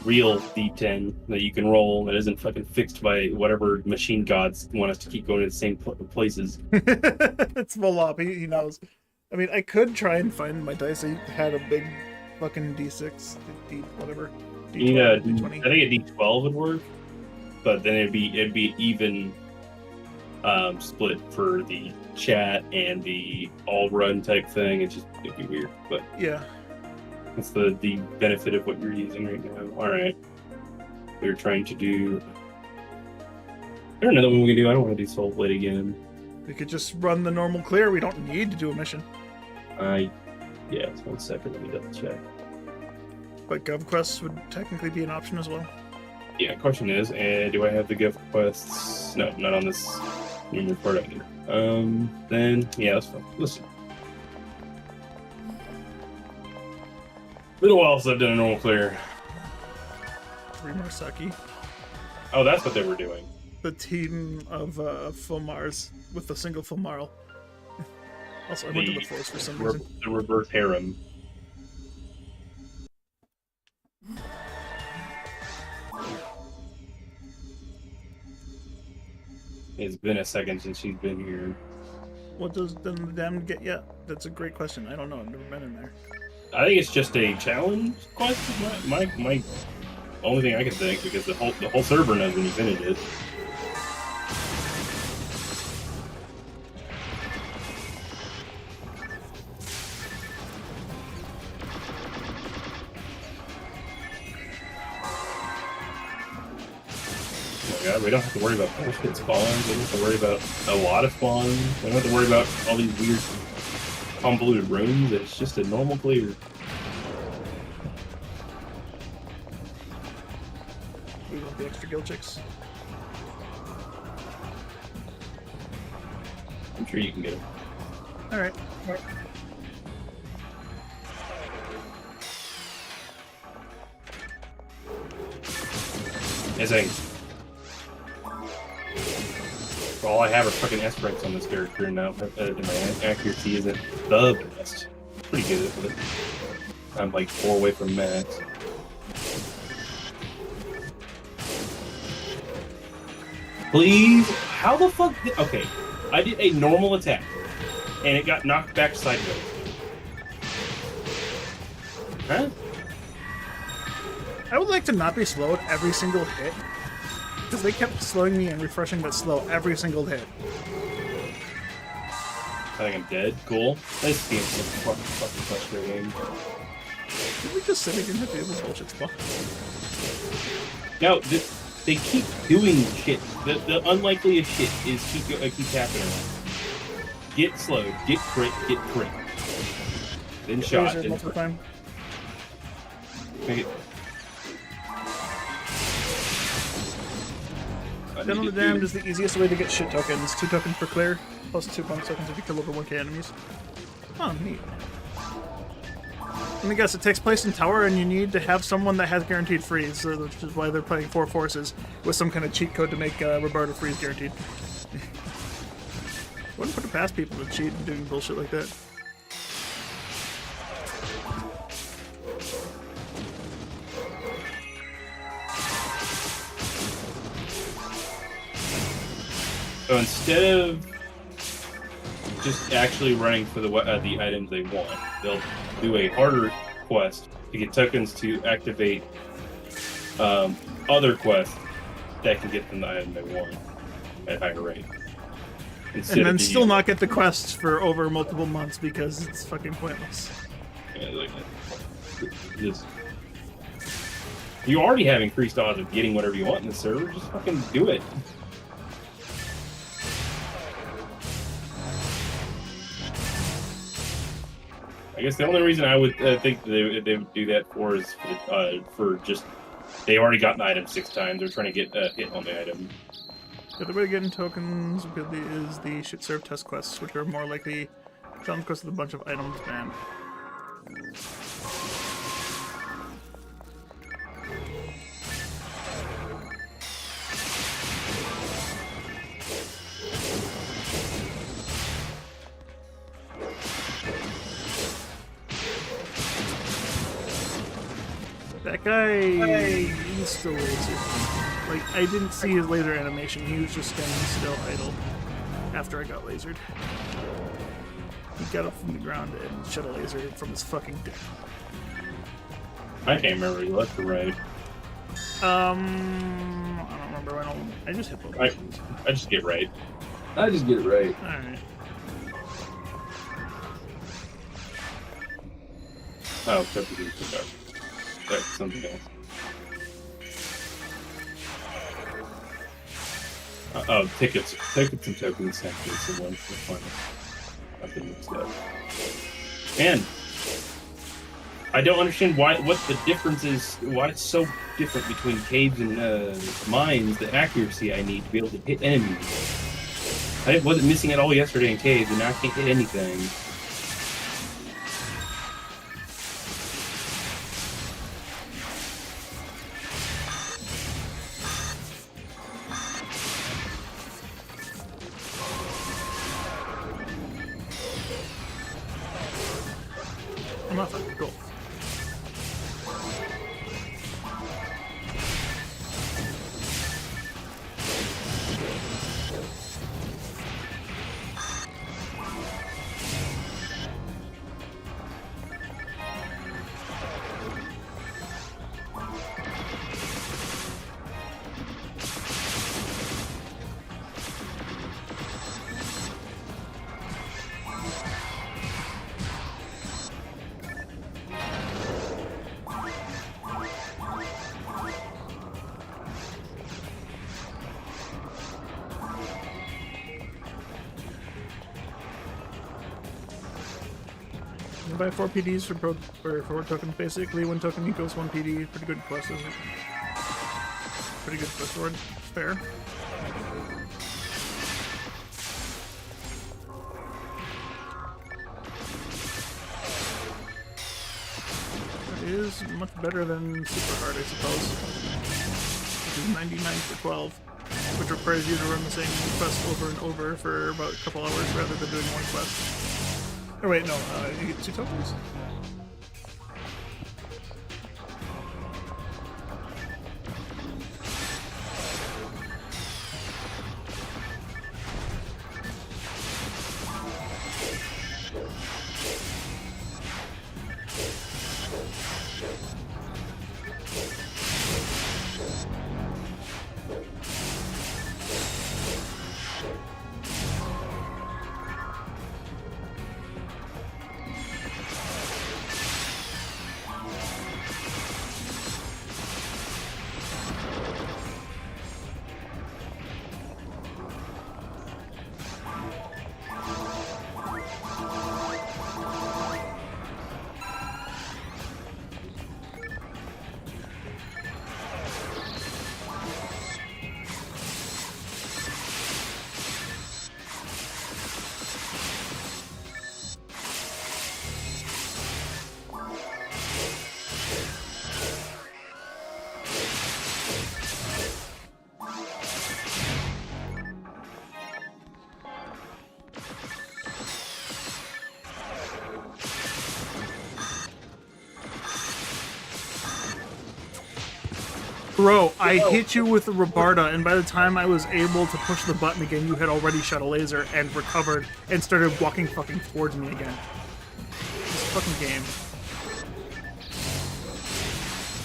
real D10 that you can roll that isn't fucking fixed by whatever machine gods want us to keep going to the same places. It's Volop, he knows. I mean, I could try and find my dice. I had a big fucking D6, D whatever. You need a, D20. I think a D12 would work, but then it'd be even split for the chat and the all run type thing. It'd be weird, but yeah. That's the benefit of what you're using right now. Alright. We're trying to do... There's another one we can do. I don't want to do Soul Blade again. We could just run the normal clear. We don't need to do a mission. Yeah, it's 1 second. Let me double check. But Gov quests would technically be an option as well. Yeah, question is, do I have the Gov quests? No, not on this new report either. Then, yeah, that's fine. Listen. Been a while since I've done a normal clear. 3 Marsaki. Oh, that's what they were doing. The team of Fulmars with a single Fulmarl. Also, I went to the force for some reason. The reverse harem. It's been a second since she's been here. What does the Damned get yet? That's a great question. I don't know. I've never been in there. I think it's just a challenge quest. My only thing I can think, because the whole server knows when you finish it. Oh my god, we don't have to worry about bullshit spawns. We don't have to worry about a lot of spawns. We don't have to worry about all these weird convoluted rooms. It's just a normal clear. We want the extra guild chicks. I'm sure you can get them. Alright. Yes, I. All I have are fucking S ranks on this character now. My accuracy isn't the best. Pretty good at it. I'm like 4 away from max. Please? How the fuck did... Okay, I did a normal attack, and it got knocked back sideways. Huh? I would like to not be slowed every single hit. Because they kept slowing me and refreshing that slow every single hit. I think I'm dead. Cool. This game's so fucking frustrating. Did we just say we didn't have to do this bullshit spot? No, they keep doing shit. The unlikeliest shit is keep happening. Get slowed, get crit, then shot, then multiple time. Make it. Den of the Damned is the easiest way to get shit tokens. 2 tokens per clear, plus 2 bonus tokens if you kill over 1k enemies. Oh, neat. Let me guess, it takes place in tower and you need to have someone that has guaranteed freeze, which is why they're playing 4 forces with some kind of cheat code to make Roberta freeze guaranteed. Wouldn't put it past people to cheat and doing bullshit like that. So instead of just actually running for the items they want, they'll do a harder quest to get tokens to activate other quests that can get them the item they want at higher rate. And then still not get the quests for over multiple months because it's fucking pointless. Yeah, like just, you already have increased odds of getting whatever you want in the server. Just fucking do it. I guess the only reason I would think they would do that for is for just They already got an item 6 times. They're trying to get a hit on the item. The other way to get in tokens is the shit serve test quests, which are more likely challenge quests with a bunch of items banned. That guy is still lasered. Like, I didn't see his laser animation. He was just standing still idle after I got lasered. He got up from the ground and shot a laser from his fucking dick. I can't remember if he left or right. I don't remember. I just hit both. I just get right. I just get it right. Alright. Oh, except for the that's something else. Oh, tickets and tokens have to be the ones for fun. Nothing mixed up. And I don't understand what the difference is. Why it's so different between caves and mines. The accuracy I need to be able to hit enemies. I wasn't missing at all yesterday in caves, and now I can't hit anything. I'm not fucking cool. You buy 4 PDs for 4 tokens, basically. 1 token equals 1 PD. Pretty good quest, isn't it? Pretty good quest reward. Fair. That is much better than super hard, I suppose. Which is 99 for 12. Which requires you to run the same quest over and over for about a couple hours rather than doing one quest. Oh wait, no, you get 2 tokens? Bro, I hit you with the Rabarda, and by the time I was able to push the button again, you had already shot a laser and recovered and started walking fucking towards me again. This fucking game.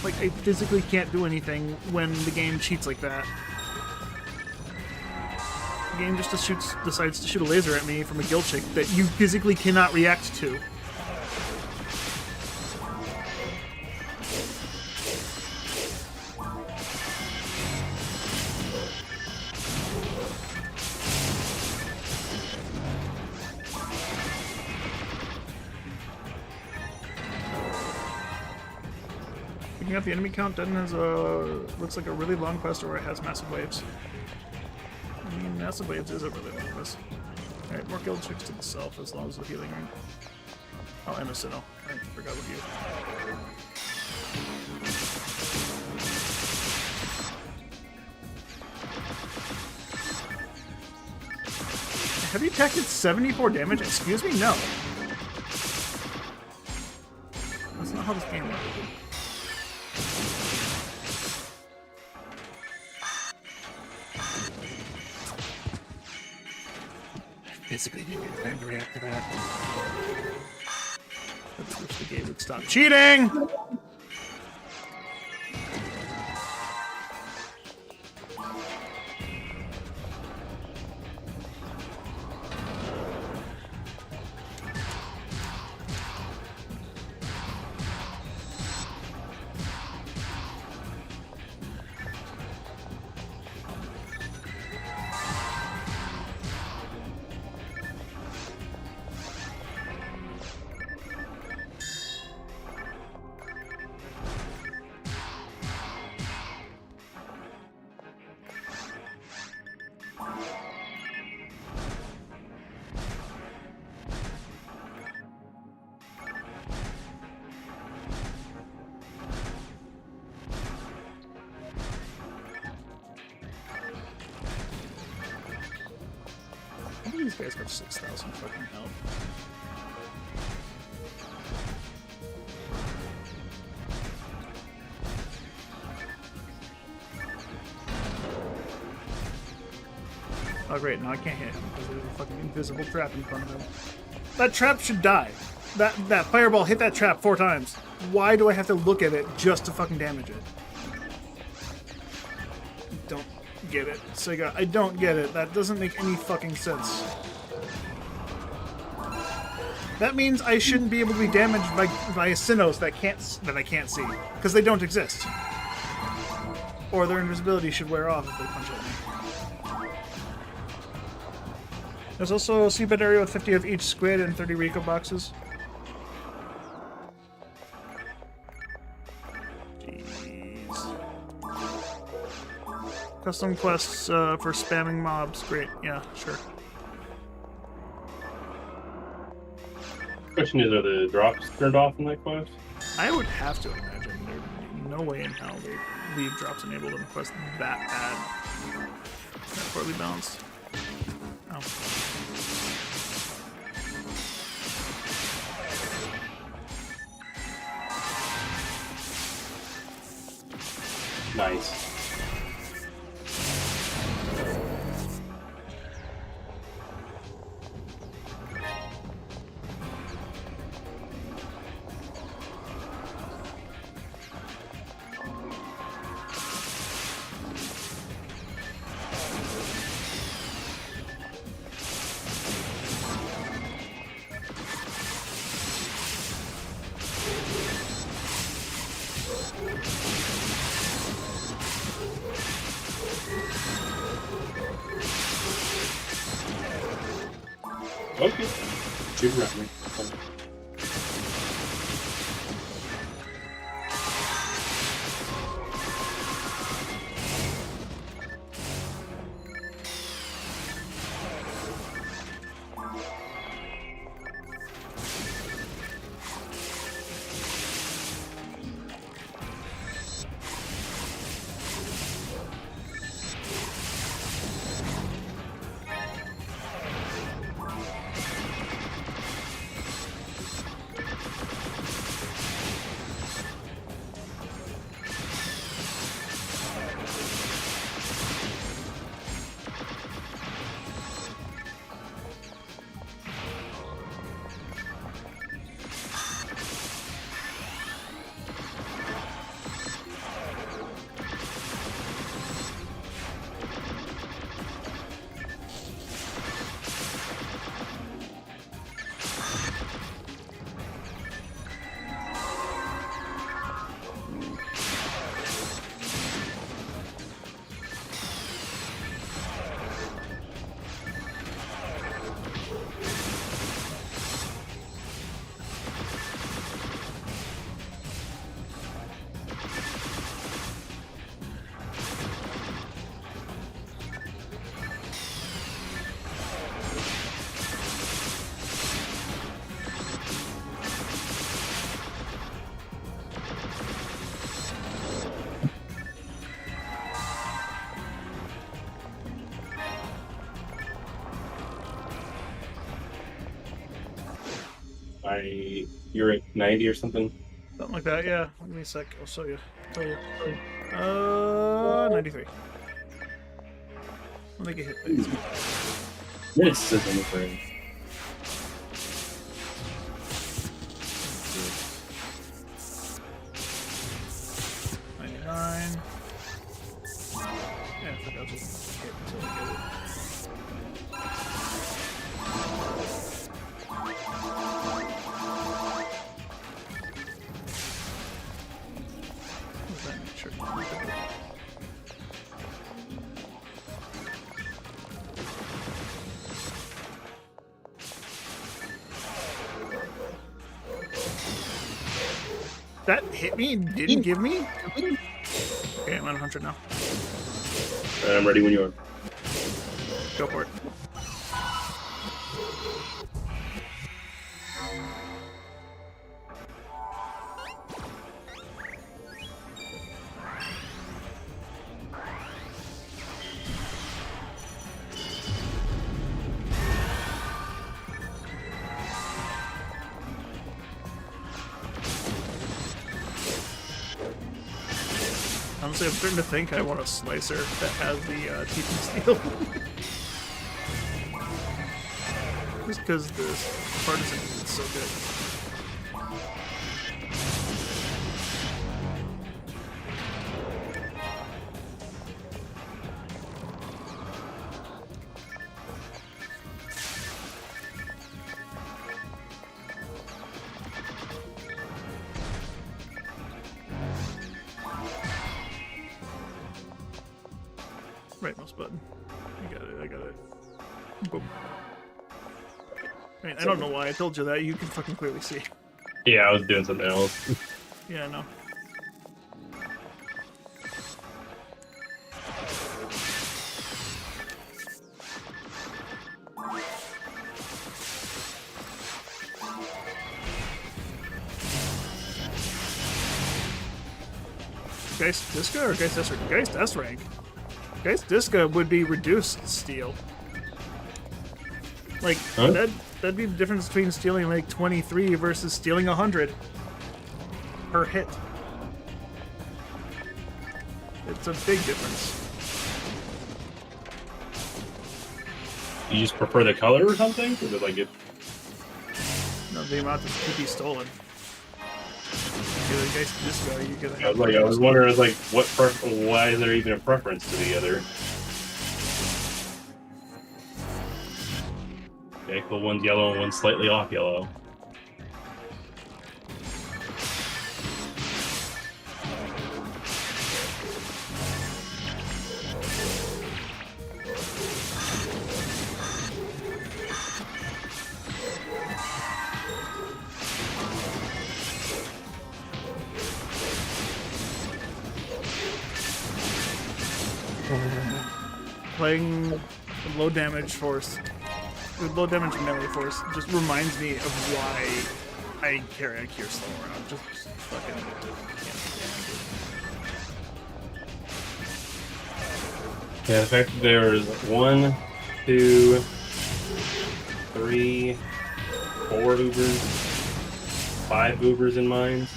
Like, I physically can't do anything when the game cheats like that. The game just decides to shoot a laser at me from a guild chick that you physically cannot react to. Looking at the enemy count, Dutton has a looks like a really long quest, or it has massive waves. I mean, massive waves is a really long quest. All right, more guild checks to the self as long as the healing ring. Oh, and a Sinnoh. I forgot with you. Heavy attack did 74 damage? Excuse me? No. That's not how this game works. I basically didn't get angry after that. I just wish the game would stop cheating! How many of these guys have 6,000 fucking health? Oh great, now I can't hit him because there's a fucking invisible trap in front of him. That trap should die. That fireball hit that trap 4 times. Why do I have to look at it just to fucking damage it? Don't get it, Sega. I don't get it. That doesn't make any fucking sense. That means I shouldn't be able to be damaged by Sinnohs that I can't see because they don't exist. Or their invisibility should wear off if they punch at me. There's also a seabed area with 50 of each squid and 30 Rico boxes. Jeez. Custom quests for spamming mobs. Great. Yeah, sure. Question is, are the drops turned off in that quest? I would have to imagine there'd be no way in hell they leave drops enabled in a quest that bad. That's poorly balanced. Oh. Nice. Okay. Shoot around me. you're at 90 or something. Something like that, yeah. Give me a sec. I'll show you. Tell you. 93. I think it hit these. This is on the frame. Yeah, I think I'll just hit until I get it. What does that make sure? That hit me and didn't give me? Okay, I'm on 100 now. I'm ready when you are. Go for it. Honestly, I'm starting to think I want a slicer that has the TP steel. Just because the partisan is so good. Right mouse button. I got it. Boom. I mean, I don't know why I told you that. You can fucking clearly see. Yeah, I was doing something else. Yeah, I know. Geist Disca or Geist S rank? Geist S rank. Geist Disca would be reduced steel. Like, Huh? that'd be the difference between stealing like 23 versus stealing 100 per hit. It's a big difference. You just prefer the color or something? Or did, like, it... No, the amount that could be stolen. The Geist Disca, you get I was wondering, like, why is there even a preference to the other? Okay, cool. One's yellow and one's slightly off yellow. Playing low damage force, low damage melee force, just reminds me of why I carry a Cure Slow around. Just fucking. Yeah, in fact, there's 1, 2, 3, 4 Ubers, 5 Ubers in mines.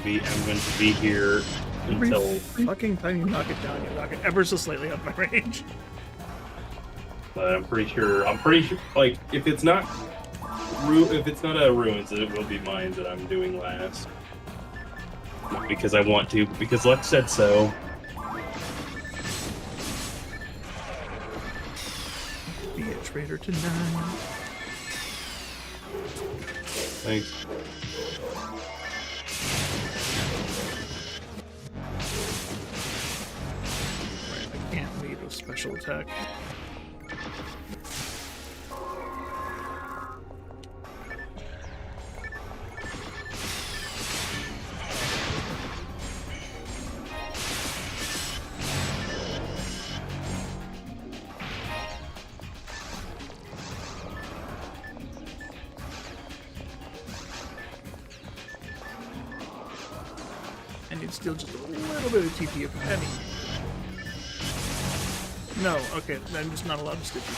I'm going to be here until... Fucking time you knock it down, you knock it ever so slightly out my range. But I'm pretty sure, like, if it's not a ruins, it will be mines that I'm doing last. Not because I want to, but because Luck said so. Be a traitor tonight. Thanks. I can't lead with special attack. I need still just a little bit of TP if any. No, okay, I'm just not allowed to stick TP.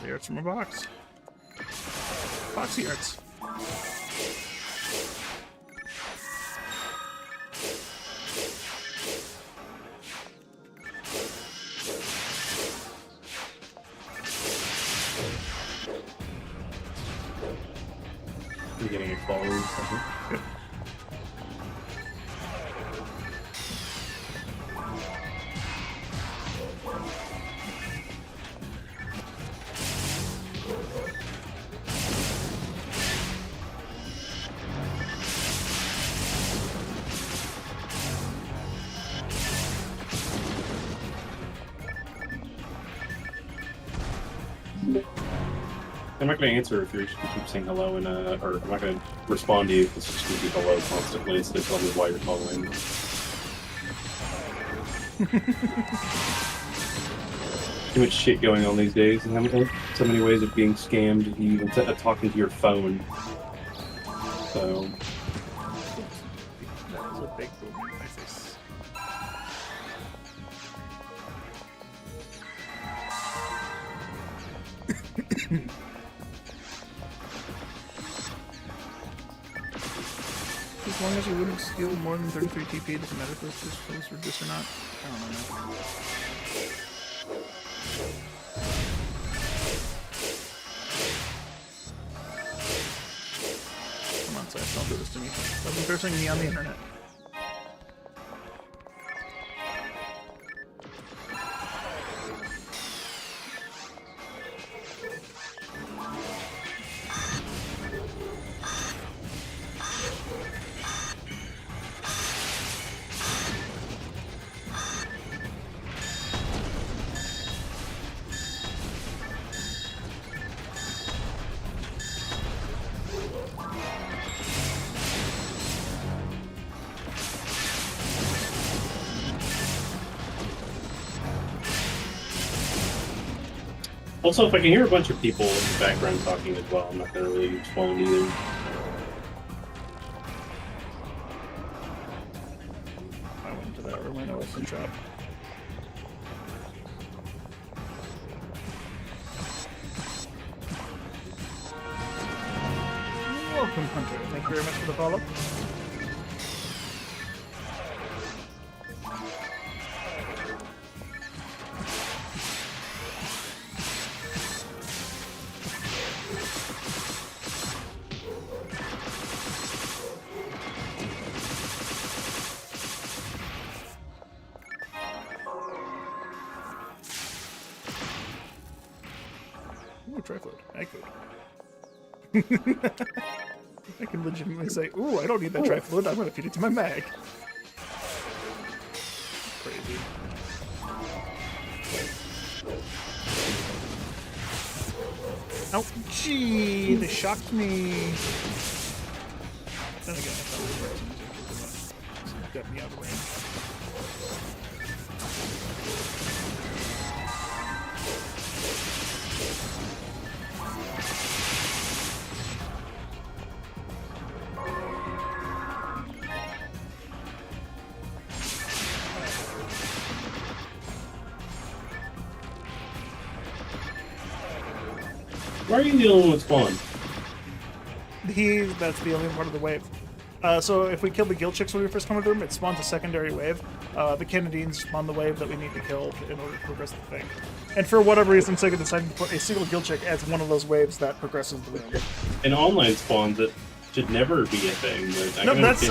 The arts from a box. Boxy arts. You're getting a call or something. Good. I'm not going to answer if you keep saying hello, and or I'm not going to respond to you if it's just going to be hello constantly instead of telling me why you're calling. Too much shit going on these days, and so many ways of being scammed, even talking to your phone. So. That was a big boom in my face. As long as you wouldn't steal more than 33 TP, doesn't matter if those reduced or not. I don't know. Come on, Seth, don't do this to me. Stop embarrassing me on the internet. Also, if I can hear a bunch of people in the background talking as well, I'm not going to really respond either. I went to that room, I know it's in shop. Welcome, Hunter. Thank you very much for the follow. Ooh, trifloat. Ag food. I can legitimately say, ooh, I don't need that trifloat, I'm gonna feed it to my mag. Crazy. Oh, gee, they shocked me. Then again, I thought it was right. Got me out of range. Why are you the only one with spawn? That's the only part of the wave. So if we kill the guild chicks when we first come into the room, it spawns a secondary wave. The Canadians spawn the wave that we need to kill in order to progress the thing. And for whatever reason, Sega decided to put a single guild chick as one of those waves that progresses the room. In online spawns, it should never be a thing. But No, that's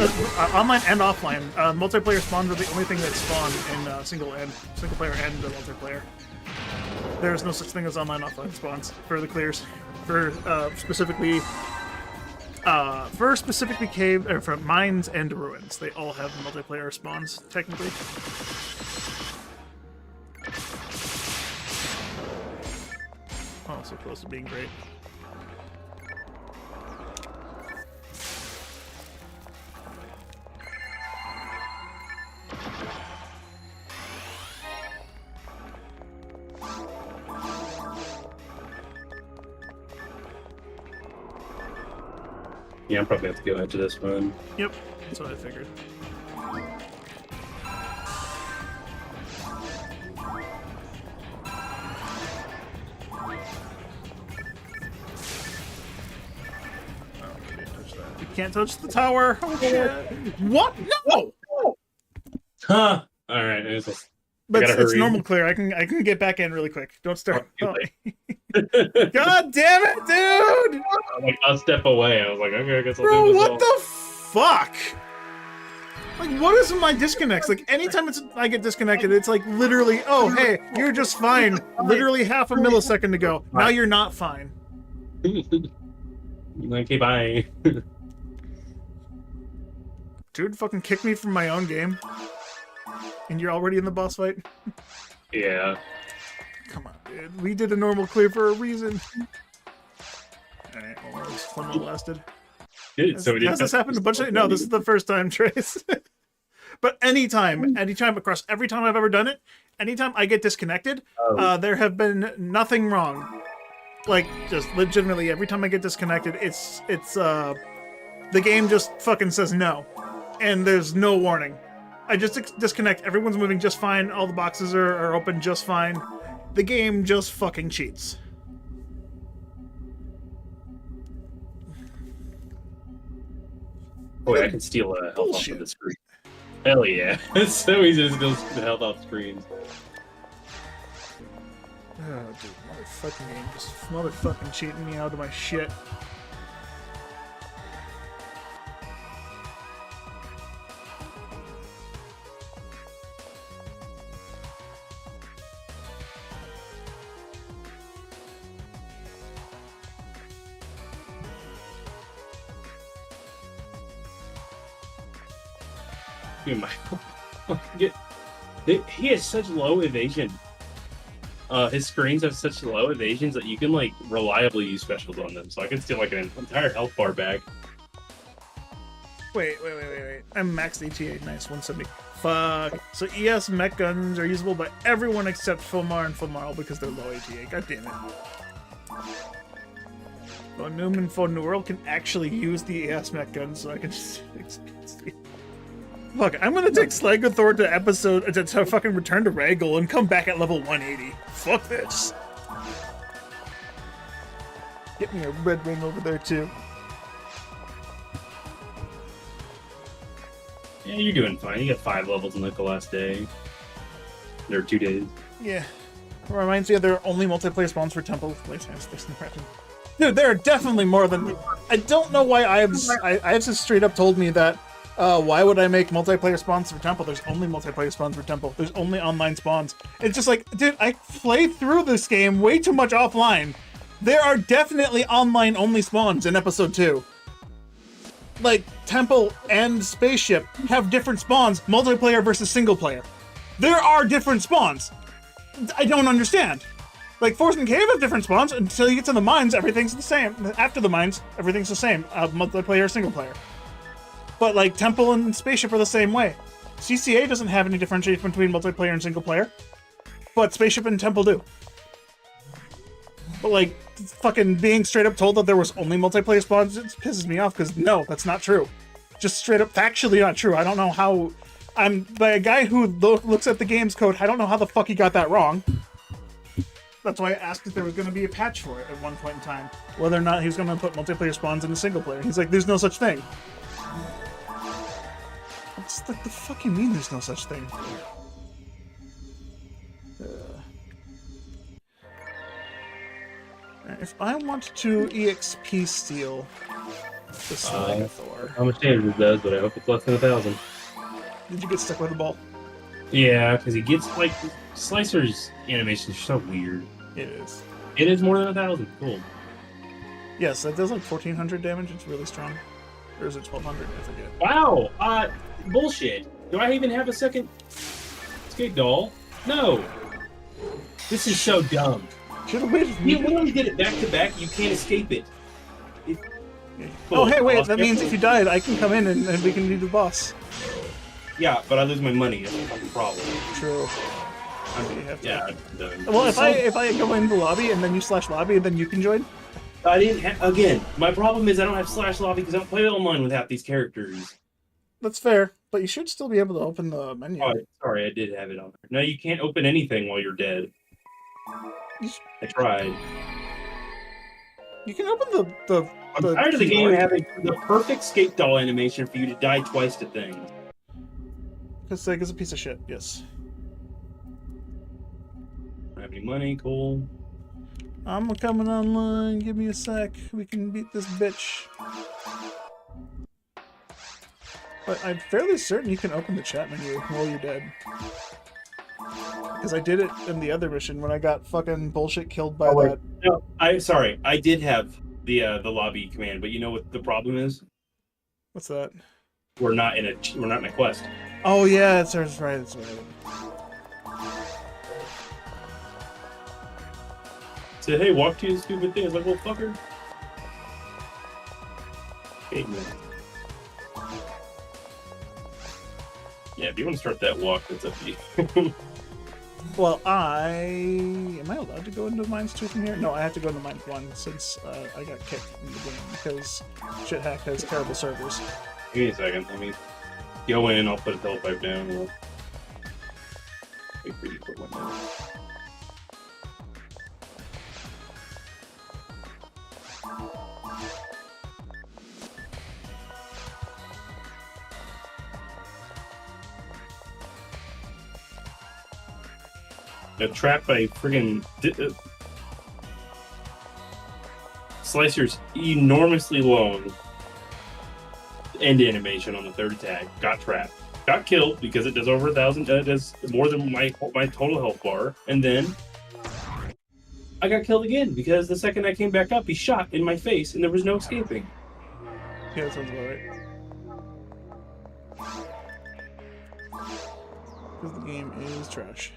online and offline. Multiplayer spawns are the only thing that spawn in single player and multiplayer. There's no such thing as online/offline spawns for the clears. For specifically cave or for mines and ruins, they all have multiplayer spawns technically. Oh, so close to being great. Yeah, I'm probably have to go into this one. Yep, that's what I figured. Can't touch the tower. Oh, shit. What? No! Huh. All right. I gotta But it's hurry. normal clear. I can get back in really quick. Don't start. Oh, God damn it, dude! I'm like a step away. I was like, okay, I guess I'll Bro, do this. what the fuck? Like, what is my disconnects? Like, anytime I get disconnected, it's like literally, oh, hey, you're just fine. Literally half a millisecond ago. Now you're not fine. Okay, bye. Dude fucking kicked me from my own game. And you're already in the boss fight? Yeah. Come on, dude. We did a normal clear for a reason. Alright, well, this one more lasted. Dude, so Has this happened a bunch of... No, this is the first time, Trace. But anytime across every time I've ever done it, anytime I get disconnected, there have been nothing wrong. Like, just legitimately, every time I get disconnected, it's the game just fucking says no. And there's no warning. I just disconnect, everyone's moving just fine, all the boxes are open just fine. The game just fucking cheats. Oh, wait, I can steal a health off of the screen. Hell yeah. It's so easy to steal health off screens. Oh, dude, motherfucking game just motherfucking cheating me out of my shit. Dude, he has such low evasion. His screens have such low evasions that you can like reliably use specials on them. So I can steal like an entire health bar back. Wait. I'm maxed ETA. Nice, 170. Fuck. So ES mech guns are usable by everyone except Fulmar and Fulmarl because they're low ETA. God damn it. So Noom and Phone New World can actually use the ES mech guns, so I can just experience the... Fuck, I'm gonna take Slagathor to fucking return to Ragel and come back at level 180. Fuck this. Get me a red ring over there too. Yeah, you're doing fine. You got 5 levels in like the last day. There are 2 days. Yeah. Reminds me of there are only multiplayer spawns for Temple. Dude, there are definitely more than... I don't know why Ives has straight up told me that why would I make multiplayer spawns for Temple? There's only multiplayer spawns for Temple. There's only online spawns. It's just like, dude, I play through this game way too much offline. There are definitely online-only spawns in Episode 2. Like, Temple and Spaceship have different spawns, multiplayer versus single player. There are different spawns. I don't understand. Like, Forest and Cave have different spawns. Until you get to the mines, everything's the same. After the mines, everything's the same. Multiplayer, single player. But, like, Temple and Spaceship are the same way. CCA doesn't have any differentiation between multiplayer and single player. But Spaceship and Temple do. But, like, fucking being straight up told that there was only multiplayer spawns, it pisses me off, because no, that's not true. Just straight up factually not true. I don't know how... I'm by a guy who looks at the game's code, I don't know how the fuck he got that wrong. That's why I asked if there was going to be a patch for it at one point in time. Whether or not he was going to put multiplayer spawns in the single player. He's like, there's no such thing. It's like, the fuck you mean there's no such thing? If I want to EXP steal the Slagathor... How much damage it does, but I hope it's less than 1,000. Did you get stuck with the ball? Yeah, because he gets, like, Slicer's animations are so weird. It is. It is more than 1,000. Cool. Yes, that does like 1,400 damage. It's really strong. Or is it 1,200? I forget. Wow! Bullshit. Do I even have a second escape doll? No! This is so dumb. Should have waited for You literally did it back to back. You can't escape it. Oh, hey, wait. That means if you died, I can come in and we can do the boss. Yeah, but I lose my money. That's a fucking problem. True. I'm done. Well, if I go in the lobby and then you slash lobby and then you can join. I didn't again. My problem is I don't have slash lobby because I don't play online with half these characters. That's fair, but you should still be able to open the menu. Oh, sorry, I did have it on there. No, you can't open anything while you're dead. I tried. You can open the I'm tired of the game keyboard. having the perfect skate doll animation for you to die twice to things. Because like, it's a piece of shit. Yes. Don't have any money, cool. I'm coming online. Give me a sec. We can beat this bitch. But I'm fairly certain you can open the chat menu while you're dead. Because I did it in the other mission when I got fucking bullshit killed by that. No, I did have the lobby command, but you know what the problem is? What's that? We're not in a quest. Oh yeah, that's right. That's right. Said, hey, walk to the stupid thing. I was like, well, fucker. Okay, man. Yeah, if you want to start that walk, that's up to you. Well, am I allowed to go into Mines 2 from here? No, I have to go into Mines 1 since I got kicked from the game because Shithack has terrible servers. Give me a second. Let me go in. I'll put a telepipe down. We'll wait for you to put one down. Got trapped by friggin' Slicer's enormously long end animation on the third attack. Got trapped. Got killed because it does over 1,000. It does more than my total health bar. And then I got killed again because the second I came back up, he shot in my face and there was no escaping. Yeah, that sounds about right. Because the game is trash.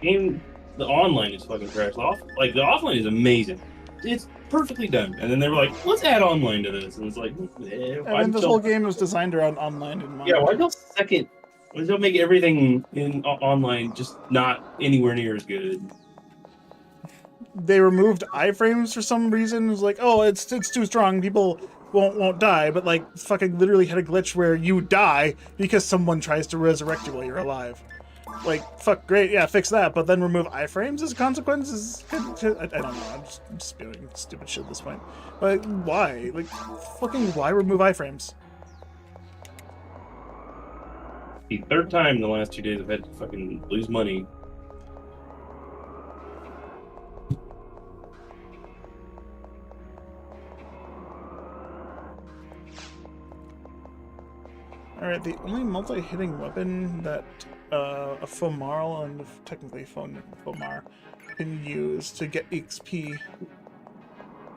The online is fucking trash. The offline is amazing. It's perfectly done. And then they were like, let's add online to this. And it's like, I mean, this whole game was designed around online in mind. Yeah, why don't make everything in online just not anywhere near as good? They removed iframes for some reason. It was like, oh, it's too strong. People won't die. But like, fucking literally had a glitch where you die because someone tries to resurrect you while you're alive. Like, fuck, great, yeah, fix that, but then remove iframes as a consequence? I don't know, I'm just spewing stupid shit at this point. But why? Like, fucking why remove iframes? The third time in the last 2 days I've had to fucking lose money. Alright, the only multi-hitting weapon that a Fomar and technically Fomar can use to get XP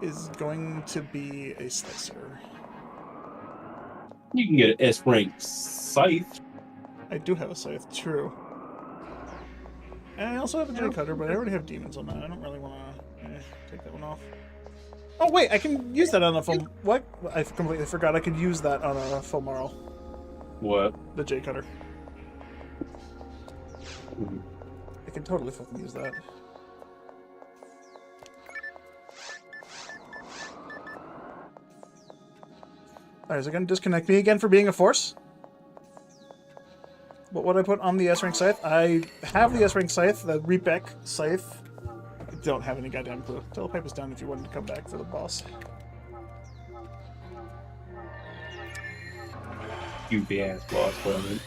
is going to be a Slicer. You can get an S rank scythe. I do have a scythe, true. And I also have a J cutter, but I already have demons on that. I don't really want to take that one off. Oh wait, I can use that on a Fom. What? I completely forgot I could use that on a Fomarl. What? The J cutter. I can totally fucking use that. Alright, is it going to disconnect me again for being a force? What would I put on the S-Rank Scythe? I have the S-Rank Scythe, the Rebeck Scythe. I don't have any goddamn clue. Telepipe is down if you wanted to come back for the boss. Goofy ass boss, whatever.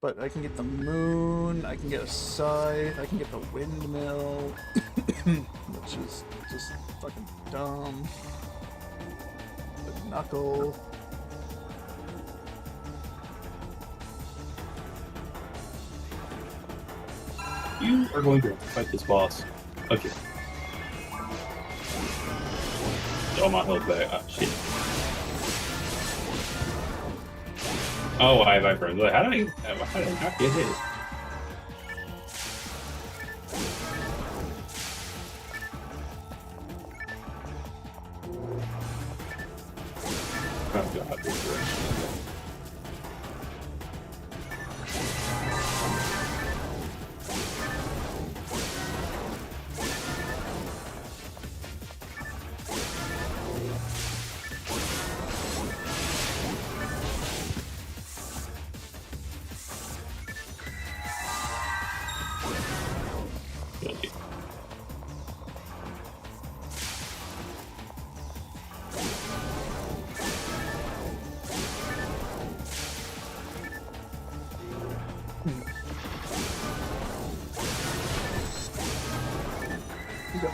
But I can get the moon, I can get a scythe, I can get the windmill, which is just fucking dumb. The knuckle. You are going to fight this boss. Okay. All my health back. Ah, shit. Oh, I have iframes. Like, how did I not get hit? Oh god, this direction.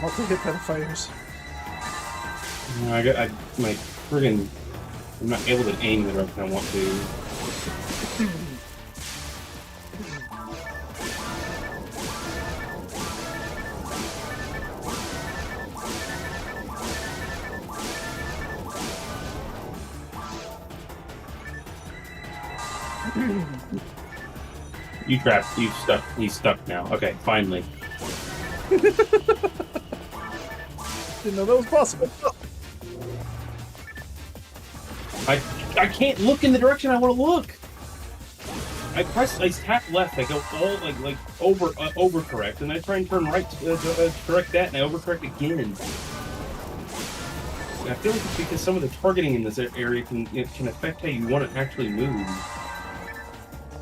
mostly hit by the fires. No, my friggin', I'm not able to aim the direction I want to. You trapped. You stuck. He's stuck now. Okay, finally. Didn't know that was possible. I can't look in the direction I want to look. I tap left. I go all like overcorrect, and I try and turn right to correct that, and I overcorrect again. And I feel like it's because some of the targeting in this area can affect how you want to actually move.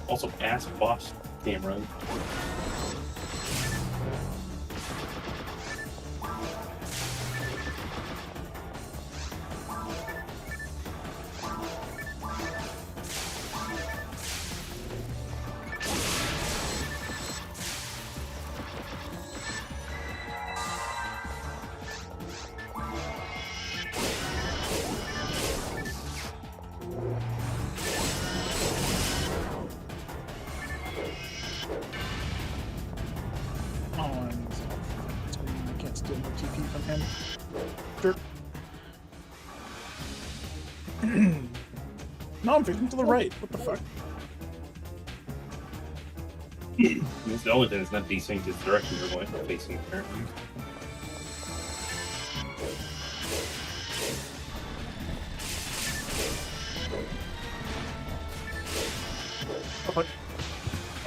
Also, ass boss camera. I can't steal my TP from him. Jerk. No, I'm facing to the right. What the fuck? It's the only thing that's not desynced is the direction you're going facing, apparently.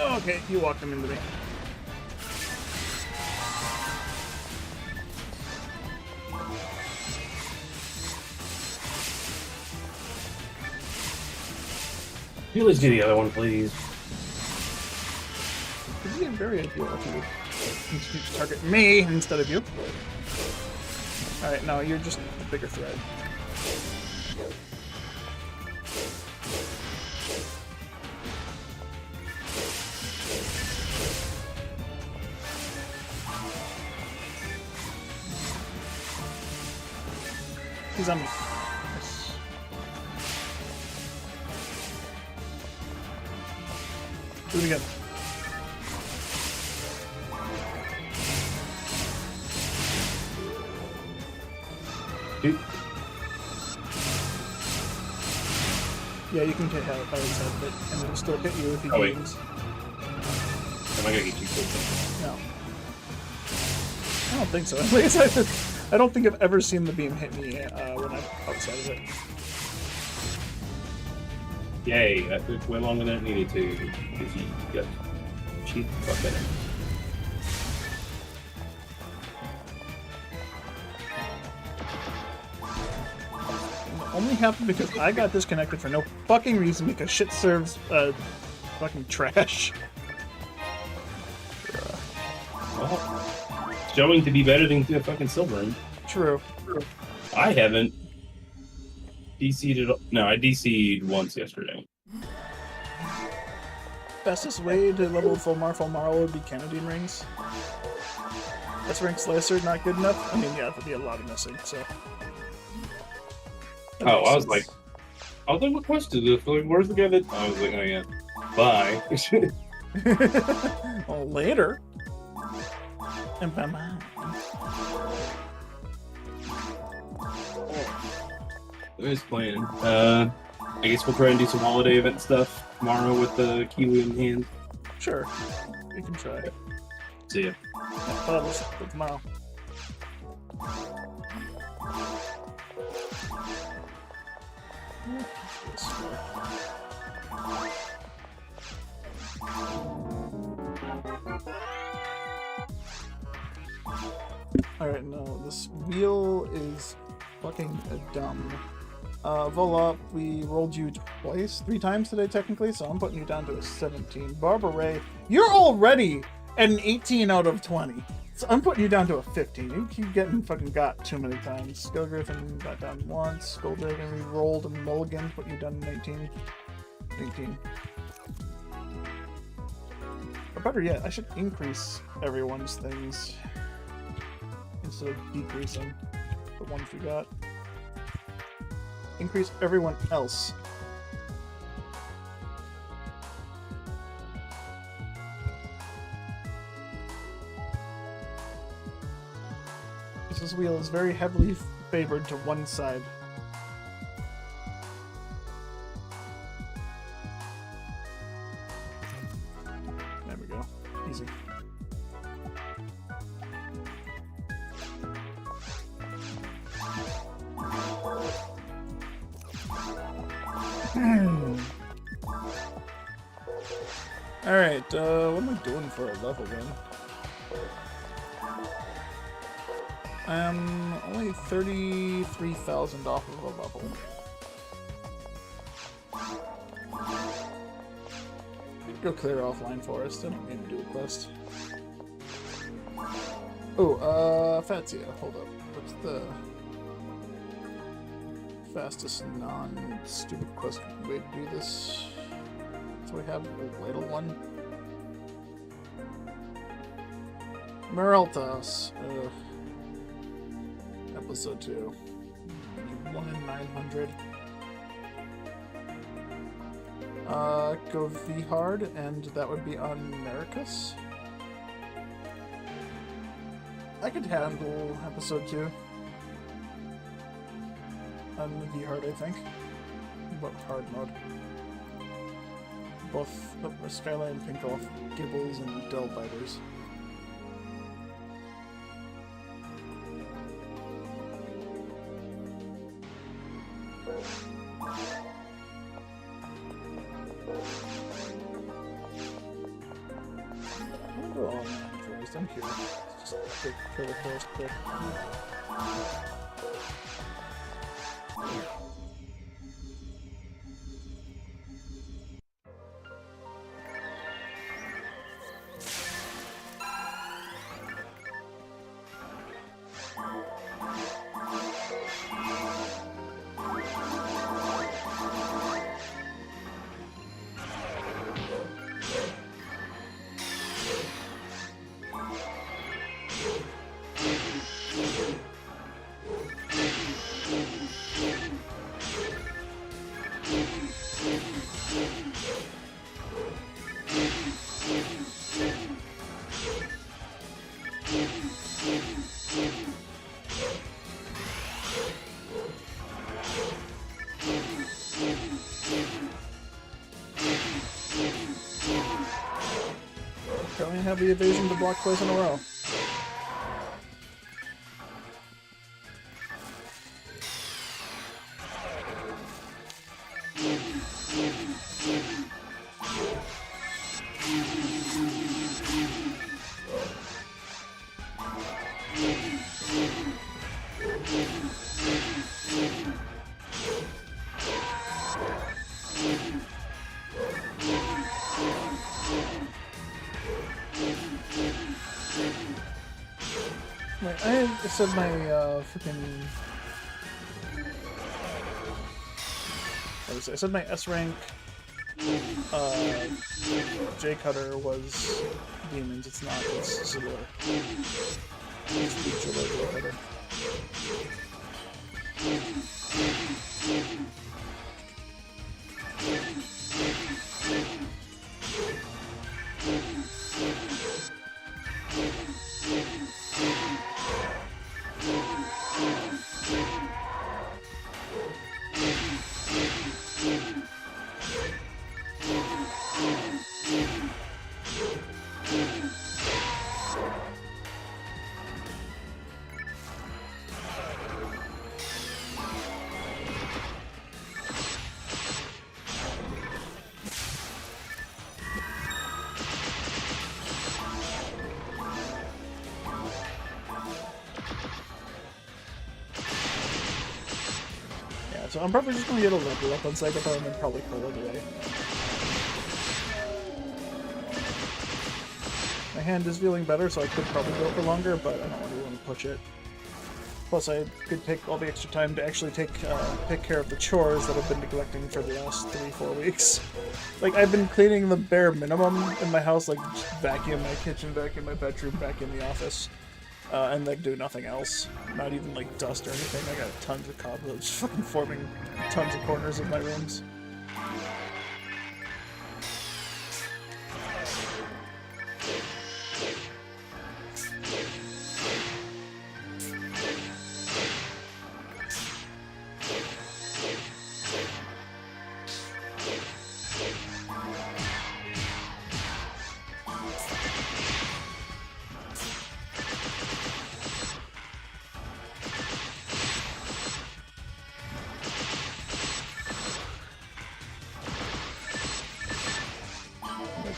Okay, you walked him into me. You let's do the other one, please. It'd be very ideal if you would target me instead of you. Alright, no, you're just a bigger threat. He's on me. Yes. Do it again. Dude. Yeah, you can get hit by his head, but and it'll still hit you if he wait. gains. Am I gonna get you killed? No. I don't think so. Like I said, I don't think I've ever seen the beam hit me when I'm outside of it. Yay, that took way longer than it needed to. Because you got cheap fuck better. Only happened because I got disconnected for no fucking reason because shit serves fucking trash. Well, showing to be better than the fucking Silvering. True. I haven't DC'd it. No, I DC'd once yesterday. Fastest way to level Fulmar would be Canadian rings. That's rank slicer, not good enough. I mean, yeah, there'd be a lot of missing, so. That Oh, makes I was sense. like, what quest is this? Like, where's the guy that? I was like, oh yeah, bye. Well, later. And bye-bye. Who's playing? I guess we'll try and do some holiday event stuff tomorrow with the Kiwi in hand. Sure. We can try it. See ya. Yeah, but I'll see you tomorrow. Alright, no, this wheel is fucking dumb. Volop, we rolled you three times today technically, so I'm putting you down to a 17. Barbara Ray, you're already at an 18 out of 20. So I'm putting you down to a 15. You keep getting fucking got too many times. Skull Griffin got down once. Skull Dragon re-rolled and mulligan, put you down to 19. 18. Or better yet, I should increase everyone's things. instead of decreasing the ones we got. Increase everyone else. This wheel is very heavily favored to one side. There we go. Easy. Alright, what am I doing for a level then? I'm only 33,000 off of a level. Go clear offline forest. I don't need to do a quest. Oh, Phantasy. Hold up. What's the fastest non-stupid quest way to do this? So we have a little one. Mereltas. Episode 2. 1 in 900. Go V hard, and that would be on Maricus. I could handle episode 2. On V hard, I think. But hard mode. Both Skyline Pink Off, Gibbles, and Del Biters. I'm gonna go online first. I'm curious. Just take care of the forest quick. Currently have the evasion to block twice in a row. I said my freaking. I said my S rank J Cutter was demons. It's not. It's Zilor. It's the Zilor J Cutter. So I'm probably just gonna get a level up on Psychopath and then probably call it a day. My hand is feeling better, so I could probably go for longer, but I don't really want to push it. Plus, I could take all the extra time to actually take care of the chores that I've been neglecting for the last 3-4 weeks. Like, I've been cleaning the bare minimum in my house, like vacuum my kitchen, vacuum my bedroom, vacuum the office. and like do nothing else. Not even like dust or anything. I got tons of cobwebs fucking forming tons of corners of my rooms.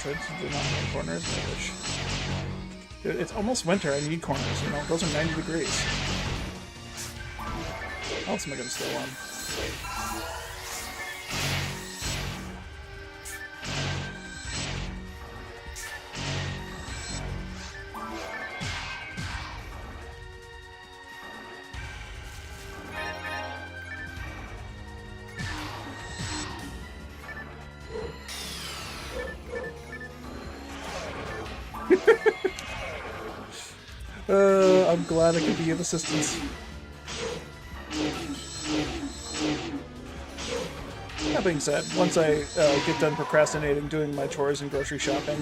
Tried to do not have corners, I wish. Dude, it's almost winter, I need corners, you know? Those are 90 degrees. How else am I gonna stay warm? I'm glad I could be of assistance. That being said, once I get done procrastinating doing my chores and grocery shopping,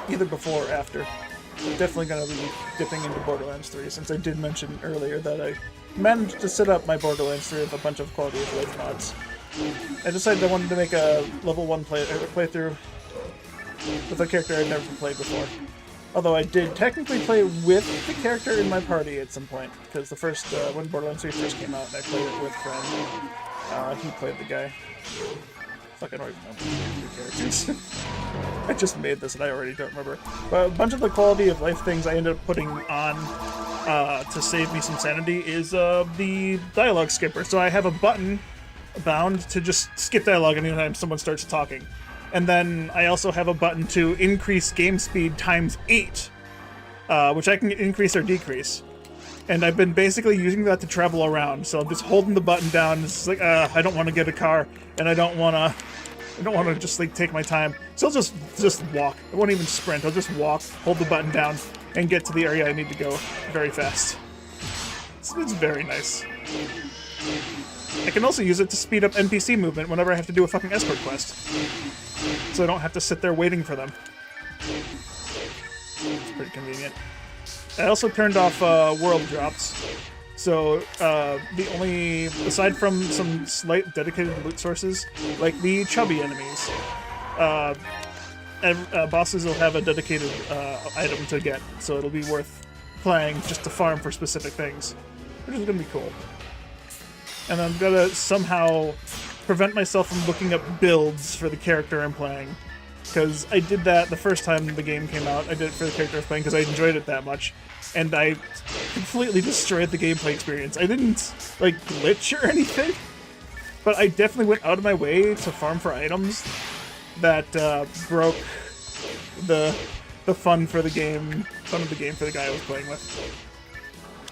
either before or after, I'm definitely going to be dipping into Borderlands 3, since I did mention earlier that I managed to set up my Borderlands 3 with a bunch of quality of life mods. I decided I wanted to make a level 1 playthrough with a character I'd never played before. Although I did technically play with the character in my party at some point, because the first, when Borderlands 3 first came out and I played it with friend, he played the guy. Fuck, I don't even know the characters. I just made this and I already don't remember. But a bunch of the quality of life things I ended up putting on to save me some sanity is the dialogue skipper. So I have a button bound to just skip dialogue anytime someone starts talking. And then I also have a button to increase game speed times 8, which I can increase or decrease. And I've been basically using that to travel around. So I'm just holding the button down. It's like, I don't want to get a car, and I don't want to just like take my time. So I'll just walk. I won't even sprint. I'll just walk, hold the button down, and get to the area I need to go very fast. It's very nice. I can also use it to speed up NPC movement whenever I have to do a fucking escort quest. So I don't have to sit there waiting for them. It's pretty convenient. I also turned off world drops. So aside from some slight dedicated loot sources, like the chubby enemies, bosses will have a dedicated item to get. So it'll be worth playing just to farm for specific things, which is going to be cool. And I'm gonna somehow prevent myself from looking up builds for the character I'm playing. Because I did that the first time the game came out. I did it for the character I was playing because I enjoyed it that much. And I completely destroyed the gameplay experience. I didn't, like, glitch or anything. But I definitely went out of my way to farm for items that broke the fun of the game for the guy I was playing with.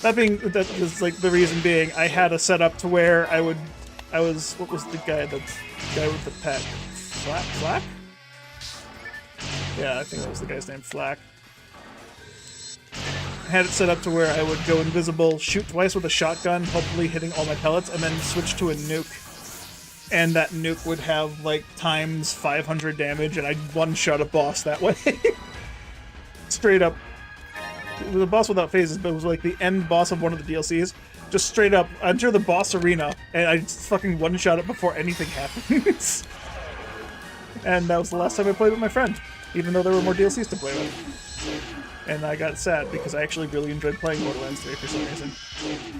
That is like the reason being I had a setup to where what was the guy with the pet? Flack? Yeah, I think that was the guy's name, Flack. I had it set up to where I would go invisible, shoot twice with a shotgun, hopefully hitting all my pellets, and then switch to a nuke. And that nuke would have like times 500 damage, and I'd one-shot a boss that way. Straight up. It was a boss without phases, but it was like the end boss of one of the DLCs. Just straight up enter the boss arena, and I fucking one-shot it before anything happens. And that was the last time I played with my friend, even though there were more DLCs to play with. And I got sad because I actually really enjoyed playing Borderlands 3 for some reason.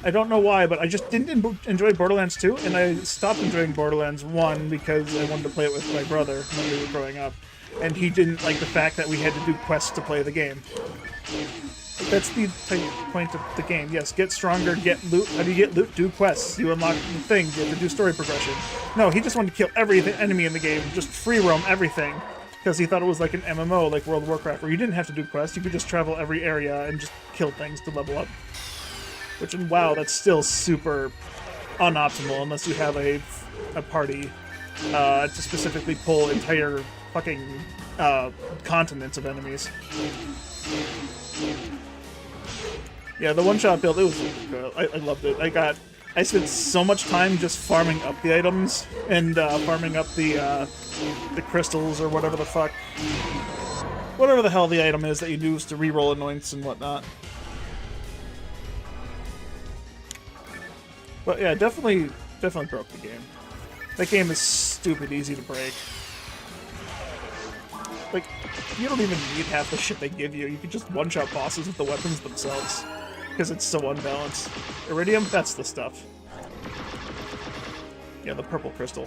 I don't know why, but I just didn't enjoy Borderlands 2, and I stopped enjoying Borderlands 1 because I wanted to play it with my brother when we were growing up. And he didn't like the fact that we had to do quests to play the game. That's the point of the game. Yes, get stronger, get loot. How do you get loot? Do quests. You unlock the things. You have to do story progression. No, he just wanted to kill every enemy in the game, just free roam everything, because he thought it was like an MMO, like World of Warcraft, where you didn't have to do quests. You could just travel every area and just kill things to level up. Which, in WoW, that's still super unoptimal unless you have a party to specifically pull entire fucking continents of enemies. Yeah, the one-shot build, it was really cool. I loved it. I spent so much time just farming up the items and farming up the crystals or whatever the fuck. Whatever the hell the item is that you use to reroll anoints and whatnot. But yeah, definitely broke the game. That game is stupid easy to break. Like, you don't even need half the shit they give you. You can just one-shot bosses with the weapons themselves. Because it's so unbalanced. Iridium, that's the stuff. Yeah, the purple crystal.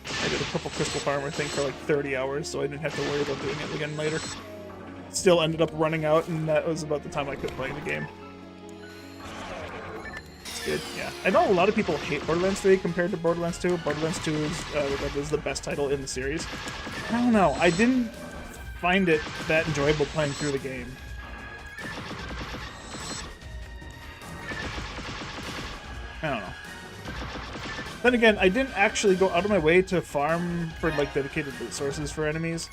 I did a purple crystal farm, I think, for like 30 hours, so I didn't have to worry about doing it again later. Still ended up running out, and that was about the time I quit playing the game. It's good, yeah. I know a lot of people hate Borderlands 3 compared to Borderlands 2. Borderlands 2 is regarded as the best title in the series. I don't know, I didn't find it that enjoyable playing through the game. I don't know. Then again, I didn't actually go out of my way to farm for like dedicated loot sources for enemies.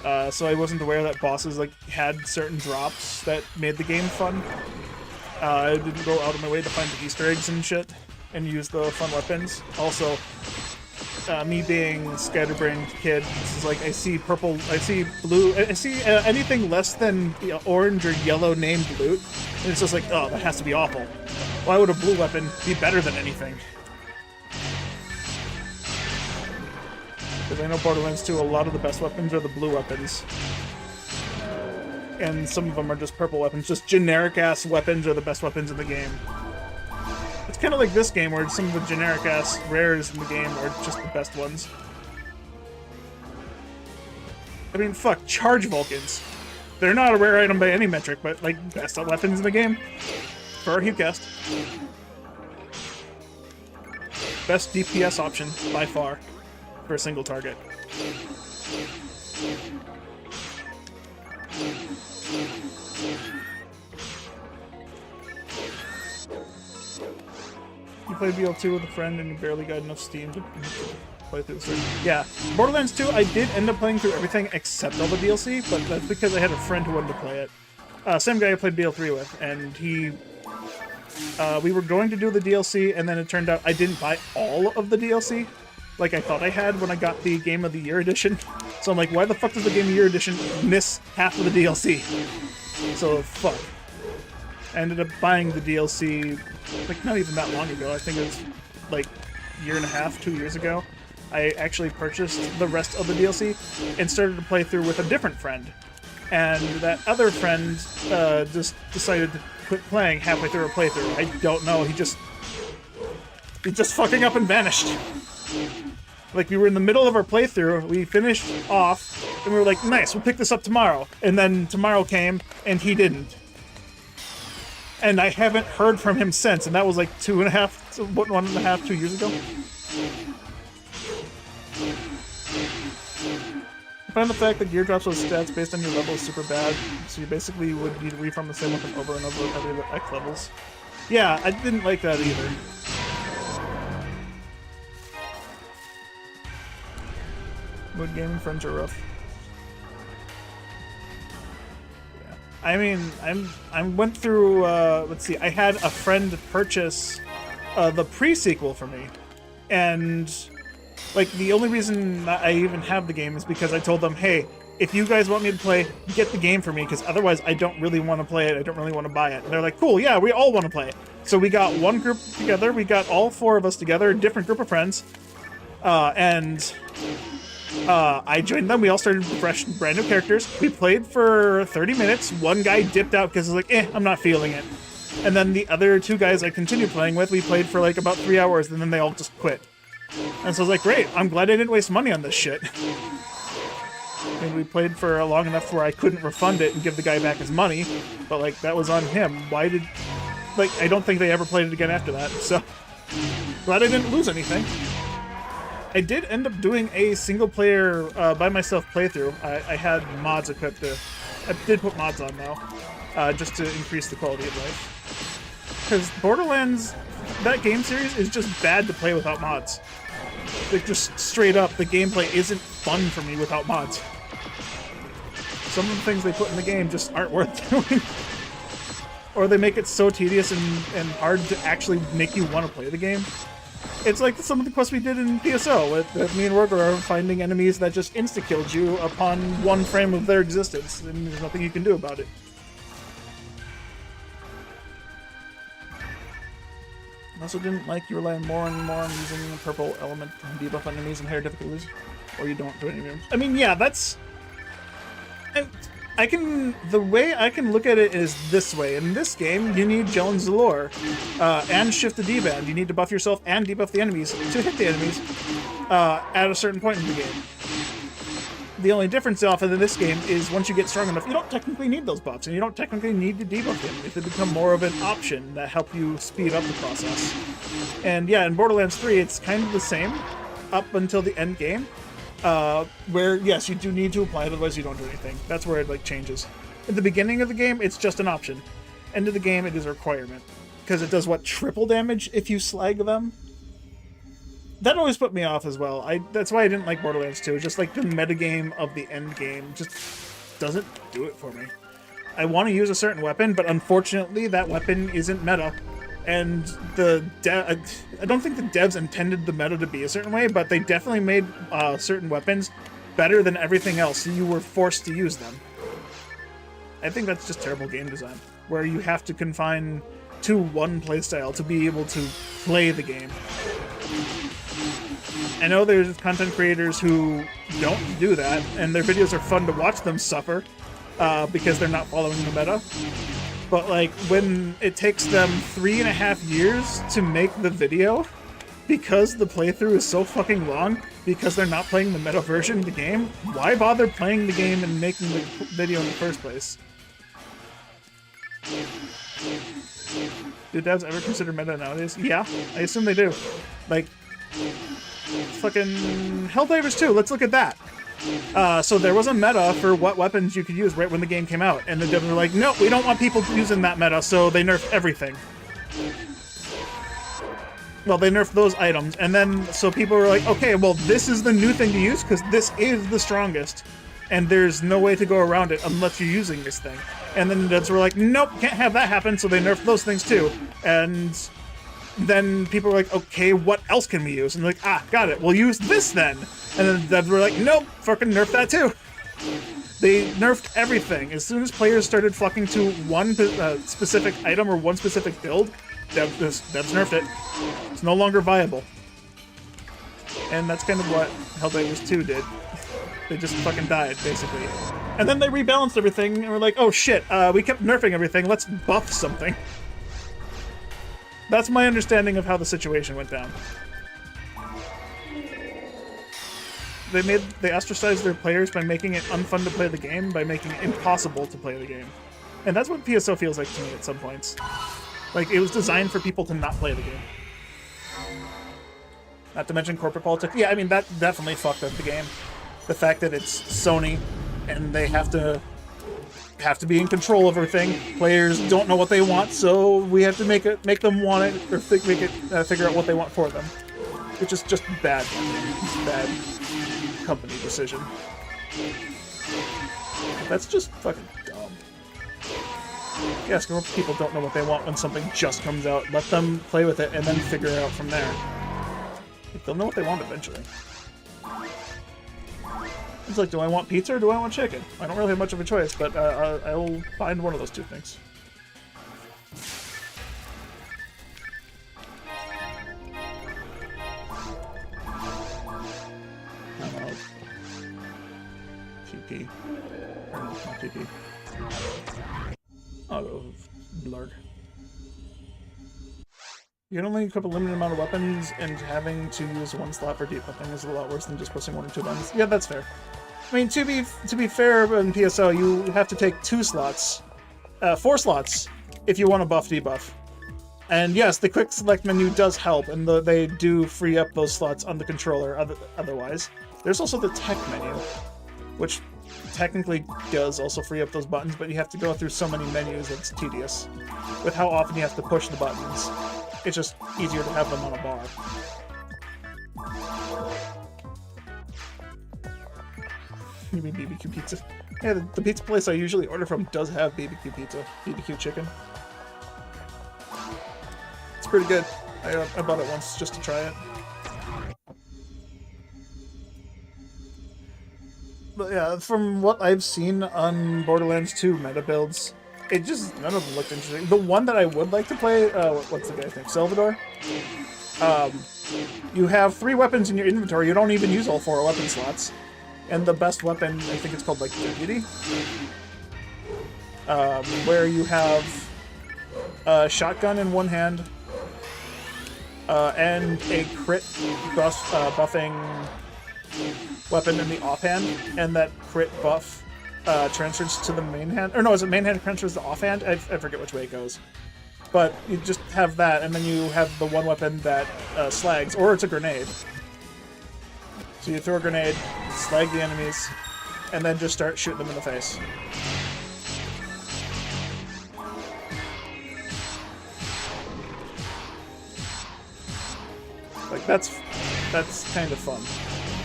So I wasn't aware that bosses like had certain drops that made the game fun. I didn't go out of my way to find the Easter eggs and shit and use the fun weapons. Also, me being a scatterbrained kid, this is like I see purple, I see blue, I see anything less than orange or yellow named loot, and it's just like, oh, that has to be awful. Why would a blue weapon be better than anything? Because I know Borderlands 2, a lot of the best weapons are the blue weapons. And some of them are just purple weapons. Just generic-ass weapons are the best weapons in the game. It's kind of like this game, where some of the generic-ass rares in the game are just the best ones. I mean, fuck, Charge Vulcans. They're not a rare item by any metric, but, like, best weapons in the game? Far you guessed. Best DPS option, by far, for a single target. You played BL2 with a friend and you barely got enough steam to play through the story. Yeah, Borderlands 2, I did end up playing through everything except all the DLC, but that's because I had a friend who wanted to play it. Same guy I played BL3 with, and he... we were going to do the DLC, and then it turned out I didn't buy all of the DLC, like I thought I had when I got the Game of the Year edition. So I'm like, why the fuck does the Game of the Year edition miss half of the DLC? So, fuck. I ended up buying the DLC, like, not even that long ago. I think it was, like, a year and a half, 2 years ago. I actually purchased the rest of the DLC and started to play through with a different friend. And that other friend just decided to quit playing halfway through a playthrough. I don't know, he just fucking up and vanished. Like, we were in the middle of our playthrough, we finished off, and we were like, nice, we'll pick this up tomorrow. And then tomorrow came, and he didn't. And I haven't heard from him since, and that was like 1.5, 2 years ago. I find the fact that gear drops those stats based on your level is super bad, so you basically would need to refarm the same weapon over and over at every other X levels. Yeah, I didn't like that either. Mood gaming friends are rough. Yeah. I mean, I went through, let's see, I had a friend purchase the pre-sequel for me, and like, the only reason I even have the game is because I told them, hey, if you guys want me to play, get the game for me, because otherwise I don't really want to play it, I don't really want to buy it. And they're like, cool, yeah, we all want to play it. So we got one group together, we got all 4 of us together, a different group of friends, and I joined them, we all started fresh, brand new characters. We played for 30 minutes, one guy dipped out because he was like, I'm not feeling it. And then the other 2 guys I continued playing with, we played for like about 3 hours, and then they all just quit. And so I was like, great, I'm glad I didn't waste money on this shit. And we played for long enough where I couldn't refund it and give the guy back his money, but like, that was on him. Why did, like, I don't think they ever played it again after that, so glad I didn't lose anything. I did end up doing a single player, by myself playthrough. I had mods equipped to, I did put mods on though, just to increase the quality of life. Because Borderlands, that game series is just bad to play without mods. Like, just straight up, the gameplay isn't fun for me without mods. Some of the things they put in the game just aren't worth doing. or they make it so tedious and hard to actually make you want to play the game. It's like some of the quests we did in PSO with me and Roger are finding enemies that just insta-killed you upon one frame of their existence, and there's nothing you can do about it. I also didn't like you rely more and more on using the purple element to debuff enemies and higher difficulties, or you don't do any damage. I mean, yeah, that's... the way I can look at it is this way. In this game, you need Gel and Zalor, and shift the D-band. You need to buff yourself and debuff the enemies to hit the enemies at a certain point in the game. The only difference often in this game is once you get strong enough, you don't technically need those buffs, and you don't technically need to debuff them. They become more of an option that help you speed up the process. And yeah, in Borderlands 3, it's kind of the same up until the end game. Where, yes, you do need to apply it, otherwise you don't do anything. That's where it, like, changes. At the beginning of the game, it's just an option. End of the game, it is a requirement. Because it does, what, triple damage if you slag them? That always put me off as well. That's why I didn't like Borderlands 2. Just, like, the metagame of the end game just doesn't do it for me. I want to use a certain weapon, but unfortunately, that weapon isn't meta. And I don't think the devs intended the meta to be a certain way, but they definitely made certain weapons better than everything else, so you were forced to use them. I think that's just terrible game design, where you have to confine to one playstyle to be able to play the game. I know there's content creators who don't do that, and their videos are fun to watch them suffer because they're not following the meta. But, like, when it takes them 3.5 years to make the video, because the playthrough is so fucking long, because they're not playing the meta version of the game, why bother playing the game and making the video in the first place? Do devs ever consider meta nowadays? Yeah, I assume they do. Like, fucking Helldivers 2, let's look at that. So there was a meta for what weapons you could use right when the game came out, and the devs were like, no, we don't want people using that meta, so they nerfed everything. Well, they nerfed those items, and then, so people were like, okay, well, this is the new thing to use, because this is the strongest, and there's no way to go around it unless you're using this thing. And then the devs were like, nope, can't have that happen, so they nerfed those things too. And then people were like, okay, what else can we use? And they're like, got it, we'll use this then. And then the devs were like, nope, fucking nerf that too. They nerfed everything. As soon as players started flocking to one specific item or one specific build, devs nerfed it. It's no longer viable. And that's kind of what Helldivers 2 did. They just fucking died, basically. And then they rebalanced everything and were like, oh shit, we kept nerfing everything, let's buff something. That's my understanding of how the situation went down. They ostracized their players by making it unfun to play the game, by making it impossible to play the game. And that's what PSO feels like to me at some points. Like, it was designed for people to not play the game. Not to mention corporate politics. Yeah, I mean, that definitely fucked up the game. The fact that it's Sony, and they have to be in control of everything. Players don't know what they want, so we have to make them want it, or figure out what they want for them. Which is just bad. Bad company decision. That's just fucking dumb. Yes, people don't know what they want when something just comes out. Let them play with it and then figure it out from there. They'll know what they want eventually. It's like, do I want pizza or do I want chicken? I don't really have much of a choice, but I'll find one of those two things. TP. Or no, not TP. I'll go Blurg. You can only equip a limited amount of weapons, and having to use one slot for debuffing is a lot worse than just pressing 1 or 2 buttons. Yeah, that's fair. I mean, to be fair, in PSO, you have to take 2 slots, 4 slots, if you want to buff debuff. And yes, the quick select menu does help, and they do free up those slots on the controller otherwise. There's also the tech menu, which technically does also free up those buttons, but you have to go through so many menus that it's tedious. With how often you have to push the buttons, it's just easier to have them on a bar. You mean BBQ pizza? Yeah, the pizza place I usually order from does have BBQ pizza. BBQ chicken. pretty good. I bought it once just to try it. But yeah, from what I've seen on Borderlands 2 meta builds, none of them looked interesting. The one that I would like to play, what's the guy's name? Salvador? You have 3 weapons in your inventory. You don't even use all 4 weapon slots. And the best weapon, I think it's called, like, Deputy. Where you have a shotgun in one hand, and a crit buffing weapon in the offhand, and that crit buff transfers to the main hand. Or no, is it main hand transfers to the offhand? I forget which way it goes. But you just have that, and then you have the one weapon that slags, or it's a grenade. So you throw a grenade, slag the enemies, and then just start shooting them in the face. Like, that's kind of fun,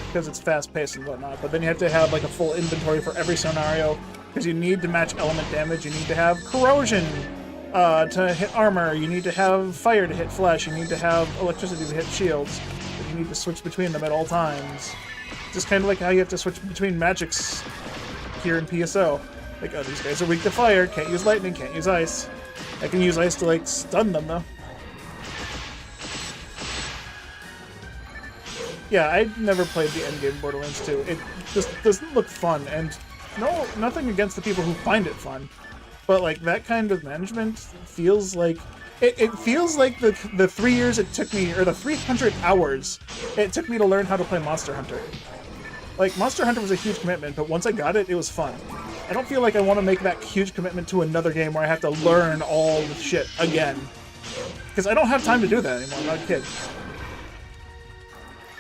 because it's fast-paced and whatnot, but then you have to have, like, a full inventory for every scenario, because you need to match element damage, you need to have corrosion to hit armor, you need to have fire to hit flesh, you need to have electricity to hit shields, but you need to switch between them at all times. Just kind of like how you have to switch between magics here in PSO. Like, oh, these guys are weak to fire, can't use lightning, can't use ice. I can use ice to, like, stun them, though. Yeah, I never played the endgame Borderlands 2. It just doesn't look fun, and nothing against the people who find it fun. But, like, that kind of management feels like... It feels like the 3 years it took me, or the 300 hours it took me to learn how to play Monster Hunter. Like, Monster Hunter was a huge commitment, but once I got it, it was fun. I don't feel like I want to make that huge commitment to another game where I have to learn all the shit again. Because I don't have time to do that anymore, I'm not a kid.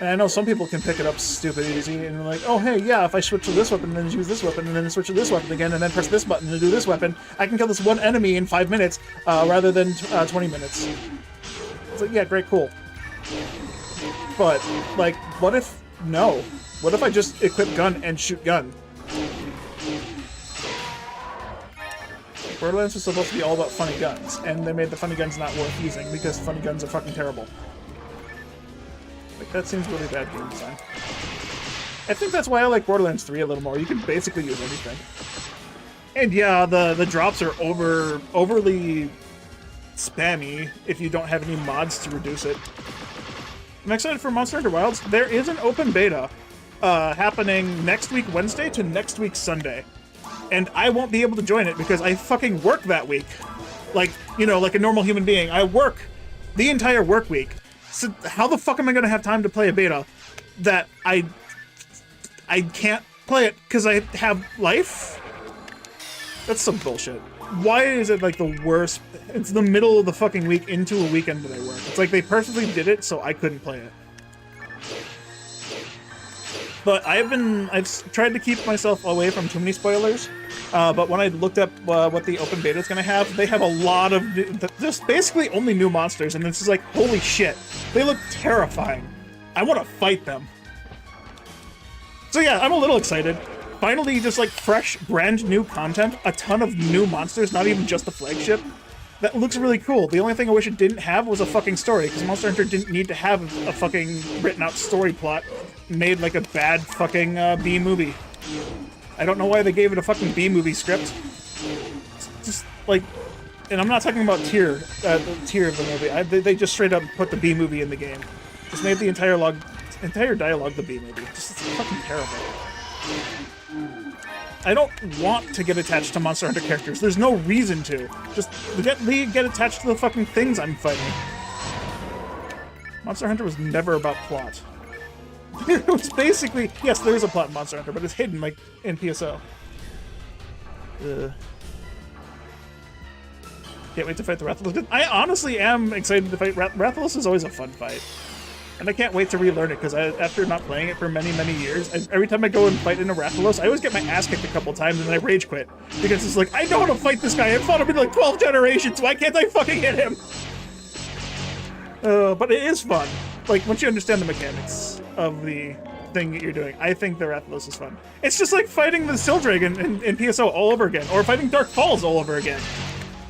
And I know some people can pick it up stupid easy, and they're like, oh hey, yeah, if I switch to this weapon, and then use this weapon, and then switch to this weapon again, and then press this button to do this weapon, I can kill this one enemy in 5 minutes, rather than 20 minutes. It's like, yeah, great, cool. But, like, what if... No. What if I just equip gun and shoot gun? Borderlands was supposed to be all about funny guns, and they made the funny guns not worth using, because funny guns are fucking terrible. Like, that seems really bad game design. I think that's why I like Borderlands 3 a little more. You can basically use anything. And yeah, the drops are overly spammy if you don't have any mods to reduce it. I'm excited for Monster Hunter Wilds. There is an open beta happening next week Wednesday to next week Sunday. And I won't be able to join it because I fucking work that week. Like, you know, like a normal human being. I work the entire work week. So how the fuck am I going to have time to play a beta that I can't play it because I have life? That's some bullshit. Why is it like the worst? It's the middle of the fucking week into a weekend that I work. It's like they purposely did it so I couldn't play it. But I've tried to keep myself away from too many spoilers. But when I looked up what the open beta is going to have, they have a lot of just basically only new monsters, and it's just like, holy shit, they look terrifying. I want to fight them. So yeah, I'm a little excited. Finally, just like fresh, brand new content, a ton of new monsters, not even just the flagship. That looks really cool. The only thing I wish it didn't have was a fucking story, because Monster Hunter didn't need to have a fucking written out story plot made like a bad fucking B-movie. I don't know why they gave it a fucking B-movie script. It's just like, and I'm not talking about tier of the movie. They just straight up put the B-movie in the game. Just made the entire dialogue the B-movie. Just it's fucking terrible. I don't want to get attached to Monster Hunter characters. There's no reason to. Just get attached to the fucking things I'm fighting. Monster Hunter was never about plot. It was basically, yes, there is a plot in Monster Hunter, but it's hidden like in PSO. Can't wait to fight the Rathalos. I honestly am excited to fight Rathalos. Is always a fun fight. And I can't wait to relearn it, because after not playing it for many, many years, every time I go and fight in a Rathalos, I always get my ass kicked a couple times and then I rage quit. Because it's like, I know how to fight this guy, I've fought him in like 12 generations, why can't I fucking hit him? But it is fun. Like, once you understand the mechanics of the thing that you're doing, I think the Rathalos is fun. It's just like fighting the Still Dragon in PSO all over again, or fighting Dark Falls all over again.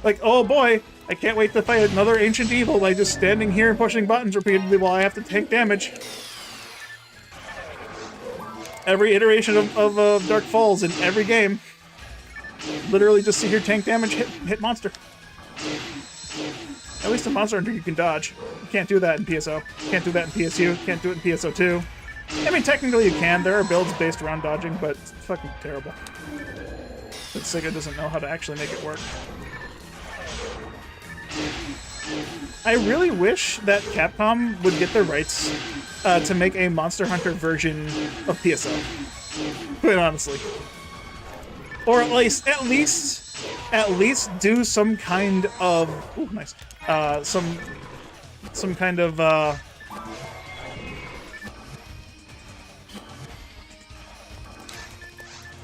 Like, oh boy, I can't wait to fight another ancient evil by just standing here and pushing buttons repeatedly while I have to take damage. Every iteration of Dark Falls in every game. Literally just sit here, tank damage, hit monster. At least in Monster Hunter you can dodge. You can't do that in PSO. Can't do that in PSU. Can't do it in PSO2. I mean, technically you can. There are builds based around dodging, but it's fucking terrible. But Sega doesn't know how to actually make it work. I really wish that Capcom would get the rights to make a Monster Hunter version of PSO. Quite honestly. Or at least do some kind of... Ooh, nice. Some kind of,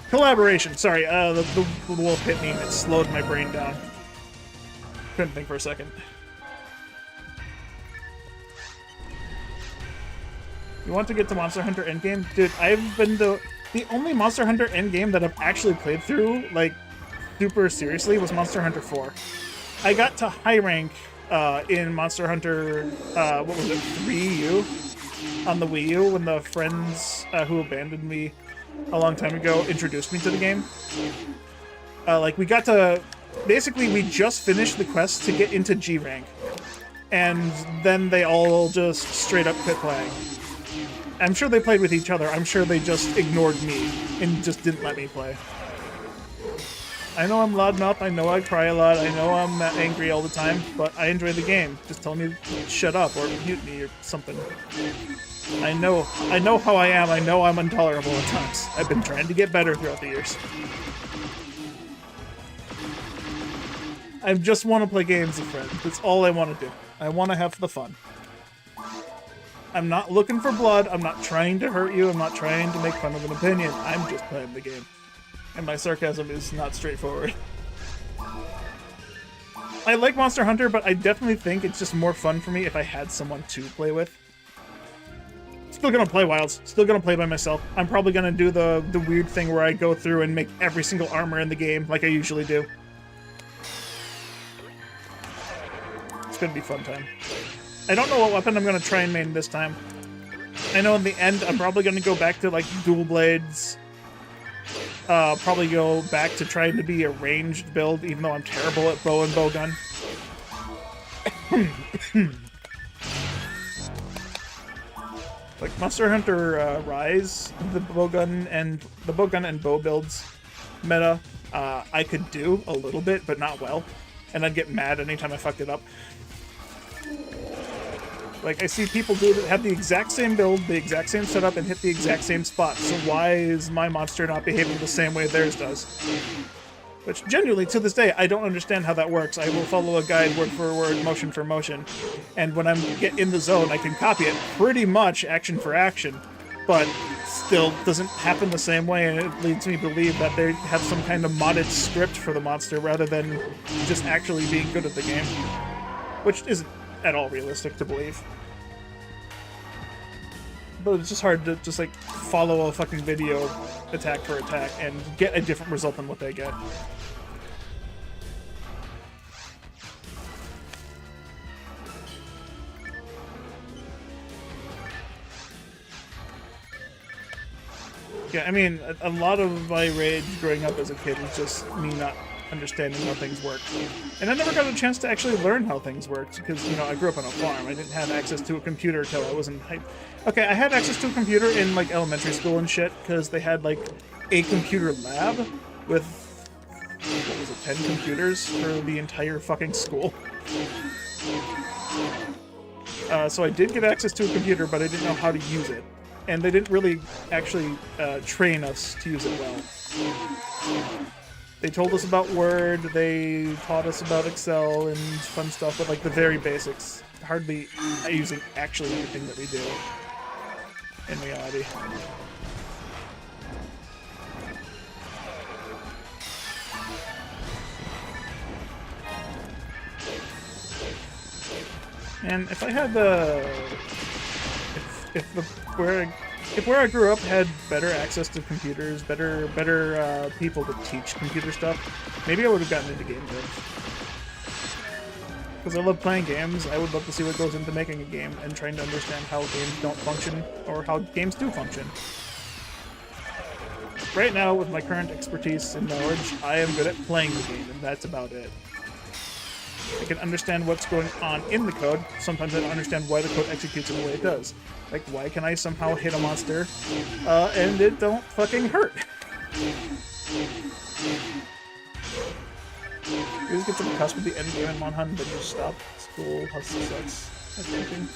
collaboration. Sorry, the wolf hit me and it slowed my brain down. Couldn't think for a second. You want to get to Monster Hunter Endgame? Dude, I've been the only Monster Hunter Endgame that I've actually played through, like, super seriously was Monster Hunter 4. I got to high rank in Monster Hunter, what was it, 3U? On the Wii U, when the friends who abandoned me a long time ago introduced me to the game. Like, we got to... Basically, we just finished the quest to get into G rank. And then they all just straight up quit playing. I'm sure they played with each other. I'm sure they just ignored me and just didn't let me play. I know I'm loudmouth, I know I cry a lot, I know I'm angry all the time, but I enjoy the game. Just tell me to shut up or mute me or something. I know how I am, I know I'm intolerable at times. I've been trying to get better throughout the years. I just want to play games with friends. That's all I want to do. I want to have the fun. I'm not looking for blood, I'm not trying to hurt you, I'm not trying to make fun of an opinion. I'm just playing the game. And my sarcasm is not straightforward. I like Monster Hunter, but I definitely think it's just more fun for me if I had someone to play with. Still gonna play Wilds. Still gonna play by myself. I'm probably gonna do the weird thing where I go through and make every single armor in the game like I usually do. It's gonna be a fun time. I don't know what weapon I'm gonna try and main this time. I know in the end I'm probably gonna go back to like dual blades. Probably go back to trying to be a ranged build, even though I'm terrible at bow and bowgun. Like Monster Hunter Rise, the bowgun and bow builds meta, I could do a little bit, but not well, and I'd get mad anytime I fucked it up. Like, I see people have the exact same build, the exact same setup, and hit the exact same spot, so why is my monster not behaving the same way theirs does? Which, genuinely, to this day, I don't understand how that works. I will follow a guide word for word, motion for motion, and when I get in the zone, I can copy it pretty much action for action, but still doesn't happen the same way, and it leads me to believe that they have some kind of modded script for the monster rather than just actually being good at the game, which isn't at all realistic to believe. But it's just hard to just like follow a fucking video attack for attack and get a different result than what they get. Yeah, I mean, a lot of my rage growing up as a kid was just me not understanding how things work. And I never got a chance to actually learn how things worked because, you know, I grew up on a farm. I didn't have access to a computer until I was in high... Okay, I had access to a computer in, like, elementary school and shit because they had, like, a computer lab with, what was it, 10 computers for the entire fucking school. So I did get access to a computer, but I didn't know how to use it. And they didn't really actually train us to use it well. They told us about Word, they taught us about Excel and fun stuff, but like the very basics. Hardly using actually anything that we do in reality. And if I had if where I grew up had better access to computers, better people to teach computer stuff, maybe I would have gotten into game dev. Because I love playing games. I would love to see what goes into making a game and trying to understand how games don't function or how games do function. Right now, with my current expertise and knowledge, I am good at playing the game, and that's about it. I can understand what's going on in the code. Sometimes I don't understand why the code executes in the way it does. Like, why can I somehow hit a monster and it don't fucking hurt? You just get to the cusp of the end game in Monhan, then you stop. School hustle sucks. That's thinking.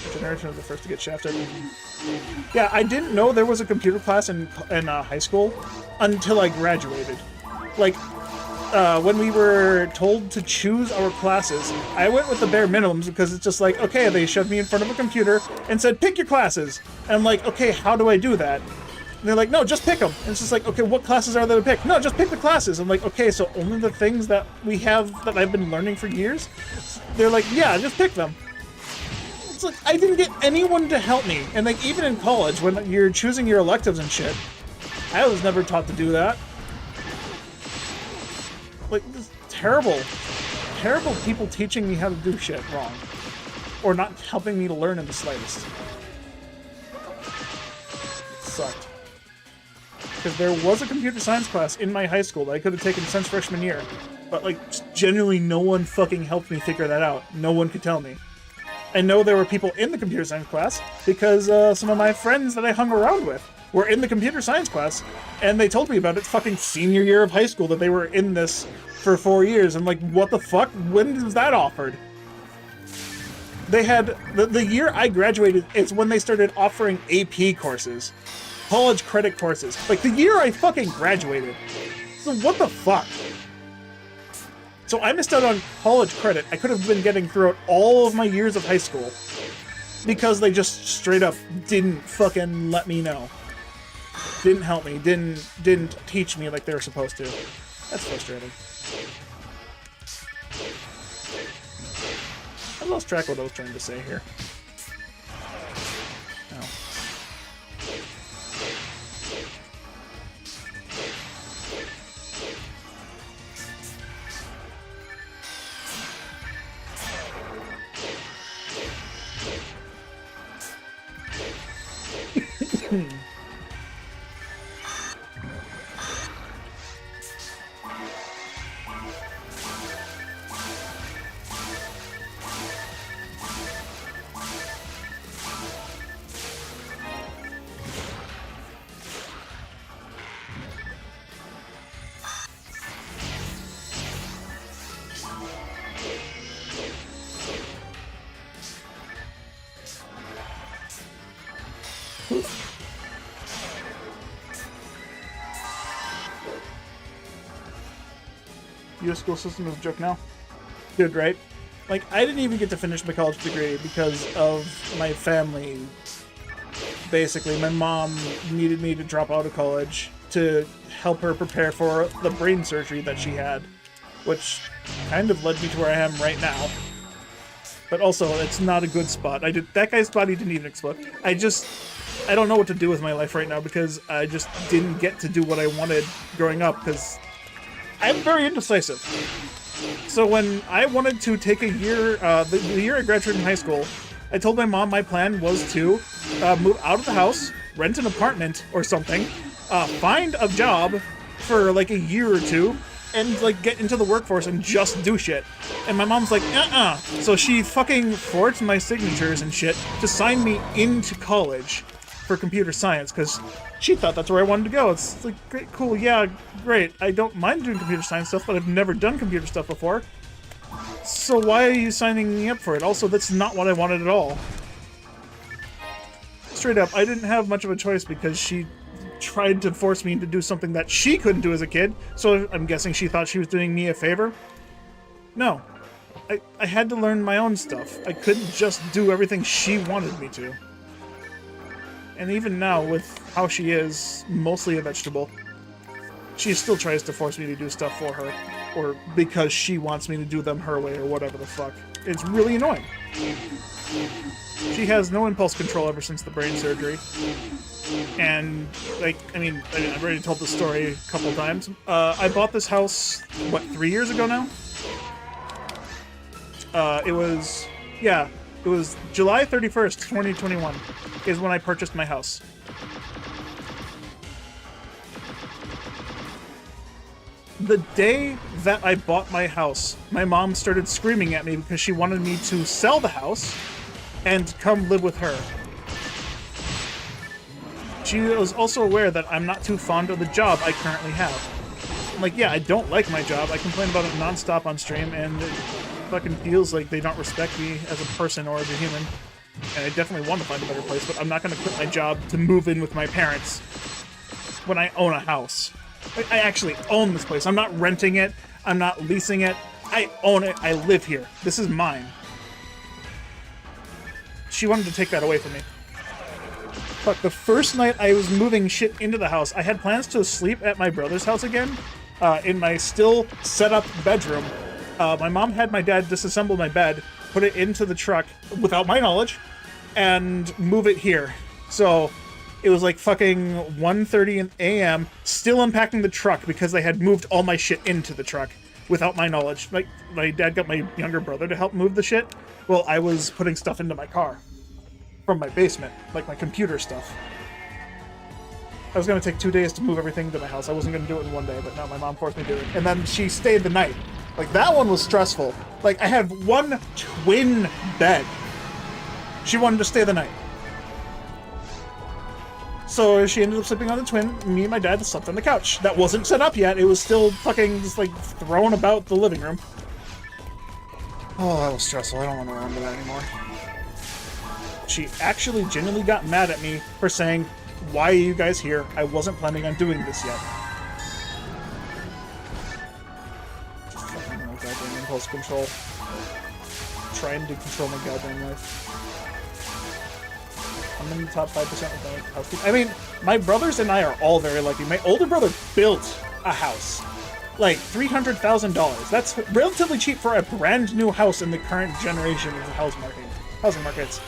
The generation was the first to get shafted. Yeah, I didn't know there was a computer class in high school until I graduated. Like, when we were told to choose our classes, I went with the bare minimums because it's just like, okay, they shoved me in front of a computer and said, pick your classes. And I'm like, okay, how do I do that? And they're like, no, just pick them. And it's just like, okay, what classes are there to pick? No, just pick the classes. I'm like, okay, so only the things that we have that I've been learning for years? They're like, yeah, just pick them. It's like, I didn't get anyone to help me. And like, even in college, when you're choosing your electives and shit, I was never taught to do that. Like, this terrible people teaching me how to do shit wrong. Or not helping me to learn in the slightest. It sucked. Because there was a computer science class in my high school that I could have taken since freshman year. But, like, genuinely no one fucking helped me figure that out. No one could tell me. I know there were people in the computer science class because some of my friends that I hung around with were in the computer science class, and they told me about it fucking senior year of high school that they were in this for 4 years. I'm like, what the fuck? When was that offered? They had, the year I graduated, it's when they started offering AP courses. College credit courses. Like, the year I fucking graduated. So what the fuck? So I missed out on college credit I could have been getting throughout all of my years of high school because they just straight up didn't fucking let me know. Didn't help me, didn't teach me like they were supposed to. That's frustrating. I lost track of what I was trying to say here. Oh. U.S. school system is a joke now. Dude, right? Like, I didn't even get to finish my college degree because of my family. Basically, my mom needed me to drop out of college to help her prepare for the brain surgery that she had, which kind of led me to where I am right now. But also, it's not a good spot. That guy's body didn't even explode. I don't know what to do with my life right now because I just didn't get to do what I wanted growing up because I'm very indecisive. So when I wanted to take a year, the year I graduated from high school, I told my mom my plan was to move out of the house, rent an apartment or something, find a job for like a year or two, and like get into the workforce and just do shit. And my mom's like, So she fucking forged my signatures and shit to sign me into college for computer science because she thought that's where I wanted to go. It's like, great, cool, yeah, great. I don't mind doing computer science stuff, but I've never done computer stuff before. So why are you signing me up for it? Also, that's not what I wanted at all. Straight up, I didn't have much of a choice because she tried to force me to do something that she couldn't do as a kid, so I'm guessing she thought she was doing me a favor? No. I had to learn my own stuff. I couldn't just do everything she wanted me to. And even now, with how she is, mostly a vegetable, she still tries to force me to do stuff for her. Or because she wants me to do them her way, or whatever the fuck. It's really annoying. She has no impulse control ever since the brain surgery. And, like, I mean, I've already told the story a couple times. I bought this house, what, 3 years ago now? It was July 31st, 2021 is when I purchased my house. The day that I bought my house, my mom started screaming at me because she wanted me to sell the house and come live with her. She was also aware that I'm not too fond of the job I currently have. I'm like, yeah, I don't like my job. I complain about it nonstop on stream, and it fucking feels like they don't respect me as a person or as a human. And I definitely want to find a better place, but I'm not going to quit my job to move in with my parents when I own a house. Like, I actually own this place. I'm not renting it. I'm not leasing it. I own it. I live here. This is mine. She wanted to take that away from me. Fuck, the first night I was moving shit into the house, I had plans to sleep at my brother's house again, in my still set-up bedroom. My mom had my dad disassemble my bed, put it into the truck, without my knowledge, and move it here. So, it was like fucking 1:30 a.m., still unpacking the truck because they had moved all my shit into the truck, without my knowledge. My dad got my younger brother to help move the shit, while I was putting stuff into my car. From my basement, like my computer stuff. I was gonna take 2 days to move everything to my house. I wasn't gonna do it in one day, but no, my mom forced me to do it. And then she stayed the night. Like, that one was stressful. Like, I had one twin bed. She wanted to stay the night. So she ended up sleeping on the twin. Me and my dad slept on the couch. That wasn't set up yet. It was still fucking just, like, thrown about the living room. Oh, that was stressful. I don't want to remember that anymore. She actually genuinely got mad at me for saying, "Why are you guys here? I wasn't planning on doing this yet." Just fucking no goddamn impulse control. Trying to control my goddamn life. I'm in the top 5% of my housekeeping. I mean, my brothers and I are all very lucky. My older brother built a house. Like, $300,000. That's relatively cheap for a brand new house in the current generation of the housing markets.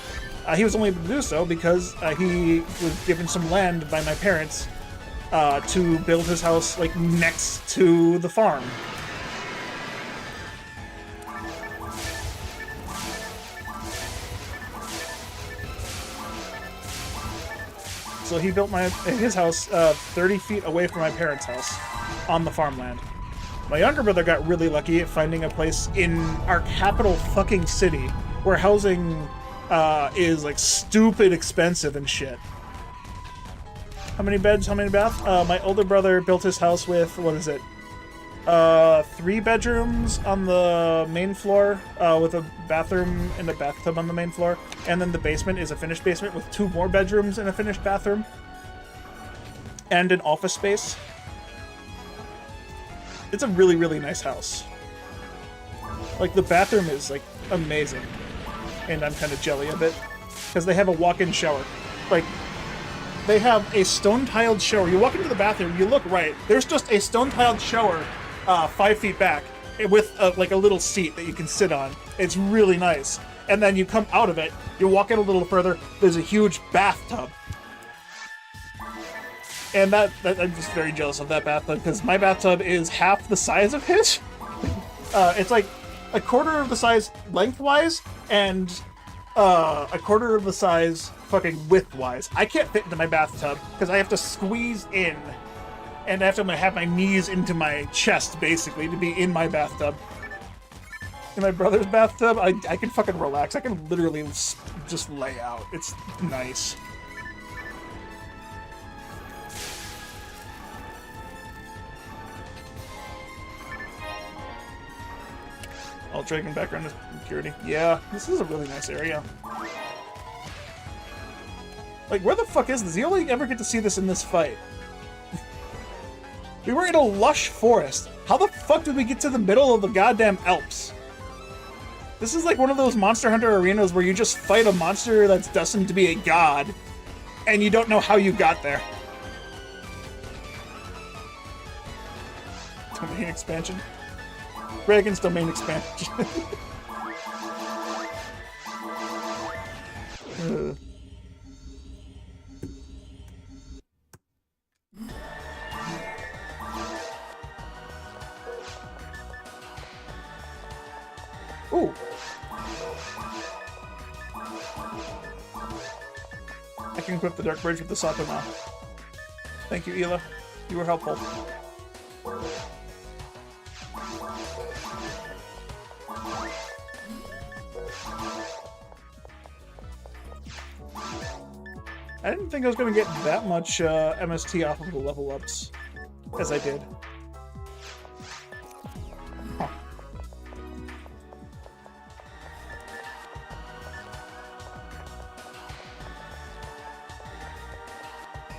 He was only able to do so because he was given some land by my parents to build his house, like, next to the farm. So he built his house 30 feet away from my parents' house on the farmland. My younger brother got really lucky at finding a place in our capital fucking city where housing is like stupid expensive and shit. How many beds, how many baths? My older brother built his house with, 3 bedrooms on the main floor, with a bathroom and a bathtub on the main floor. And then the basement is a finished basement with 2 more bedrooms and a finished bathroom. And an office space. It's a really, really nice house. Like, the bathroom is, like, amazing. And I'm kind of jelly of it. Because they have a walk-in shower. Like, they have a stone-tiled shower. You walk into the bathroom, you look right. There's just a stone-tiled shower 5 feet back with, like, a little seat that you can sit on. It's really nice. And then you come out of it, you walk in a little further, there's a huge bathtub. And that I'm just very jealous of that bathtub, because my bathtub is half the size of his. It's like a quarter of the size lengthwise, and a quarter of the size fucking widthwise. I can't fit into my bathtub, because I have to squeeze in, and I have to have my knees into my chest, basically, to be in my bathtub. In my brother's bathtub, I can fucking relax. I can literally just lay out. It's nice. All dragon background is security. Yeah, this is a really nice area. Like, where the fuck is this? You only ever get to see this in this fight. We were in a lush forest. How the fuck did we get to the middle of the goddamn Alps? This is like one of those Monster Hunter arenas where you just fight a monster that's destined to be a god, and you don't know how you got there. Domain expansion. Dragon's domain expansion. Ooh, can equip the Dark Bridge with the Sato now. Thank you, Ela. You were helpful. I didn't think I was going to get that much MST off of the level ups as I did. Huh.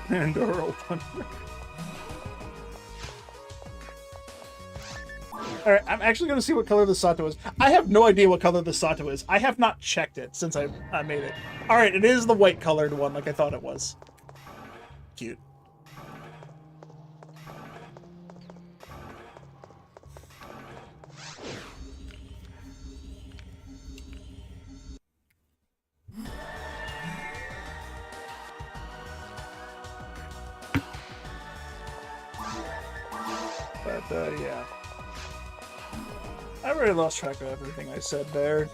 And Earl. Alright, I'm actually going to see what color the Sato is. I have no idea what color the Sato is. I have not checked it since I made it. Alright, it is the white colored one like I thought it was. Cute. But, yeah. I already lost track of everything I said there.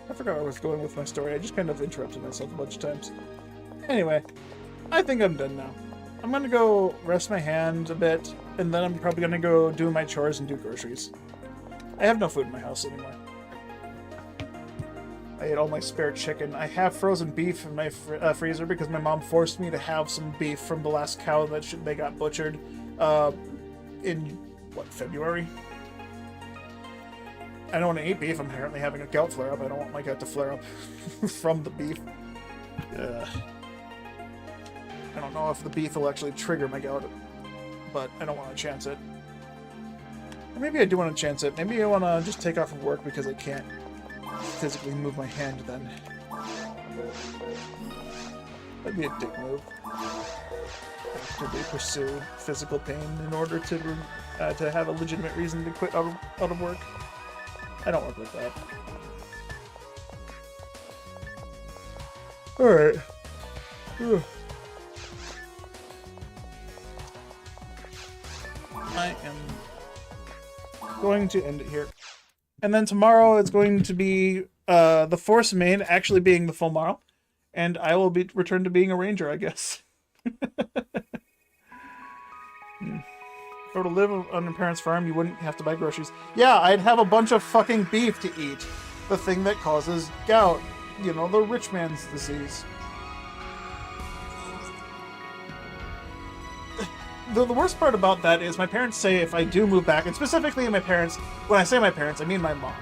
I forgot where I was going with my story. I just kind of interrupted myself a bunch of times. Anyway, I think I'm done now. I'm gonna go rest my hand a bit, and then I'm probably gonna go do my chores and do groceries. I have no food in my house anymore. I ate all my spare chicken. I have frozen beef in my freezer because my mom forced me to have some beef from the last cow that they got butchered in, what, February? I don't want to eat beef. I'm currently having a gout flare-up. I don't want my gout to flare up from the beef. I don't know if the beef will actually trigger my gout, but I don't want to chance it. Or maybe I do want to chance it. Maybe I want to just take off of work because I can't physically move my hand then. That'd be a dick move. Actively pursue physical pain in order to have a legitimate reason to quit out of work. I don't work like that. Alright. I am going to end it here. And then tomorrow it's going to be the Force main actually being the full Morrow. And I will be returned to being a ranger, I guess. If I were to live on your parents' farm, you wouldn't have to buy groceries. Yeah, I'd have a bunch of fucking beef to eat. The thing that causes gout. You know, the rich man's disease. The worst part about that is my parents say if I do move back, and specifically my parents, when I say my parents, I mean my mom.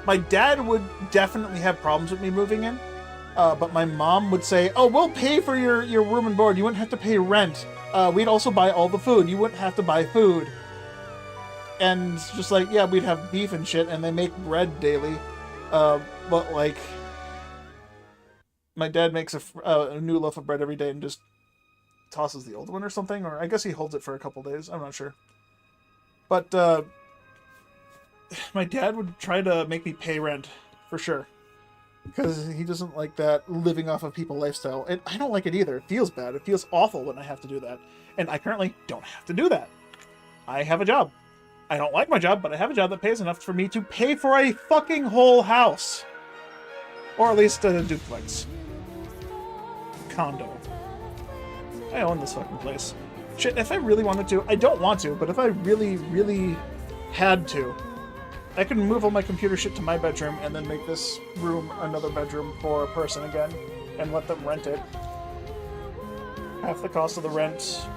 My dad would definitely have problems with me moving in, but my mom would say, oh, we'll pay for your room and board. You wouldn't have to pay rent. We'd also buy all the food. You wouldn't have to buy food. And just like, yeah, we'd have beef and shit, and they make bread daily. But like, my dad makes a new loaf of bread every day and just tosses the old one or something, or I guess he holds it for a couple days. I'm not sure. But my dad would try to make me pay rent for sure, because he doesn't like that living off of people lifestyle, and I don't like it either. It feels bad. It feels awful when I have to do that, and I currently don't have to do that. I have a job. I don't like my job, but I have a job that pays enough for me to pay for a fucking whole house, or at least a duplex condo. I own this fucking place. Shit, if I really wanted to, I don't want to, but if I really, really had to, I could move all my computer shit to my bedroom and then make this room another bedroom for a person again and let them rent it. Half the cost of the rent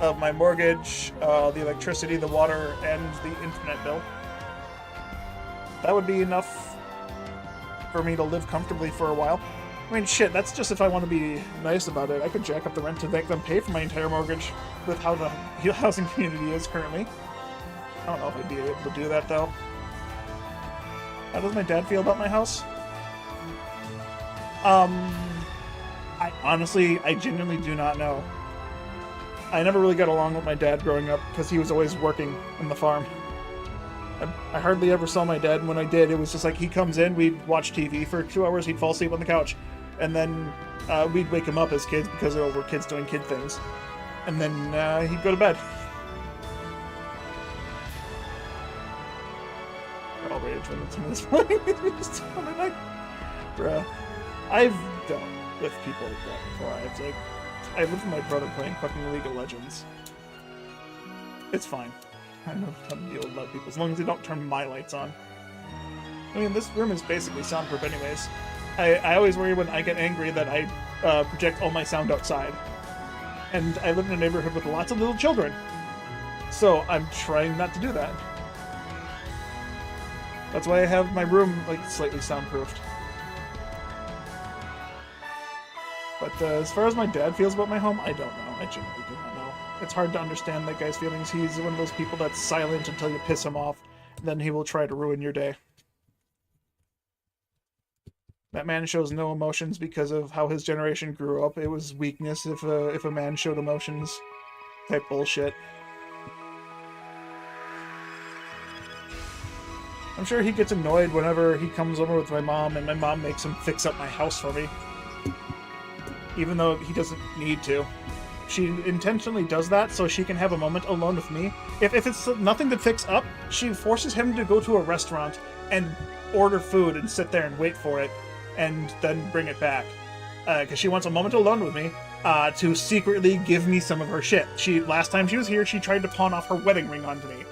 of my mortgage, the electricity, the water, and the internet bill. That would be enough for me to live comfortably for a while. I mean, shit, that's just if I want to be nice about it. I could jack up the rent to make them pay for my entire mortgage with how the housing community is currently. I don't know if I'd be able to do that, though. How does my dad feel about my house? I genuinely do not know. I never really got along with my dad growing up because he was always working in the farm. I hardly ever saw my dad, and when I did, it was just like he comes in, we'd watch TV for 2 hours, he'd fall asleep on the couch, and then we'd wake him up as kids because we're kids doing kid things, and then he'd go to bed. Outrage. when it's in this playing. I'm like, bruh. I've dealt with people like that before. I lived with my brother playing fucking League of Legends. It's fine. I know how to deal with a lot of people, as long as they don't turn my lights on. I mean, this room is basically soundproof anyways. I always worry when I get angry that I project all my sound outside. And I live in a neighborhood with lots of little children. So I'm trying not to do that. That's why I have my room, like, slightly soundproofed. But as far as my dad feels about my home, I don't know. I genuinely do not know. It's hard to understand that guy's feelings. He's one of those people that's silent until you piss him off, then he will try to ruin your day. That man shows no emotions because of how his generation grew up. It was weakness if a man showed emotions. Type bullshit. I'm sure he gets annoyed whenever he comes over with my mom and my mom makes him fix up my house for me. Even though he doesn't need to. She intentionally does that so she can have a moment alone with me. If it's nothing to fix up, she forces him to go to a restaurant and order food and sit there and wait for it and then bring it back. Because she wants a moment alone with me to secretly give me some of her shit. Last time she was here, she tried to pawn off her wedding ring onto me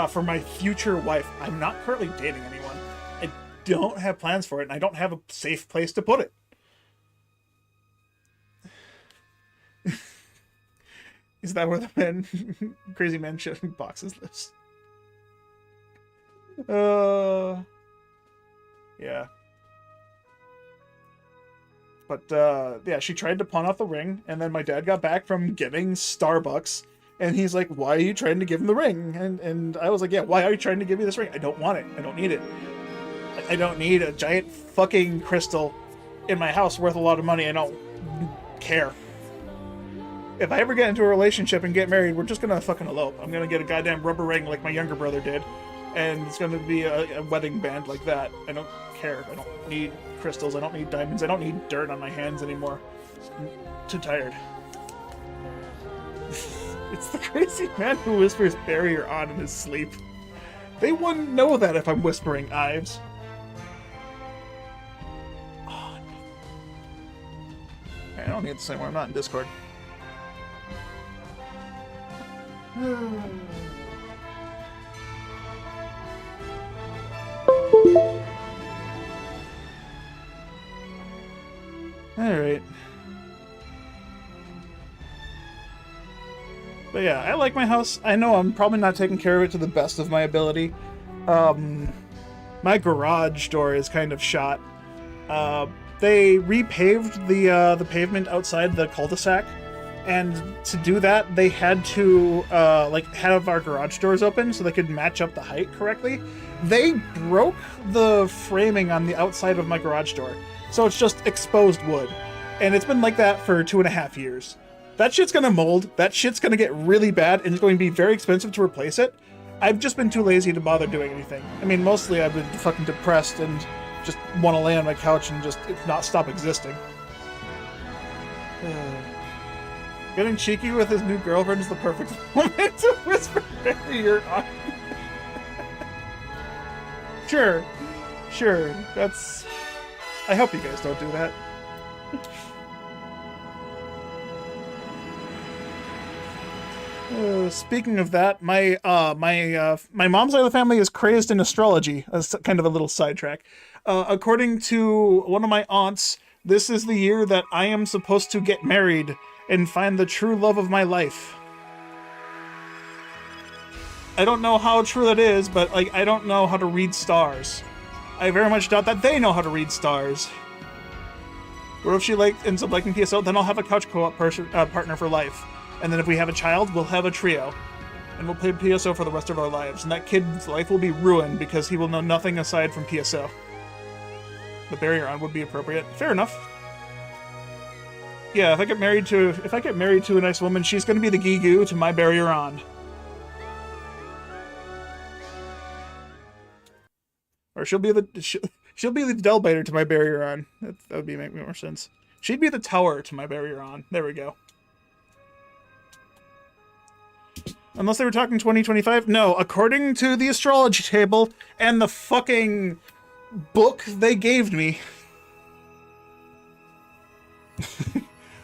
for my future wife. I'm not currently dating anyone. I don't have plans for it, and I don't have a safe place to put it. Is that where the crazy man shoving boxes lives? Yeah. But, yeah, she tried to pawn off the ring, and then my dad got back from getting Starbucks, and he's like, why are you trying to give him the ring? And I was like, yeah, why are you trying to give me this ring? I don't want it. I don't need it. I don't need a giant fucking crystal in my house worth a lot of money. I don't care. If I ever get into a relationship and get married, we're just gonna fucking elope. I'm gonna get a goddamn rubber ring like my younger brother did, and it's gonna be a wedding band like that. I don't care. I don't need crystals. I don't need diamonds. I don't need dirt on my hands anymore. I'm too tired. It's the crazy man who whispers barrier on in his sleep. They wouldn't know that if I'm whispering Ives. Oh, no. I don't need to say more. I'm not in Discord. Alright. But yeah, I like my house. I know I'm probably not taking care of it to the best of my ability. My garage door is kind of shot. They repaved the pavement outside the cul-de-sac. And to do that, they had to have our garage doors open so they could match up the height correctly. They broke the framing on the outside of my garage door, so it's just exposed wood, and it's been like that for 2.5 years. That shit's gonna mold. That shit's gonna get really bad, and it's going to be very expensive to replace it. I've just been too lazy to bother doing anything. I mean, mostly I've been fucking depressed and just want to lay on my couch and just not stop existing. Getting cheeky with his new girlfriend is the perfect moment to whisper barrier on. Sure. That's. I hope you guys don't do that. Speaking of that, my mom's side of the family is crazed in astrology. That's kind of a little sidetrack. According to one of my aunts, this is the year that I am supposed to get married and find the true love of my life. I don't know how true that is, but I don't know how to read stars. I very much doubt that they know how to read stars. What if she ends up liking PSO? Then I'll have a couch co-op partner for life. And then if we have a child, we'll have a trio. And we'll play PSO for the rest of our lives. And that kid's life will be ruined because he will know nothing aside from PSO. The barrier on would be appropriate. Fair enough. Yeah, if I get married to a nice woman, she's going to be the Gigu to my barrier on. Or she'll be the Delbiter to my barrier on. That would make more sense. She'd be the tower to my barrier on. There we go. Unless they were talking 2025? No, according to the astrology table and the fucking book they gave me.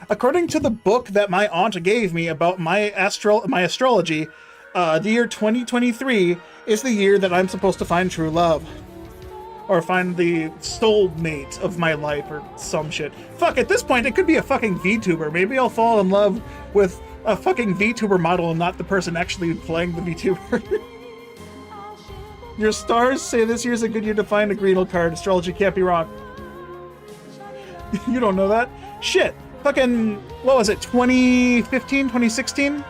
According to the book that my aunt gave me about my astrology, the year 2023 is the year that I'm supposed to find true love. Or find the soulmate of my life or some shit. Fuck, at this point, it could be a fucking VTuber. Maybe I'll fall in love with a fucking VTuber model and not the person actually playing the VTuber. Your stars say this year's a good year to find a Greedle card. Astrology can't be wrong. You don't know that? Shit. Fucking, what was it, 2015, 2016?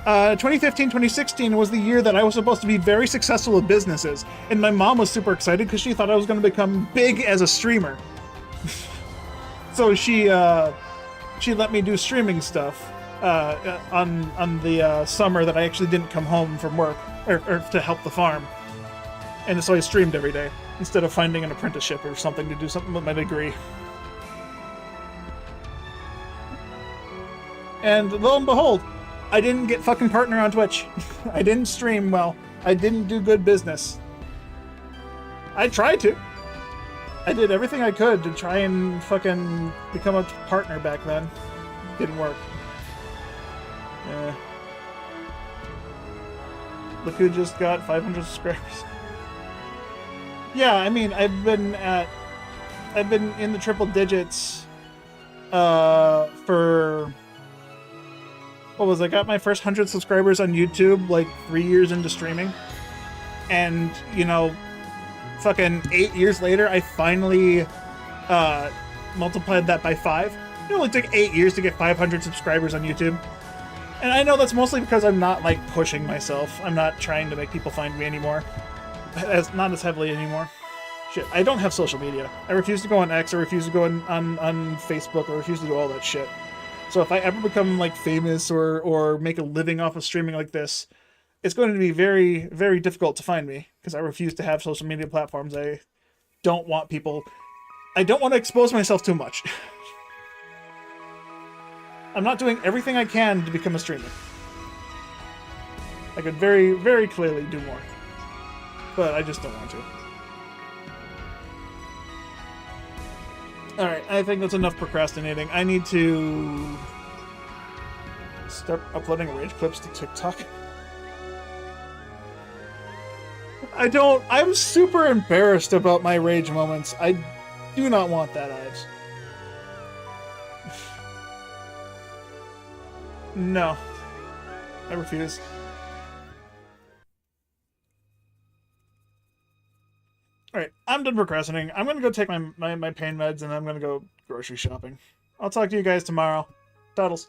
2015, 2016 was the year that I was supposed to be very successful with businesses. And my mom was super excited because she thought I was going to become big as a streamer. So she let me do streaming stuff on the summer that I actually didn't come home from work or to help the farm. And so I streamed every day instead of finding an apprenticeship or something to do something with my degree. And lo and behold, I didn't get fucking partner on Twitch. I didn't stream well. I didn't do good business. I tried to. I did everything I could to try and fucking become a partner back then. Didn't work. Look who just got 500 subscribers. Yeah, I mean, I've been in the triple digits for... What was I got my first 100 subscribers on YouTube like 3 years into streaming, and you know, fucking 8 years later, I finally multiplied that by 5. It only took 8 years to get 500 subscribers on YouTube, and I know that's mostly because I'm not like pushing myself. I'm not trying to make people find me anymore, not as heavily anymore. Shit, I don't have social media. I refuse to go on X. I refuse to go on Facebook. I refuse to do all that shit. So if I ever become like famous or make a living off of streaming like this, it's going to be very, very difficult to find me because I refuse to have social media platforms. I don't want to expose myself too much. I'm not doing everything I can to become a streamer. I could very, very clearly do more, but I just don't want to. Alright, I think that's enough procrastinating. I need to start uploading rage clips to TikTok. I'm super embarrassed about my rage moments. I do not want that, Ives. No. I refuse. Alright, I'm done procrastinating. I'm gonna go take my pain meds and I'm gonna go grocery shopping. I'll talk to you guys tomorrow. Toddles.